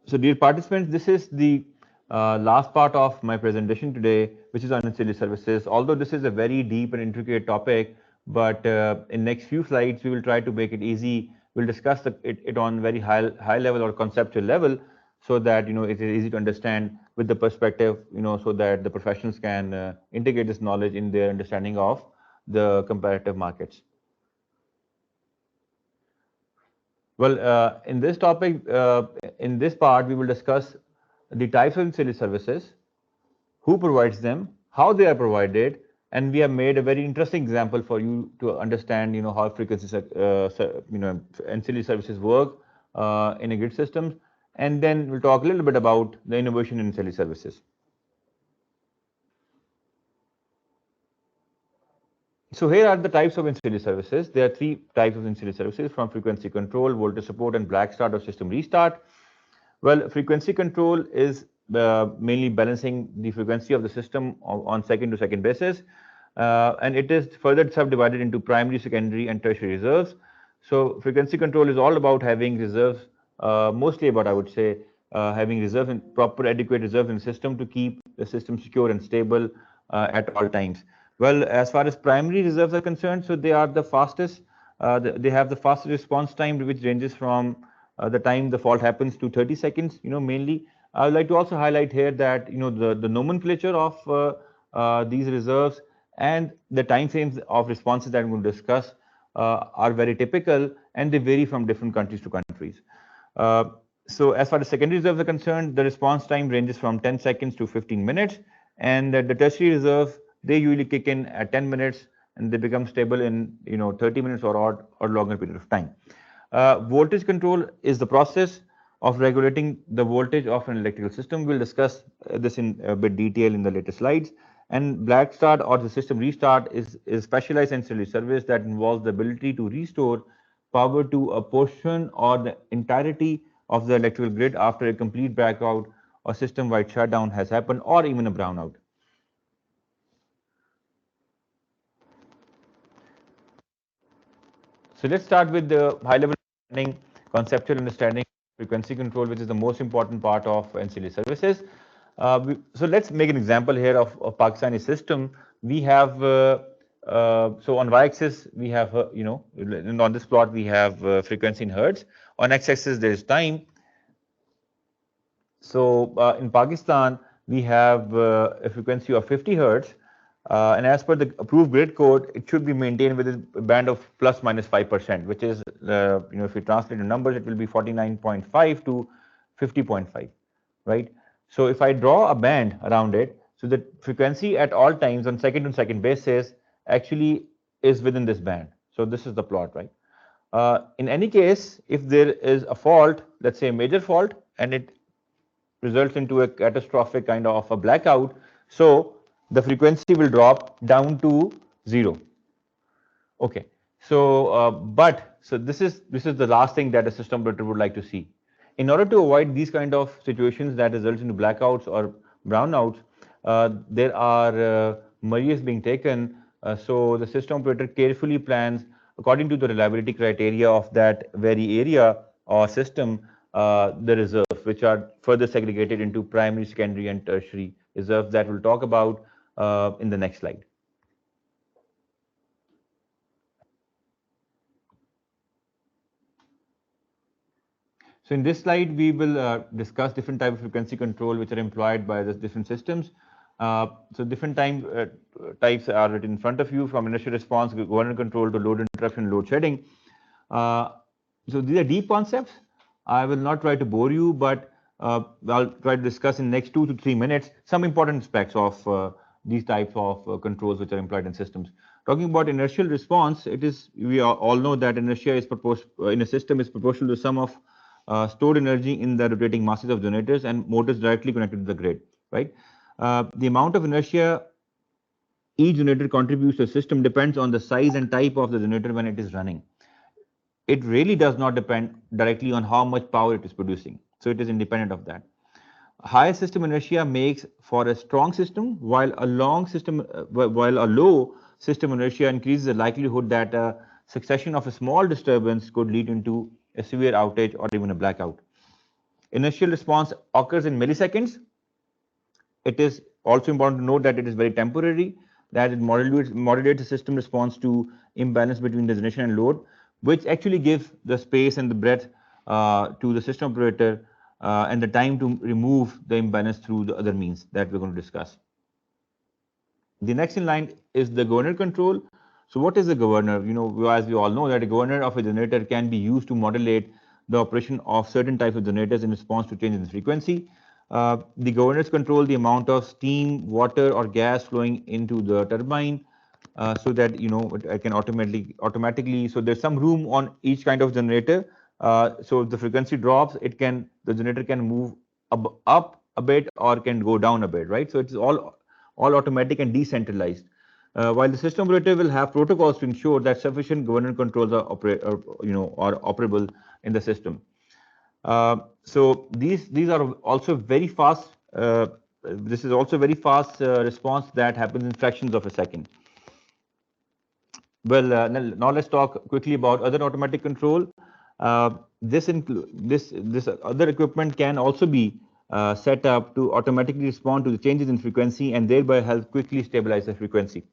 So dear participants, this is the last part of my presentation today, which is on ancillary services. Although this is a very deep and intricate topic, but in next few slides, we will try to make it easy. We'll discuss it on very high level or conceptual level, so that it is easy to understand with the perspective, so that the professionals can integrate this knowledge in their understanding of the comparative markets. Well, in this topic, in this part, we will discuss the types of ancillary services, who provides them, how they are provided, and we have made a very interesting example for you to understand, how frequency, ancillary services work in a grid system, and then we'll talk a little bit about the innovation in ancillary services. So here are the types of ancillary services. There are three types of ancillary services: from frequency control, voltage support, and black start or system restart. Well, frequency control is mainly balancing the frequency of the system on second-to-second basis, and it is further subdivided into primary, secondary, and tertiary reserves. So frequency control is all about having reserves, mostly about, I would say, having reserves and proper adequate reserves in the system to keep the system secure and stable at all times. Well, as far as primary reserves are concerned, so they are the fastest. They have the fastest response time, which ranges from the time the fault happens to 30 seconds. Mainly, I would like to also highlight here that the nomenclature of these reserves and the time frames of responses that I'm going to discuss are very typical, and they vary from different countries to countries. So as far as secondary reserves are concerned, the response time ranges from 10 seconds to 15 minutes, and the tertiary reserves, they usually kick in at 10 minutes, and they become stable in 30 minutes or longer period of time. Voltage control is the process of regulating the voltage of an electrical system. We'll discuss this in a bit detail in the later slides. And black start or the system restart is specialized ancillary service that involves the ability to restore power to a portion or the entirety of the electrical grid after a complete blackout or system-wide shutdown has happened, or even a brownout. So let's start with the high-level understanding, conceptual understanding, frequency control, which is the most important part of ancillary services. So let's make an example here of Pakistani system. We have so on y-axis we have and on this plot we have frequency in hertz. On x-axis there is time. So in Pakistan we have a frequency of 50 hertz. And as per the approved grid code, it should be maintained with a band of plus minus 5%, which is, if you translate the numbers, it will be 49.5 to 50.5, right? So if I draw a band around it, so the frequency at all times on second-to-second basis actually is within this band. So this is the plot, right? In any case, if there is a fault, let's say a major fault, and it results into a catastrophic kind of a blackout, so the frequency will drop down to 0. Okay, so so this is the last thing that a system operator would like to see. In order to avoid these kind of situations that results into blackouts or brownouts, there are measures being taken. So the system operator carefully plans according to the reliability criteria of that very area or system, the reserves, which are further segregated into primary, secondary, and tertiary reserves that we'll talk about in the next slide. So in this slide, we will discuss different types of frequency control which are employed by the different systems. So different types are written in front of you, from inertial response, governor control to load interruption, load shedding. So these are deep concepts. I will not try to bore you, but I'll try to discuss in the next 2 to 3 minutes some important aspects of these types of controls which are employed in systems. Talking about inertial response, we all know that inertia is in a system is proportional to the sum of stored energy in the rotating masses of generators and motors directly connected to the grid, right? The amount of inertia each generator contributes to a system depends on the size and type of the generator when it is running. It really does not depend directly on how much power it is producing. So it is independent of that. High system inertia makes for a strong system, while a low system inertia increases the likelihood that a succession of a small disturbance could lead into a severe outage or even a blackout. Inertial response occurs in milliseconds. It is also important to note that it is very temporary, that it modulates the system response to imbalance between the generation and load, which actually gives the space and the breadth to the system operator and the time to remove the imbalance through the other means that we're going to discuss. The next in line is the governor control. So what is the governor? As we all know, that a governor of a generator can be used to modulate the operation of certain types of generators in response to changes in frequency. The governors control the amount of steam, water, or gas flowing into the turbine, so that it can automatically. So there's some room on each kind of generator. So if the frequency drops, the generator can move up a bit or can go down a bit, right? So it's all automatic and decentralized. While the system operator will have protocols to ensure that sufficient governor controls are operable in the system. So these are also very fast. This is also very fast response that happens in fractions of a second. Well, now let's talk quickly about other automatic control. This other equipment can also be set up to automatically respond to the changes in frequency and thereby help quickly stabilize the frequency.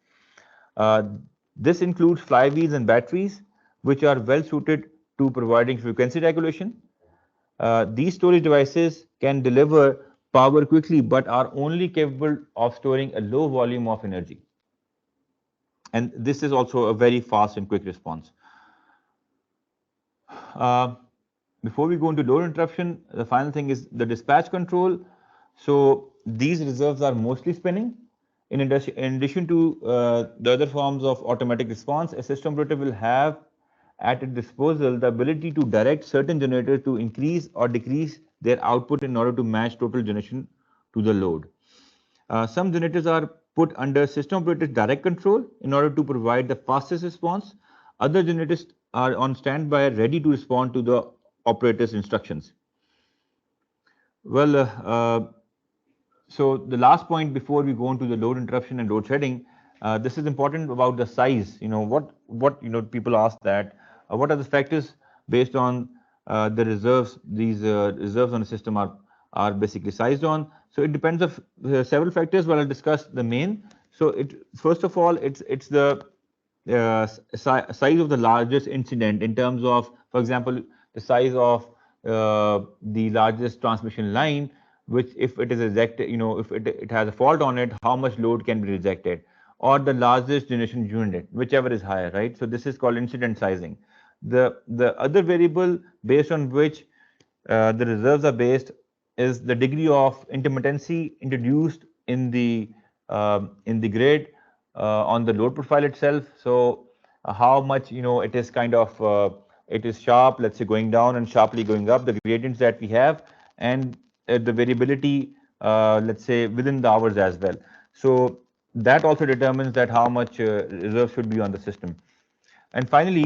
This includes flywheels and batteries, which are well suited to providing frequency regulation. These storage devices can deliver power quickly, but are only capable of storing a low volume of energy. And this is also a very fast and quick response. Before we go into load interruption, the final thing is the dispatch control. So these reserves are mostly spinning. In addition to the other forms of automatic response, a system operator will have at its disposal the ability to direct certain generators to increase or decrease their output in order to match total generation to the load. Some generators are put under system operator's direct control in order to provide the fastest response. Other generators are on standby, ready to respond to the operator's instructions. Well, so the last point before we go into the load interruption and load shedding, this is important about the size. What people ask that what are the factors based on the reserves? These reserves on the system are basically sized on. So it depends of several factors, but I'll discuss the main. So first of all, it's the size of the largest incident in terms of, for example, the size of the largest transmission line, which if it is rejected, if it has a fault on it, how much load can be rejected, or the largest generation unit, whichever is higher, right? So this is called incident sizing. The other variable based on which the reserves are based is the degree of intermittency introduced in the grid on the load profile itself. So how much, it is kind of, it is sharp, let's say going down and sharply going up, the gradients that we have, and the variability, let's say within the hours as well. So that also determines that how much reserve should be on the system. And finally,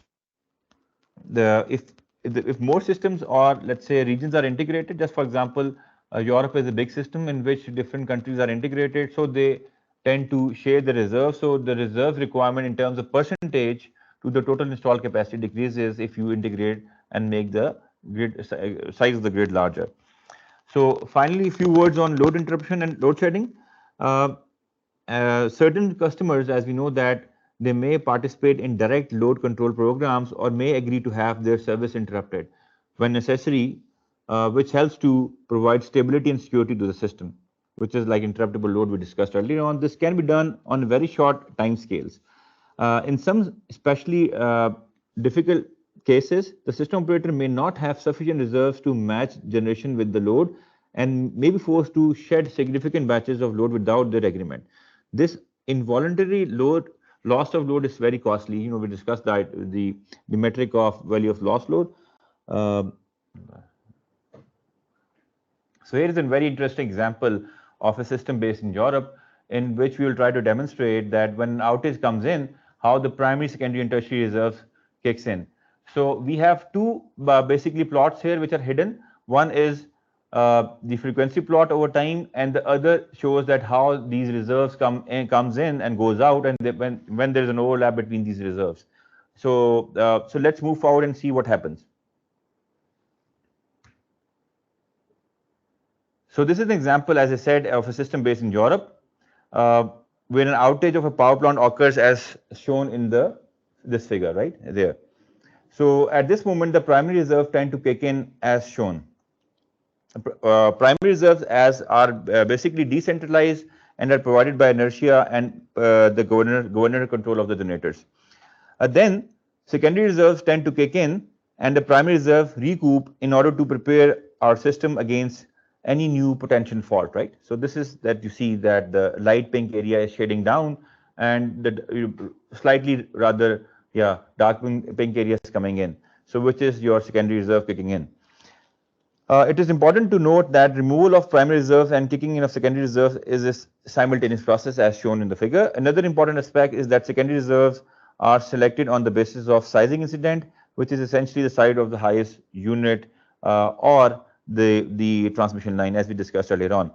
if more systems or let's say regions are integrated, just for example, Europe is a big system in which different countries are integrated, so they tend to share the reserves. So the reserve requirement in terms of percentage to the total installed capacity decreases if you integrate and make the grid size of the grid larger. So finally, a few words on load interruption and load shedding. Uh, Certain customers, as we know, that they may participate in direct load control programs or may agree to have their service interrupted when necessary, which helps to provide stability and security to the system, which is like interruptible load we discussed earlier on. This can be done on very short time scales. In some especially difficult cases, the system operator may not have sufficient reserves to match generation with the load and may be forced to shed significant batches of load without their agreement. This involuntary loss of load is very costly. We discussed that the metric of value of loss load. Um so here is a very interesting example of a system based in Europe in which we will try to demonstrate that when an outage comes in, how the primary, secondary and tertiary reserves kicks in. So we have two basically plots here which are hidden. One is the frequency plot over time, and the other shows that how these reserves comes in and goes out, and when there is an overlap between these reserves. So so let's move forward and see what happens. So this is an example, as I said, of a system based in Europe, where an outage of a power plant occurs as shown in this figure right there. So at this moment, the primary reserve tend to kick in as shown. Primary reserves are basically decentralized and are provided by inertia and the governor control of the generators. Then secondary reserves tend to kick in, and the primary reserve recoup in order to prepare our system against any new potential fault, right? So this is that you see that the light pink area is shading down, and the slightly rather dark pink area is coming in. So which is your secondary reserve kicking in. It is important to note that removal of primary reserves and kicking in of secondary reserves is a simultaneous process as shown in the figure. Another important aspect is that secondary reserves are selected on the basis of sizing incident, which is essentially the side of the highest unit or the transmission line, as we discussed earlier on.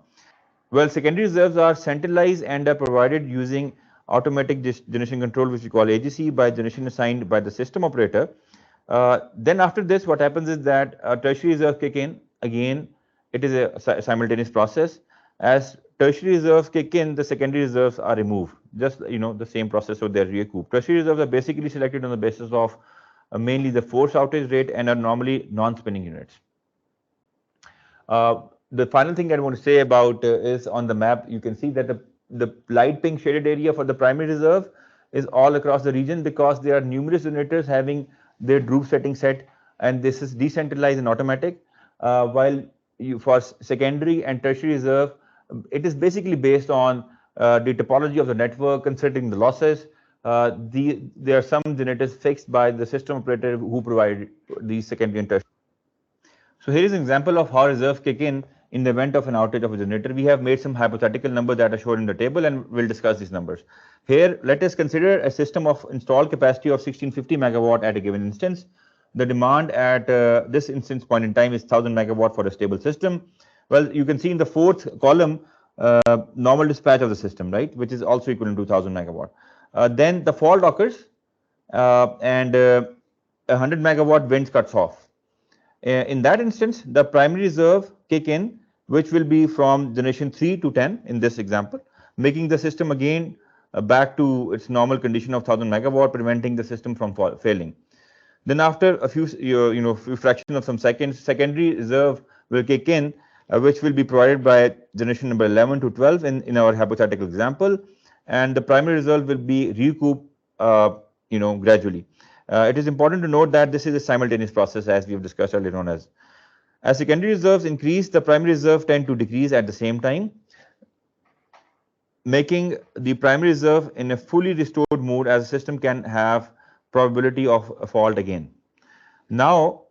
Well, secondary reserves are centralized and are provided using automatic generation control, which we call AGC, by generation assigned by the system operator. Then after this, what happens is that tertiary reserves kick in. Again, it is a simultaneous process. As tertiary reserves kick in, the secondary reserves are removed. Just the same process, so they're recouped. Tertiary reserves are basically selected on the basis of mainly the force outage rate and are normally non-spinning units. The final thing I want to say about is on the map, you can see that the light pink shaded area for the primary reserve is all across the region because there are numerous generators having their droop setting set, and this is decentralized and automatic. While for secondary and tertiary reserve, it is basically based on the topology of the network, considering the losses. There are some generators fixed by the system operator who provide these secondary and tertiary. So here is an example of how reserves kick in the event of an outage of a generator. We have made some hypothetical numbers that are shown in the table, and we'll discuss these numbers. Here, let us consider a system of installed capacity of 1650 megawatt at a given instance. The demand at this instance point in time is 1000 megawatt for a stable system. Well, you can see in the fourth column, normal dispatch of the system, right, which is also equivalent to 1000 megawatt. Then the fault occurs, and 100 megawatt winds cuts off. In that instance, the primary reserve kick in, which will be from generation 3 to 10 in this example, making the system again back to its normal condition of 1000 megawatt, preventing the system from failing. Then after a few few fraction of some seconds, secondary reserve will kick in, which will be provided by generation number 11 to 12 in our hypothetical example, and the primary reserve will be recouped gradually. It is important to note that this is a simultaneous process, as we have discussed earlier on. As secondary reserves increase, the primary reserve tend to decrease at the same time. making the primary reserve in a fully restored mode, as a system can have probability of a fault again. Now,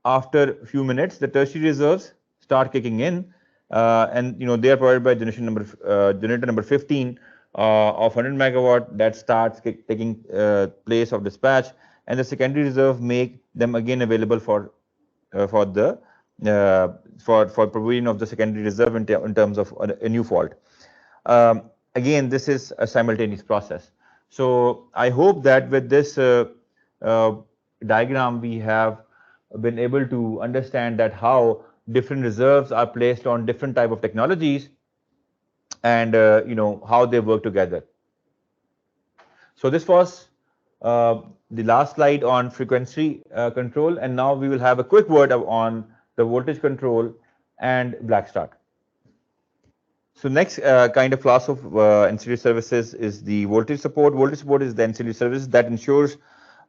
after a few minutes, the tertiary reserves start kicking in, and they are provided by generator number 15 of 100 megawatt that starts taking place of dispatch, and the secondary reserve make them again available for the for provision of the secondary reserve in terms of a new fault. Again, this is a simultaneous process. So I hope that with this uh, diagram, we have been able to understand that how different reserves are placed on different type of technologies, and how they work together. So this was the last slide on frequency control, and now we will have a quick word on the voltage control and black start. So next kind of class of ancillary services is the voltage support. Voltage support is the ancillary service that ensures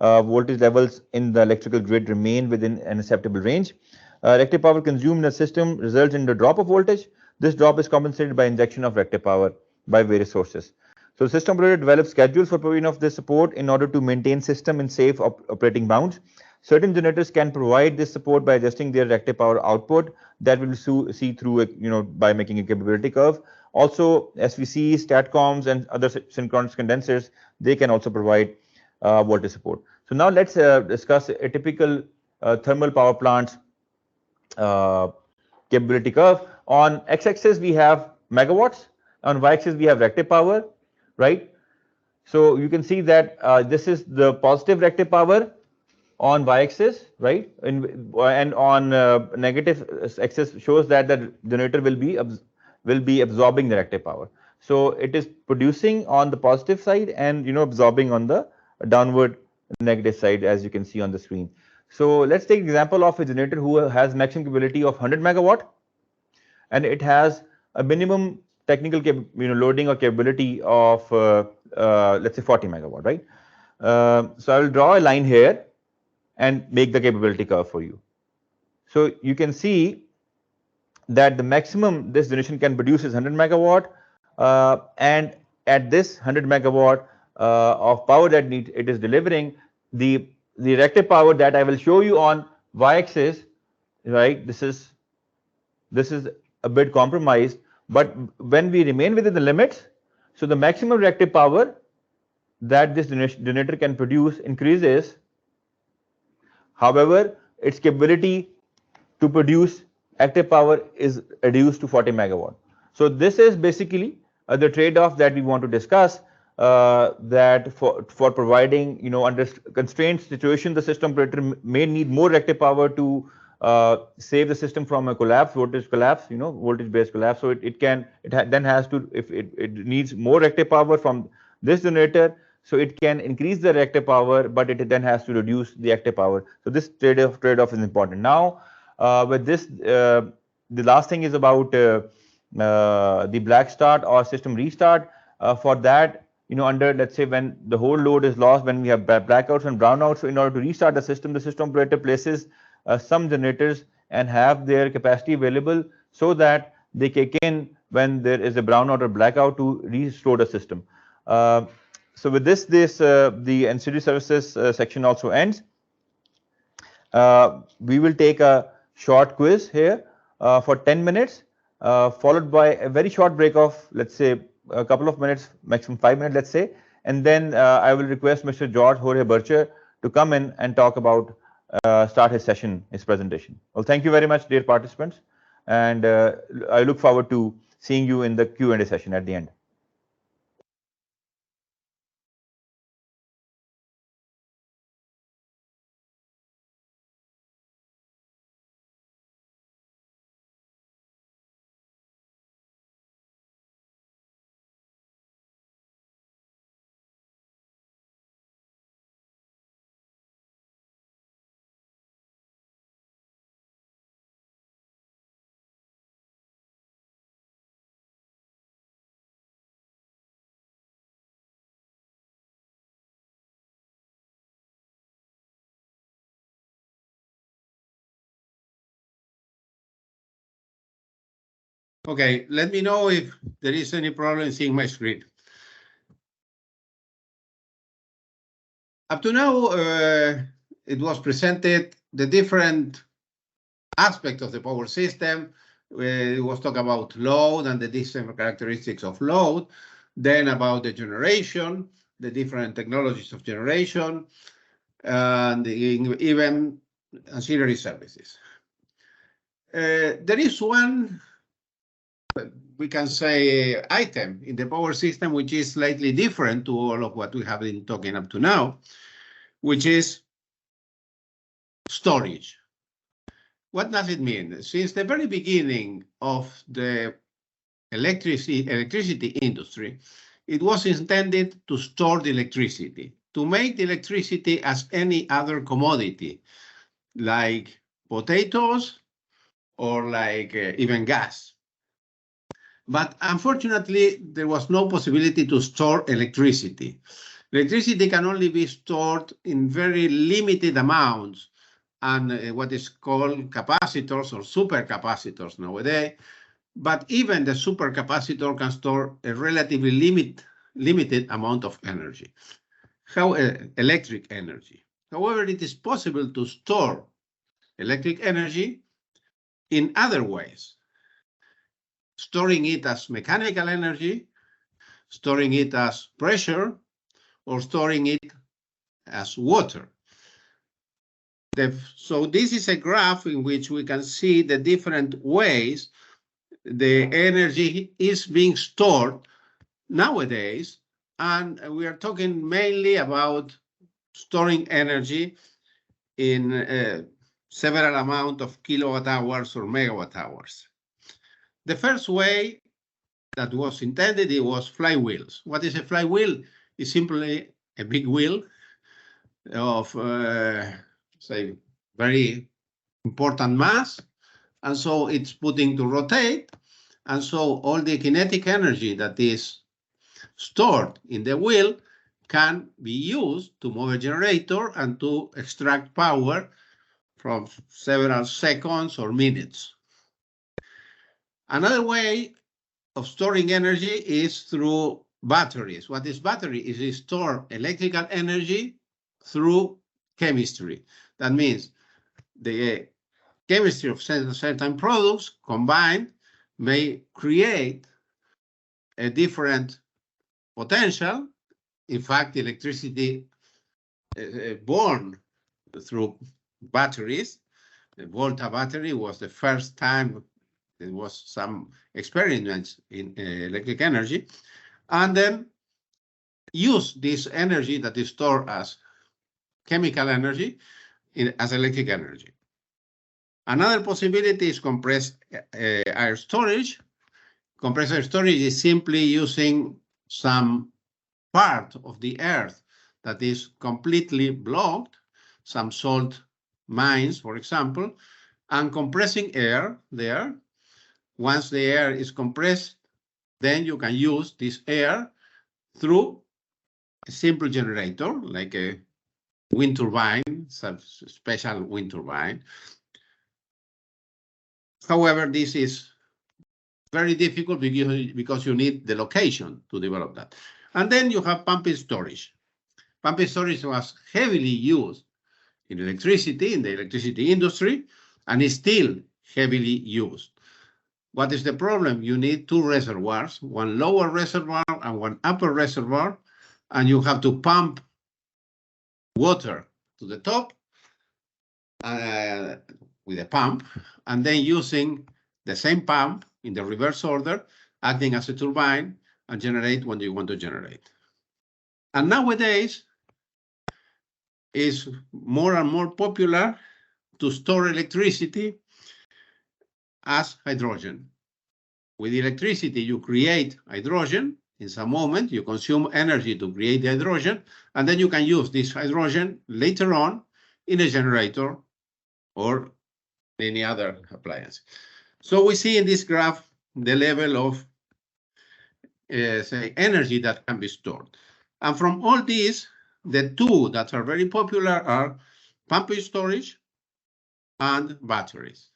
voltage levels in the electrical grid remain within an acceptable range. Reactive power consumed in the system results in the drop of voltage. This drop is compensated by injection of reactive power by various sources. So the system operator develops schedules for provision of this support in order to maintain system in safe operating bounds. Certain generators can provide this support by adjusting their reactive power output that will see through by making a capability curve. Also, SVCs, STATCOMs, and other synchronous condensers, they can also provide voltage support. So now let's discuss a typical thermal power plant's capability curve. On x-axis we have megawatts, on y-axis we have reactive power, right? So you can see that this is the positive reactive power on y-axis, right? And on negative axis shows that the generator will be absorbing the reactive power. So it is producing on the positive side and absorbing on the downward negative side, as you can see on the screen. So let's take example of a generator who has maximum capability of 100 megawatt, and it has a minimum technical loading or capability of let's say 40 megawatt, right? So I will draw a line here and make the capability curve for you. So you can see that the maximum this generation can produce is 100 megawatt, and at this 100 megawatt of power that it is delivering, the reactive power that I will show you on y-axis, right? This is a bit compromised, but when we remain within the limits, so the maximum reactive power that this generator can produce increases. However, its capability to produce active power is reduced to 40 megawatt. So this is basically the trade-off that we want to discuss, that for providing, under constrained situation, the system operator may need more reactive power to save the system from a voltage collapse, voltage-based collapse. So then has to, if it needs more reactive power from this generator, so it can increase the reactive power, but it then has to reduce the active power. So this trade-off is important. Now, with this, the last thing is about the black start or system restart. For that, under, let's say, when the whole load is lost, when we have blackouts and brownouts, so in order to restart the system operator places some generators and have their capacity available so that they kick in when there is a brownout or blackout to restore the system. So with this the ancillary services section also ends. We will take a short quiz here for 10 minutes, followed by a very short break of, let's say, a couple of minutes, maximum 5 minutes, let's say. And then I will request Mr. George Jorge Burcher to come in and talk about, start his session, his presentation. Well, thank you very much, dear participants. And I look forward to seeing you in the Q&A session at the end. Okay, let me know if there is any problem seeing my screen. Up to now, it was presented the different aspects of the power system. It was talk about load and the different characteristics of load, then about the generation, the different technologies of generation, and even ancillary services. There is one, we can say, item in the power system which is slightly different to all of what we have been talking up to now, which is storage. What does it mean? Since the very beginning of the electricity industry, it was intended to store the electricity, to make the electricity as any other commodity, like potatoes or like even gas. But unfortunately, there was no possibility to store electricity. Electricity can only be stored in very limited amounts and what is called capacitors or supercapacitors nowadays. But even the supercapacitor can store a relatively limited amount of energy, electric energy. However, it is possible to store electric energy in other ways, storing it as mechanical energy, storing it as pressure, or storing it as water. So this is a graph in which we can see the different ways the energy is being stored nowadays. And we are talking mainly about storing energy in several amount of kilowatt hours or megawatt hours. The first way that was intended, it was flywheels. What is a flywheel? It's simply a big wheel of, say, very important mass. And so it's putting to rotate. And so all the kinetic energy that is stored in the wheel can be used to move a generator and to extract power from several seconds or minutes. Another way of storing energy is through batteries. What is battery? It is store electrical energy through chemistry. That means the chemistry of certain products combined may create a different potential. In fact, electricity born through batteries. The Volta battery was the first time there was some experiments in electric energy, and then use this energy that is stored as chemical energy as electric energy. Another possibility is compressed air storage. Compressed air storage is simply using some part of the earth that is completely blocked, some salt mines, for example, and compressing air there. Once the air is compressed, then you can use this air through a simple generator, like a wind turbine, some special wind turbine. However, this is very difficult because you need the location to develop that. And then you have pumping storage. Pumping storage was heavily used in electricity, in the electricity industry, and is still heavily used. What is the problem? You need two reservoirs, one lower reservoir and one upper reservoir, and you have to pump water to the top with a pump, and then using the same pump in the reverse order, acting as a turbine and generate when you want to generate. And nowadays, it's more and more popular to store electricity as hydrogen. With electricity, you create hydrogen. In some moment, you consume energy to create the hydrogen, and then you can use this hydrogen later on in a generator or any other appliance. So we see in this graph the level of say energy that can be stored. And from all these, the two that are very popular are pumping storage and batteries.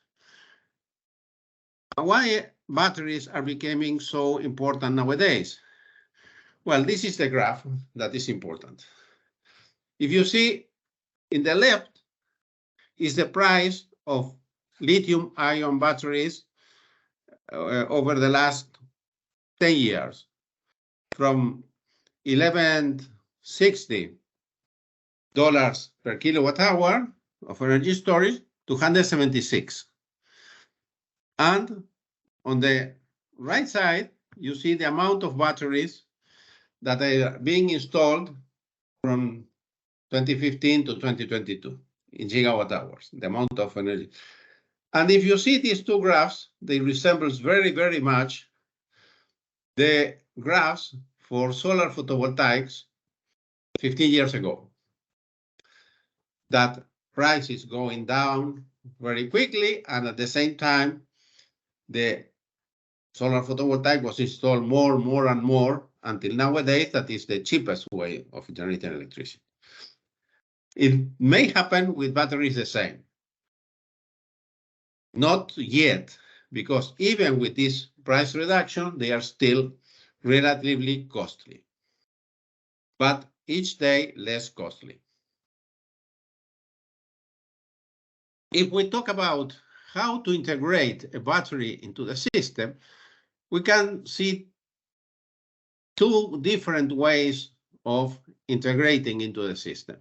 Why batteries are becoming so important nowadays? Well, this is the graph that is important. If you see in the left is the price of lithium-ion batteries over the last 10 years, from $1160 per kilowatt hour of energy storage to 176. And on the right side, you see the amount of batteries that are being installed from 2015 to 2022 in gigawatt hours, the amount of energy. And if you see these two graphs, they resemble very, very much the graphs for solar photovoltaics 15 years ago. That price is going down very quickly, and at the same time, the solar photovoltaic was installed more and more until nowadays that is the cheapest way of generating electricity. It may happen with batteries the same. Not yet, because even with this price reduction, they are still relatively costly, but each day less costly. If we talk about how to integrate a battery into the system, we can see two different ways of integrating into the system.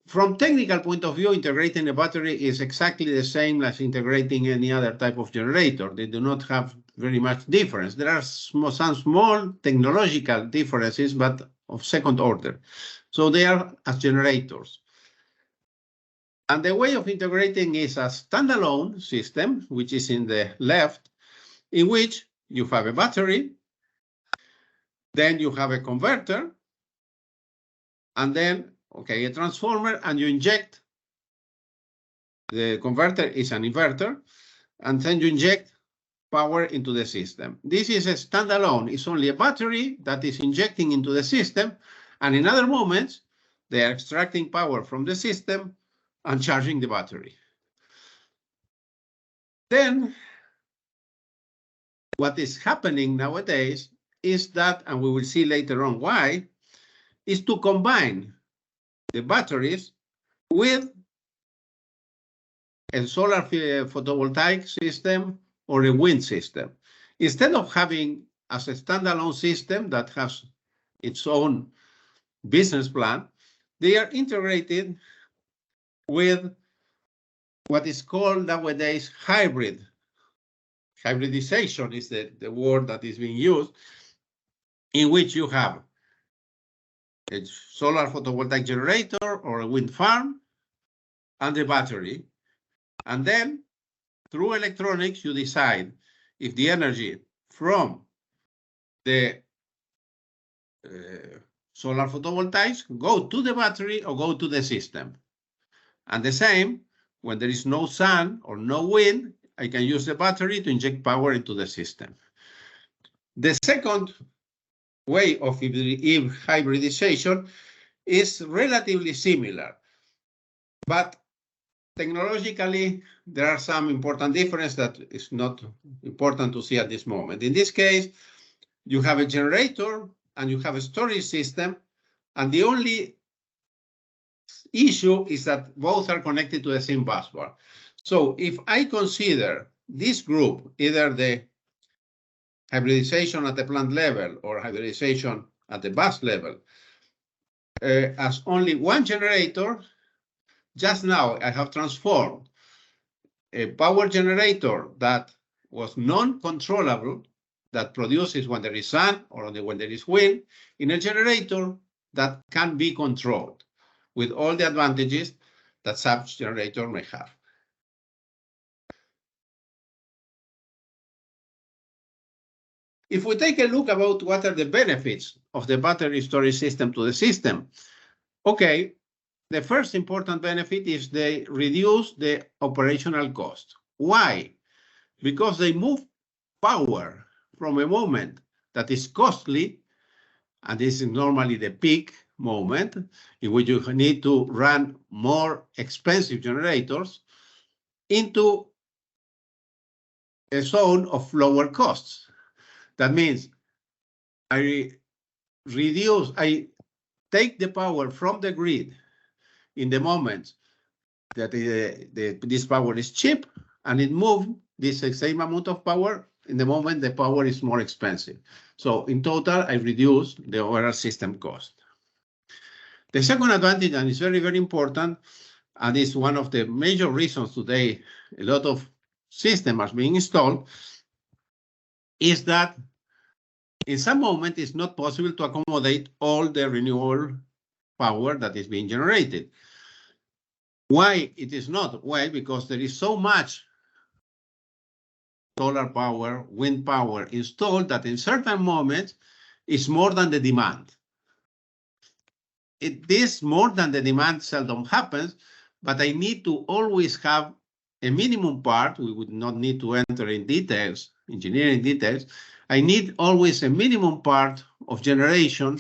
From technical point of view, integrating a battery is exactly the same as integrating any other type of generator. They do not have very much difference. There are some small technological differences, but of second order. So they are as generators. And the way of integrating is a standalone system, which is in the left, in which you have a battery, then you have a converter, and then, okay, a transformer, and you inject, the converter is an inverter, and then you inject power into the system. This is a standalone. It's only a battery that is injecting into the system, and in other moments, they are extracting power from the system and charging the battery. Then, what is happening nowadays is that, and we will see later on why, is to combine the batteries with a solar photovoltaic system or a wind system. Instead of having as a standalone system that has its own business plan, they are integrated with what is called nowadays hybrid. Hybridization is the word that is being used, in which you have a solar photovoltaic generator or a wind farm and a battery. And then through electronics, you decide if the energy from the solar photovoltaics go to the battery or go to the system. And the same, when there is no sun or no wind, I can use the battery to inject power into the system. The second way of hybridization is relatively similar, but technologically, there are some important differences that is not important to see at this moment. In this case, you have a generator and you have a storage system, and the only issue is that both are connected to the same busbar. So if I consider this group, either the hybridization at the plant level or hybridization at the bus level, as only one generator, just now I have transformed a power generator that was non-controllable, that produces when there is sun or when there is wind, in a generator that can be controlled with all the advantages that such generator may have. If we take a look about what are the benefits of the battery storage system to the system, okay, the first important benefit is they reduce the operational cost. Why? Because they move power from a moment that is costly, and this is normally the peak moment in which you need to run more expensive generators, into a zone of lower costs. That means I take the power from the grid in the moment that this power is cheap, and it moves this same amount of power in the moment the power is more expensive. So in total, I reduce the overall system cost. The second advantage, and it's very, very important, and is one of the major reasons today a lot of systems are being installed, is that in some moment it's not possible to accommodate all the renewable power that is being generated. Why it is not? Why? Because there is so much solar power, wind power installed that in certain moments it's more than the demand. This more than the demand seldom happens, but I need to always have a minimum part. We would not need to enter in details, engineering details. I need always a minimum part of generation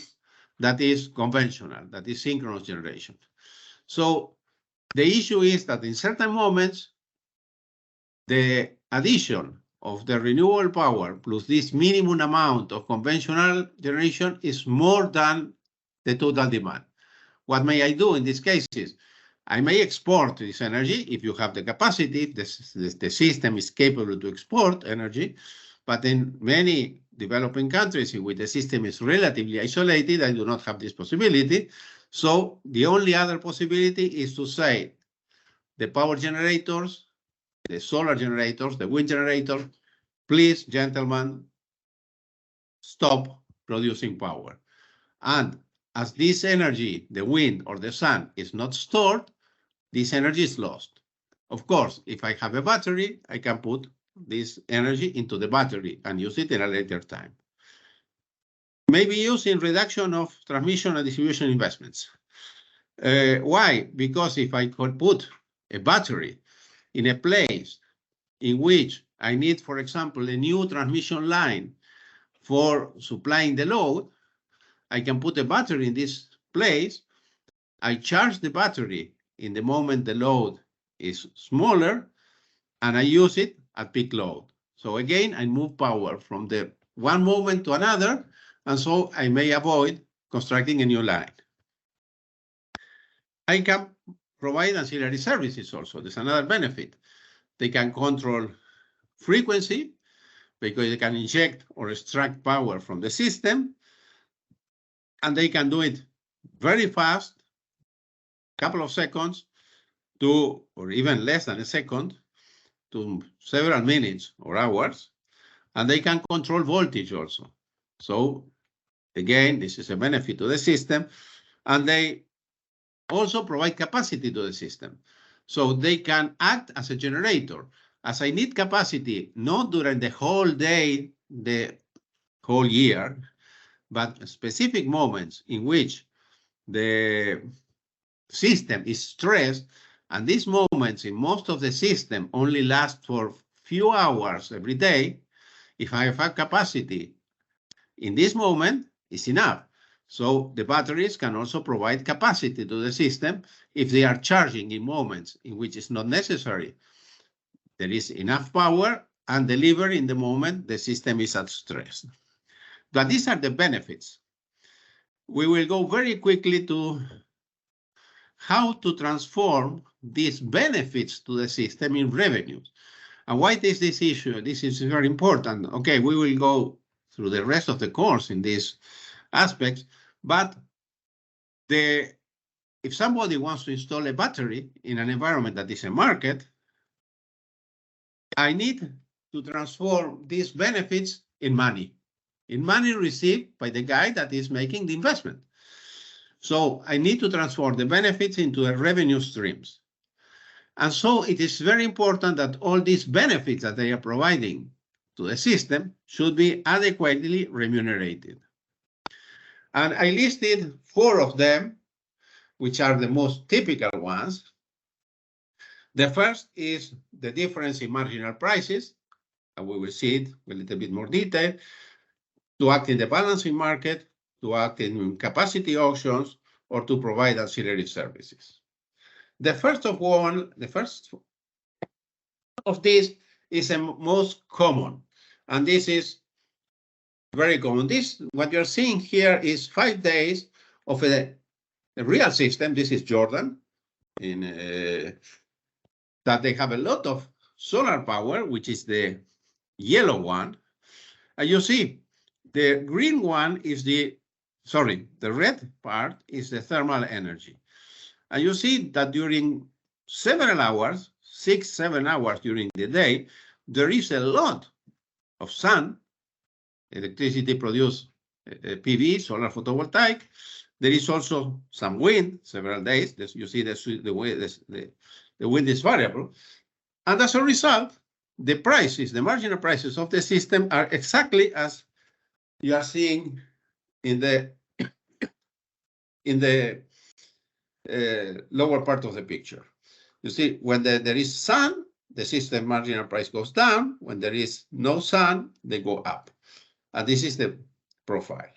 that is conventional, that is synchronous generation. So the issue is that in certain moments, the addition of the renewable power plus this minimum amount of conventional generation is more than the total demand. What may I do in these cases? I may export this energy if you have the capacity, the system is capable to export energy, but in many developing countries in which the system is relatively isolated, I do not have this possibility. So the only other possibility is to say the power generators, the solar generators, the wind generators, please, gentlemen, stop producing power. And as this energy, the wind or the sun, is not stored, this energy is lost. Of course, if I have a battery, I can put this energy into the battery and use it in a later time. Maybe used in reduction of transmission and distribution investments. Why? Because if I could put a battery in a place in which I need, for example, a new transmission line for supplying the load, I can put a battery in this place. I charge the battery in the moment the load is smaller, and I use it at peak load. So again, I move power from the one moment to another, and so I may avoid constructing a new line. I can provide ancillary services also. There's another benefit. They can control frequency because they can inject or extract power from the system, and they can do it very fast, a couple of seconds to, or even less than a second, to several minutes or hours, and they can control voltage also. So again, this is a benefit to the system, and they also provide capacity to the system. So they can act as a generator. As I need capacity, not during the whole day, the whole year, but specific moments in which the system is stressed, and these moments in most of the system only last for few hours every day. If I have capacity in this moment, it's enough. So the batteries can also provide capacity to the system if they are charging in moments in which it's not necessary. There is enough power and deliver in the moment the system is at stress. But these are the benefits. We will go very quickly to how to transform these benefits to the system in revenues. And why is this issue? This is very important. Okay, we will go through the rest of the course in these aspects, but if somebody wants to install a battery in an environment that is a market, I need to transform these benefits in money received by the guy that is making the investment. So I need to transform the benefits into revenue streams. And so it is very important that all these benefits that they are providing to the system should be adequately remunerated. And I listed 4 of them, which are the most typical ones. The first is the difference in marginal prices, and we will see it with a little bit more detail, to act in the balancing market, to act in capacity auctions, or to provide ancillary services. The first of these is the most common, and this is very common. This, what you're seeing here is 5 days of a real system. This is Jordan, that they have a lot of solar power, which is the yellow one. And you see, the green one is the red part is the thermal energy. And you see that during several hours, 6-7 hours during the day, there is a lot of sun, electricity produced, PV, solar photovoltaic. There is also some wind, several days. You see the wind is variable. And as a result, the prices, the marginal prices of the system are exactly as you are seeing in the lower part of the picture. You see, when there is sun, the system marginal price goes down. When there is no sun, they go up. And this is the profile.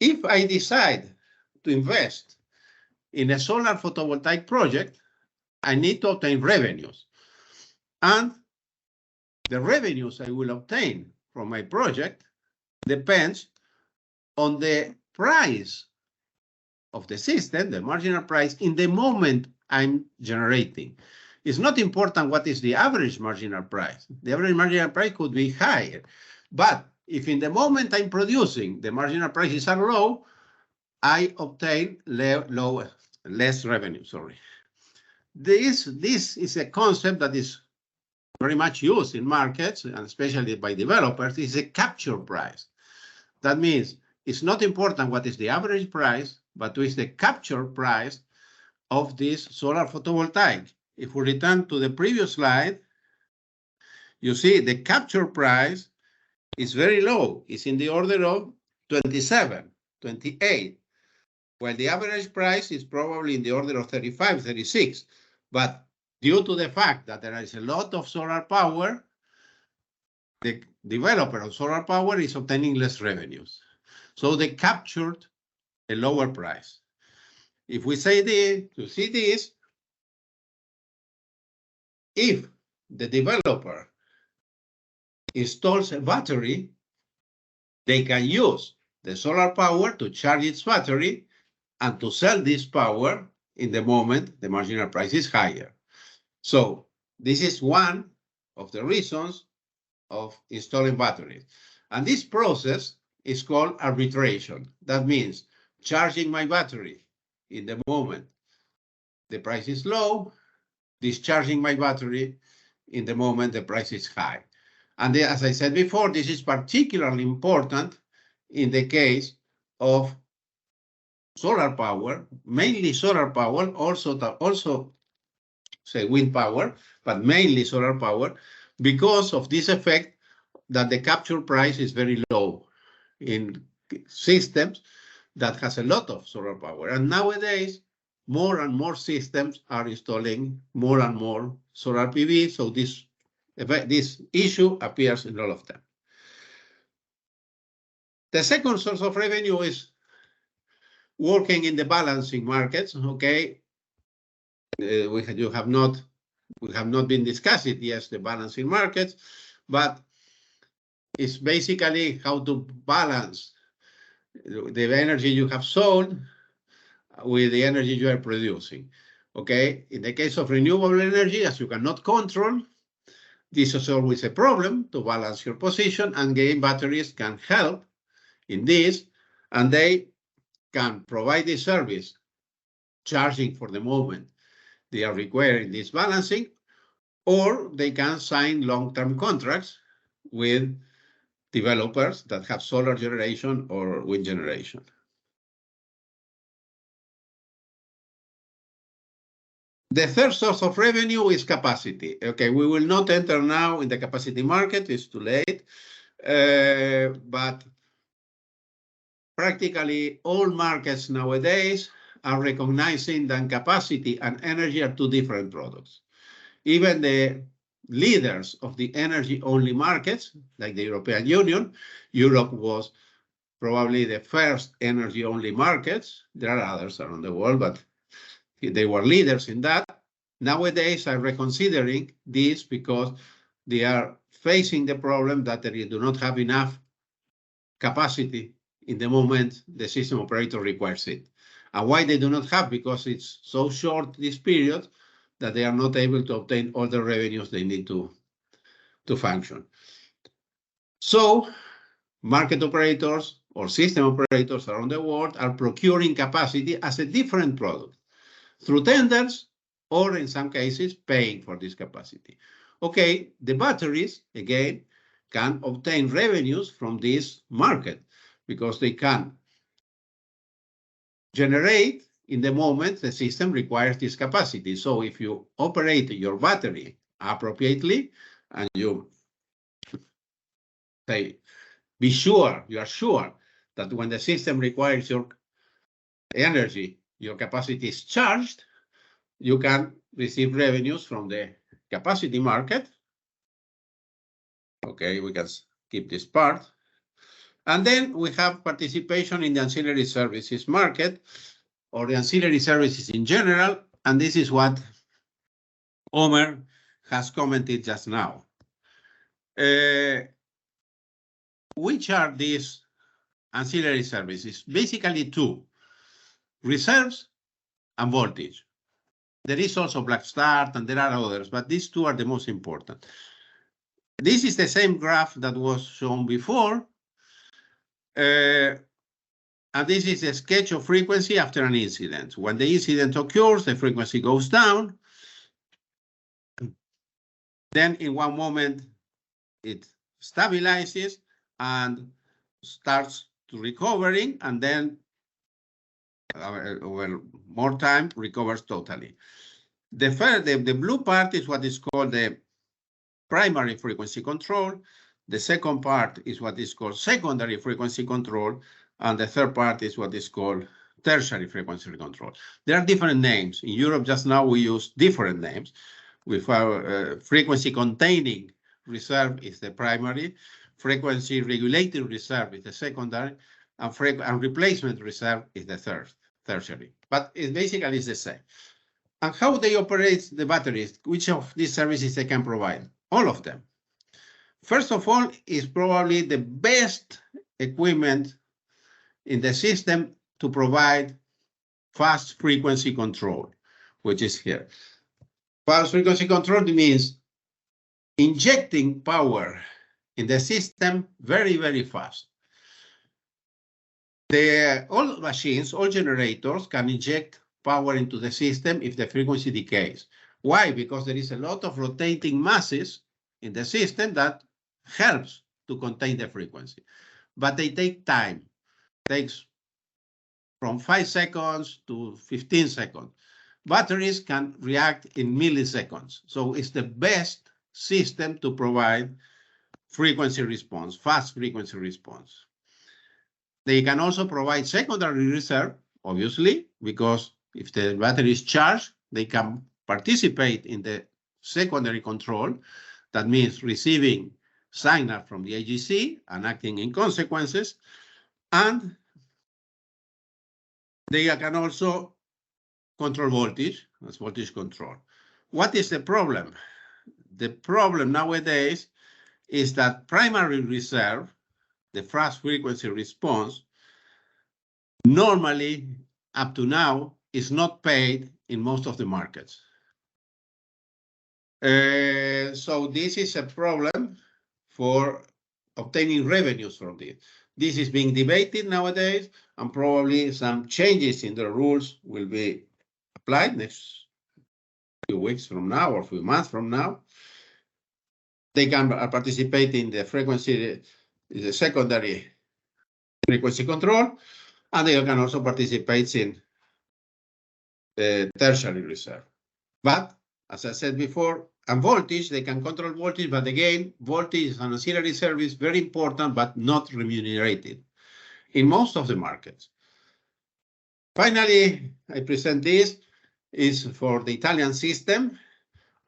If I decide to invest in a solar photovoltaic project, I need to obtain revenues. And the revenues I will obtain from my project depends on the price of the system, the marginal price, in the moment I'm generating. It's not important what is the average marginal price. The average marginal price could be higher. But if in the moment I'm producing, the marginal prices are low, I obtain less revenue, sorry. This is a concept that is very much used in markets, and especially by developers. It's a capture price. That means it's not important what is the average price, but what is the capture price of this solar photovoltaic. If we return to the previous slide, you see the capture price is very low. It's in the order of 27, 28, while the average price is probably in the order of 35, 36. But due to the fact that there is a lot of solar power, the developer of solar power is obtaining less revenues. So they captured a lower price. If we say this, to see this, if the developer installs a battery, they can use the solar power to charge its battery and to sell this power in the moment the marginal price is higher. So this is one of the reasons of installing batteries. And this process is called arbitration. That means charging my battery in the moment the price is low, discharging my battery in the moment the price is high. And as I said before, this is particularly important in the case of solar power, mainly solar power, also say wind power, but mainly solar power, because of this effect that the capture price is very low in systems that has a lot of solar power. And nowadays, more and more systems are installing more and more solar PV, so this issue appears in all of them. The second source of revenue is working in the balancing markets. Okay, we have not been discussing yet the balancing markets, but it's basically how to balance the energy you have sold with the energy you are producing. Okay, in the case of renewable energy, as you cannot control, this is always a problem to balance your position, and gain batteries can help in this, and they can provide this service, charging for the moment they are requiring this balancing, or they can sign long-term contracts with developers that have solar generation or wind generation. The third source of revenue is capacity. Okay, we will not enter now in the capacity market, it's too late, but practically all markets nowadays are recognizing that capacity and energy are two different products. Even the leaders of the energy-only markets, like the European Union, Europe was probably the first energy-only markets. There are others around the world, but they were leaders in that. nowadays are reconsidering this because they are facing the problem that they do not have enough capacity in the moment the system operator requires it. And why they do not have? Because it's so short this period that they are not able to obtain all the revenues they need to function. So market operators or system operators around the world are procuring capacity as a different product through tenders or in some cases paying for this capacity. Okay, the batteries, again, can obtain revenues from this market because they can generate in the moment the system requires this capacity. So if you operate your battery appropriately and you say, you are sure that when the system requires your energy, your capacity is charged, you can receive revenues from the capacity market. Okay, we can skip this part. And then we have participation in the ancillary services market or the ancillary services in general. And this is what Omer has commented just now. Which are these ancillary services? Basically two, reserves and voltage. There is also black start and there are others, but these two are the most important. This is the same graph that was shown before. And this is a sketch of frequency after an incident. When the incident occurs, the frequency goes down. Then in one moment, it stabilizes and starts to recovering, and then over more time recovers totally. The blue part is what is called the primary frequency control. The second part is what is called secondary frequency control. And the third part is what is called tertiary frequency control. There are different names. In Europe, just now, we use different names. With our frequency containing reserve is the primary, frequency regulating reserve is the secondary, and replacement reserve is the tertiary. But it basically is the same. And how they operate the batteries, which of these services they can provide? All of them. First of all, is probably the best equipment in the system to provide fast frequency control, which is here. Fast frequency control means injecting power in the system very, very fast. All machines, all generators can inject power into the system if the frequency decays. Why? Because there is a lot of rotating masses in the system that helps to contain the frequency. But they take time. It takes from 5 seconds to 15 seconds. Batteries can react in milliseconds. So it's the best system to provide frequency response, fast frequency response. They can also provide secondary reserve, obviously, because if the battery is charged, they can participate in the secondary control. That means receiving signal from the AGC and acting in consequences. And they can also control voltage, as voltage control. What is the problem? The problem nowadays is that primary reserve, the fast frequency response, normally up to now is not paid in most of the markets. So this is a problem for obtaining revenues from this. This is being debated nowadays, and probably some changes in the rules will be applied next few weeks from now or few months from now. They can participate in the frequency, the secondary frequency control, and they can also participate in the tertiary reserve. But as I said before, and voltage, they can control voltage, but again, voltage is an ancillary service, very important, but not remunerated in most of the markets. Finally, I present this is for the Italian system,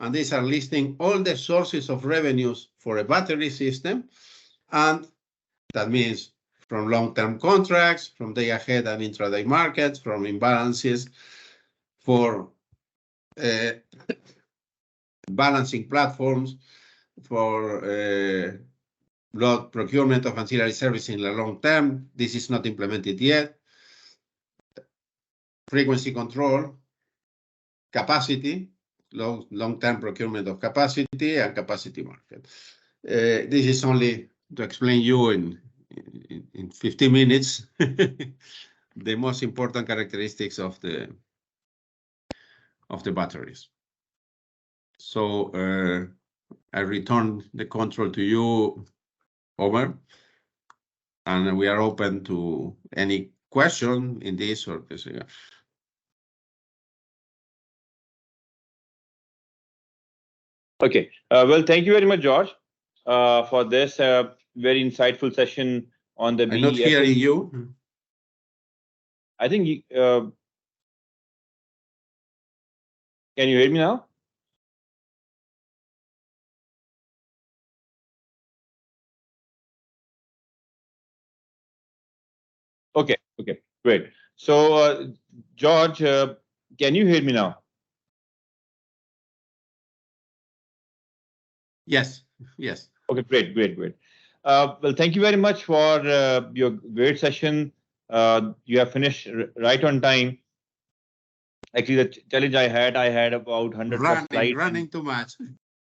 and these are listing all the sources of revenues for a battery system, and that means from long-term contracts, from day-ahead and intraday markets, from imbalances, for balancing platforms for blood procurement of ancillary services in the long term. This is not implemented yet. Frequency control, capacity, long-term procurement of capacity, and capacity market. This is only to explain you in 15 minutes the most important characteristics of the batteries. So I return the control to you, Omer, and we are open to any question in this or this. Okay. Well, thank you very much, George, for this very insightful session on the I'm not hearing you. I think can you hear me now? Okay, okay, great. So, George, can you hear me now? Yes, yes. Okay, great, great, great. Well, thank you very much for your great session. You have finished right on time. Actually, the challenge I had about 100 plus slides. Running too much.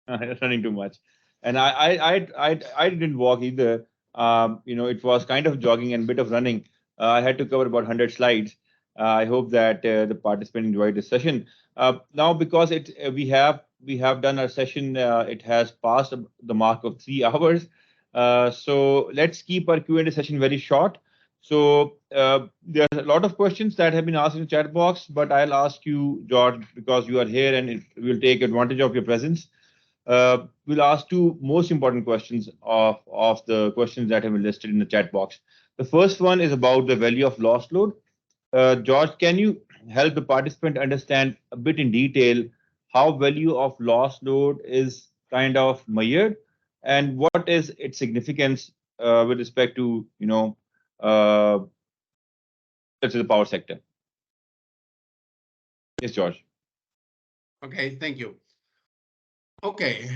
Running too much, and I didn't walk either. You know, it was kind of jogging and a bit of running. I had to cover about 100 slides. I hope that the participants enjoyed this session. Now, because we have done our session, it has passed the mark of 3 hours. So let's keep our Q&A session very short. So there are a lot of questions that have been asked in the chat box, but I'll ask you, George, because you are here and we'll take advantage of your presence. We'll ask 2 most important questions of the questions that have been listed in the chat box. The first one is about the value of loss load. George, can you help the participant understand a bit in detail how value of loss load is kind of measured and what is its significance with respect to, you know, let's say the power sector? Yes, George. Okay, thank you. Okay,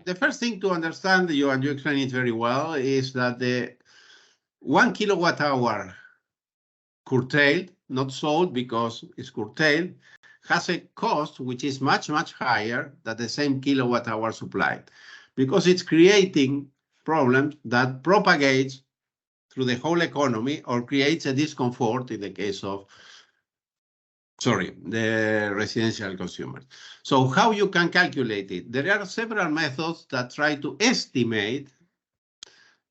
the first thing to understand, and you explained it very well, is that the 1 kilowatt hour curtailed, not sold because it's curtailed, has a cost which is much, much higher than the same kilowatt hour supplied, because it's creating problems that propagates through the whole economy or creates a discomfort in the case of the residential consumers. So how you can calculate it? There are several methods that try to estimate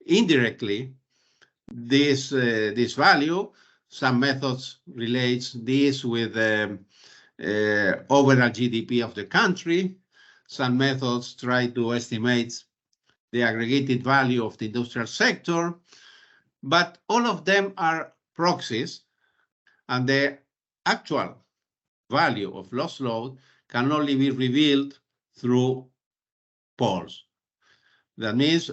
indirectly this value. Some methods relate this with overall GDP of the country. Some methods try to estimate the aggregated value of the industrial sector, but all of them are proxies, and the actual value of loss load can only be revealed through polls. That means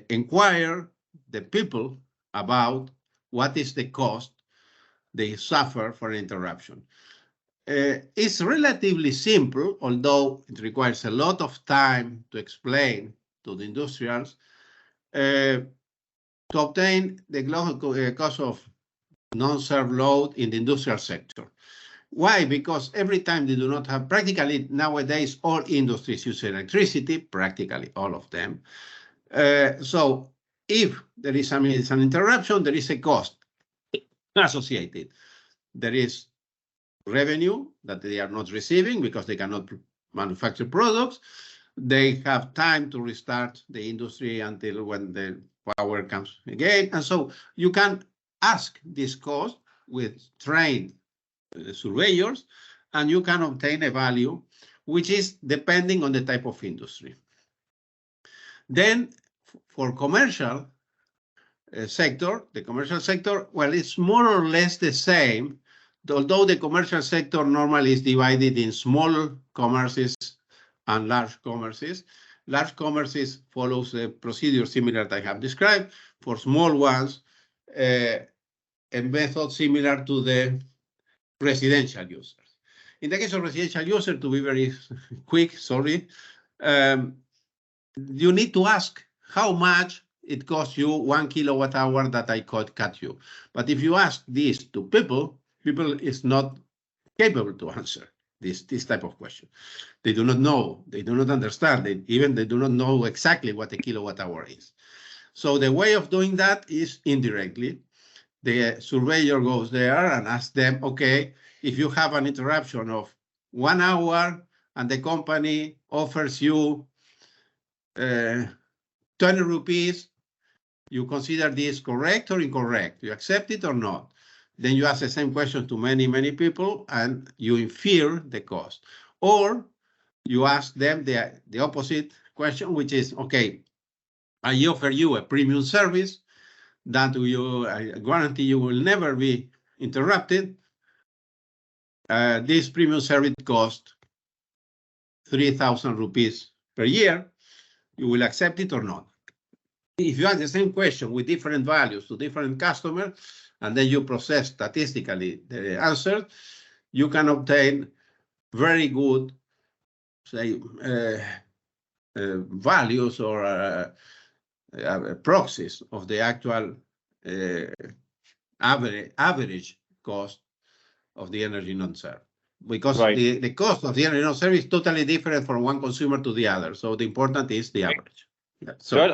inquire the people about what is the cost they suffer for an interruption. It's relatively simple, although it requires a lot of time to explain to the industrials to obtain the cost of non-served load in the industrial sector. Why? Because every time they do not have, practically nowadays, all industries use electricity, practically all of them. So if there is an interruption, there is a cost associated. There is revenue that they are not receiving because they cannot manufacture products. They have time to restart the industry until when the power comes again. And so you can ask this cost with trained surveyors, and you can obtain a value which is depending on the type of industry. Then for commercial sector, the commercial sector, well, it's more or less the same, although the commercial sector normally is divided in small commerces and large commerces. Large commerces follows a procedure similar that I have described. For small ones, a method similar to the residential users. In the case of residential user, to be very quick, sorry, you need to ask how much it costs you 1 kilowatt hour that I could cut you. But if you ask this to people is not capable to answer this type of question. They do not know, they do not understand, they do not know exactly what a kilowatt hour is. So the way of doing that is indirectly. The surveyor goes there and asks them, okay, if you have an interruption of 1 hour and the company offers you 20 rupees, you consider this correct or incorrect? You accept it or not? Then you ask the same question to many, many people and you infer the cost. Or you ask them the opposite question, which is, okay, I offer you a premium service that I guarantee you will never be interrupted. This premium service costs 3,000 rupees per year. You will accept it or not? If you ask the same question with different values to different customers, and then you process statistically the answer, you can obtain very good, say, values or proxies of the actual average cost of the energy not served. Because right. the cost of the energy not served is totally different from one consumer to the other. So the important is the average. Yeah, so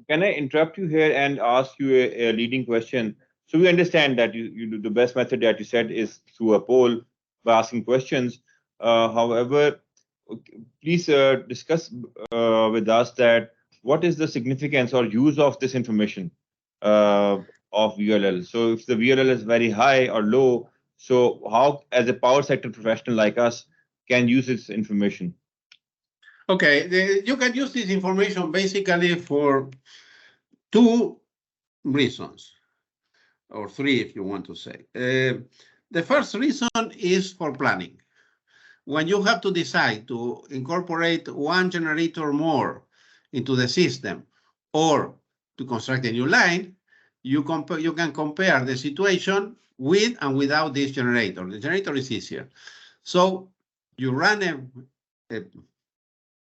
can I interrupt you here and ask you a leading question? So we understand that you do the best method that you said is through a poll by asking questions. However, please discuss with us that what is the significance or use of this information of VLL? So if the VLL is very high or low, so how, as a power sector professional like us, can use this information? Okay, you can use this information basically for two reasons, or three if you want to say. The first reason is for planning. When you have to decide to incorporate one generator more into the system or to construct a new line, you can compare the situation with and without this generator. The generator is easier. So you run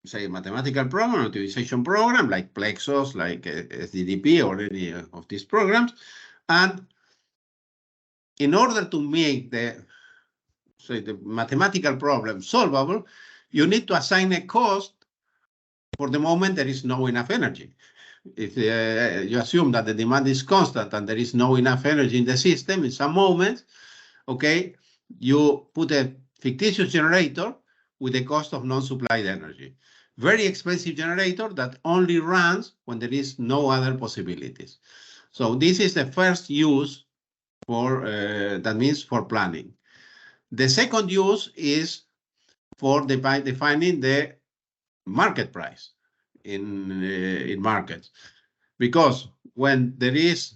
say, mathematical program, optimization program, like Plexos, like SDDP, or any of these programs. And in order to make the mathematical problem solvable, you need to assign a cost for the moment there is no enough energy. If you assume that the demand is constant and there is no enough energy in the system, in some moments, okay, you put a fictitious generator with the cost of non-supplied energy. Very expensive generator that only runs when there is no other possibilities. So this is the first use for, that means for planning. The second use is for defining the market price in markets. Because when there is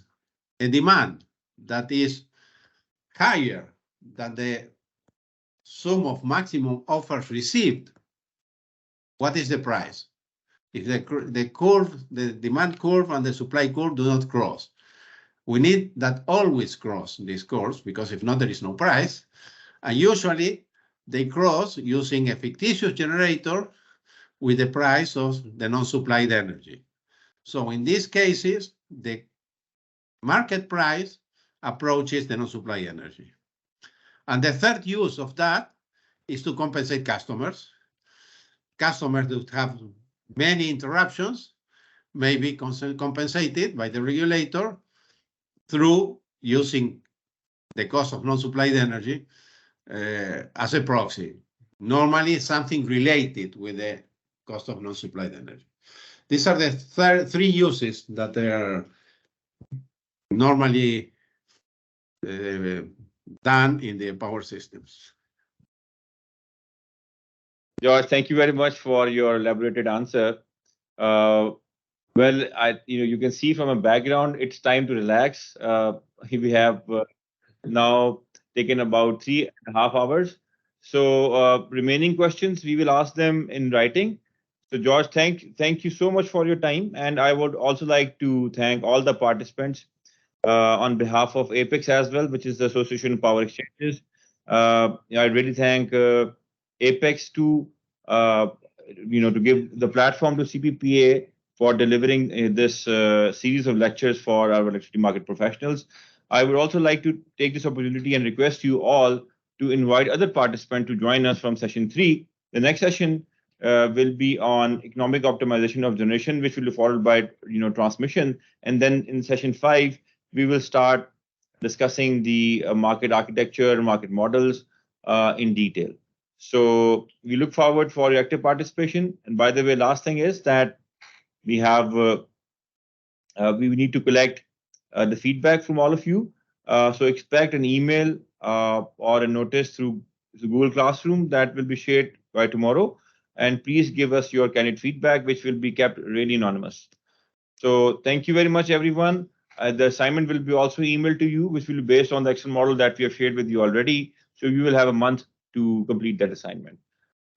a demand that is higher than the sum of maximum offers received, what is the price? If the demand curve and the supply curve do not cross, we need that always cross this curve, because if not, there is no price. And usually they cross using a fictitious generator with the price of the non-supplied energy. So in these cases, the market price approaches the non-supplied energy. And the third use of that is to compensate customers. Customers that have many interruptions may be compensated by the regulator through using the cost of non-supplied energy as a proxy. Normally something related with the cost of non-supplied energy. These are the three uses that are normally done in the power systems. George, thank you very much for your elaborated answer. Well, you can see from a background, it's time to relax. We have now taken about 3.5 hours. So remaining questions, we will ask them in writing. So George, thank you so much for your time. And I would also like to thank all the participants on behalf of APEX as well, which is the Association of Power Exchanges. I really thank Apex to to give the platform to CPPA for delivering this series of lectures for our electricity market professionals. I would also like to take this opportunity and request you all to invite other participants to join us from session 3. The next session will be on economic optimization of generation, which will be followed by transmission, and then in session 5 we will start discussing the market architecture, market models in detail. So we look forward for your active participation. And by the way, last thing is that we have we need to collect the feedback from all of you. So expect an email or a notice through Google Classroom that will be shared by tomorrow. And please give us your candid feedback, which will be kept really anonymous. So thank you very much, everyone. The assignment will be also emailed to you, which will be based on the Excel model that we have shared with you already. So you will have a month to complete that assignment.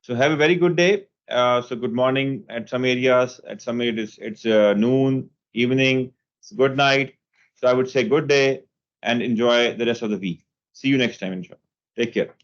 So have a very good day. So good morning at some areas. At some areas, it's noon, evening, it's good night. So I would say good day and enjoy the rest of the week. See you next time, inshallah. Take care.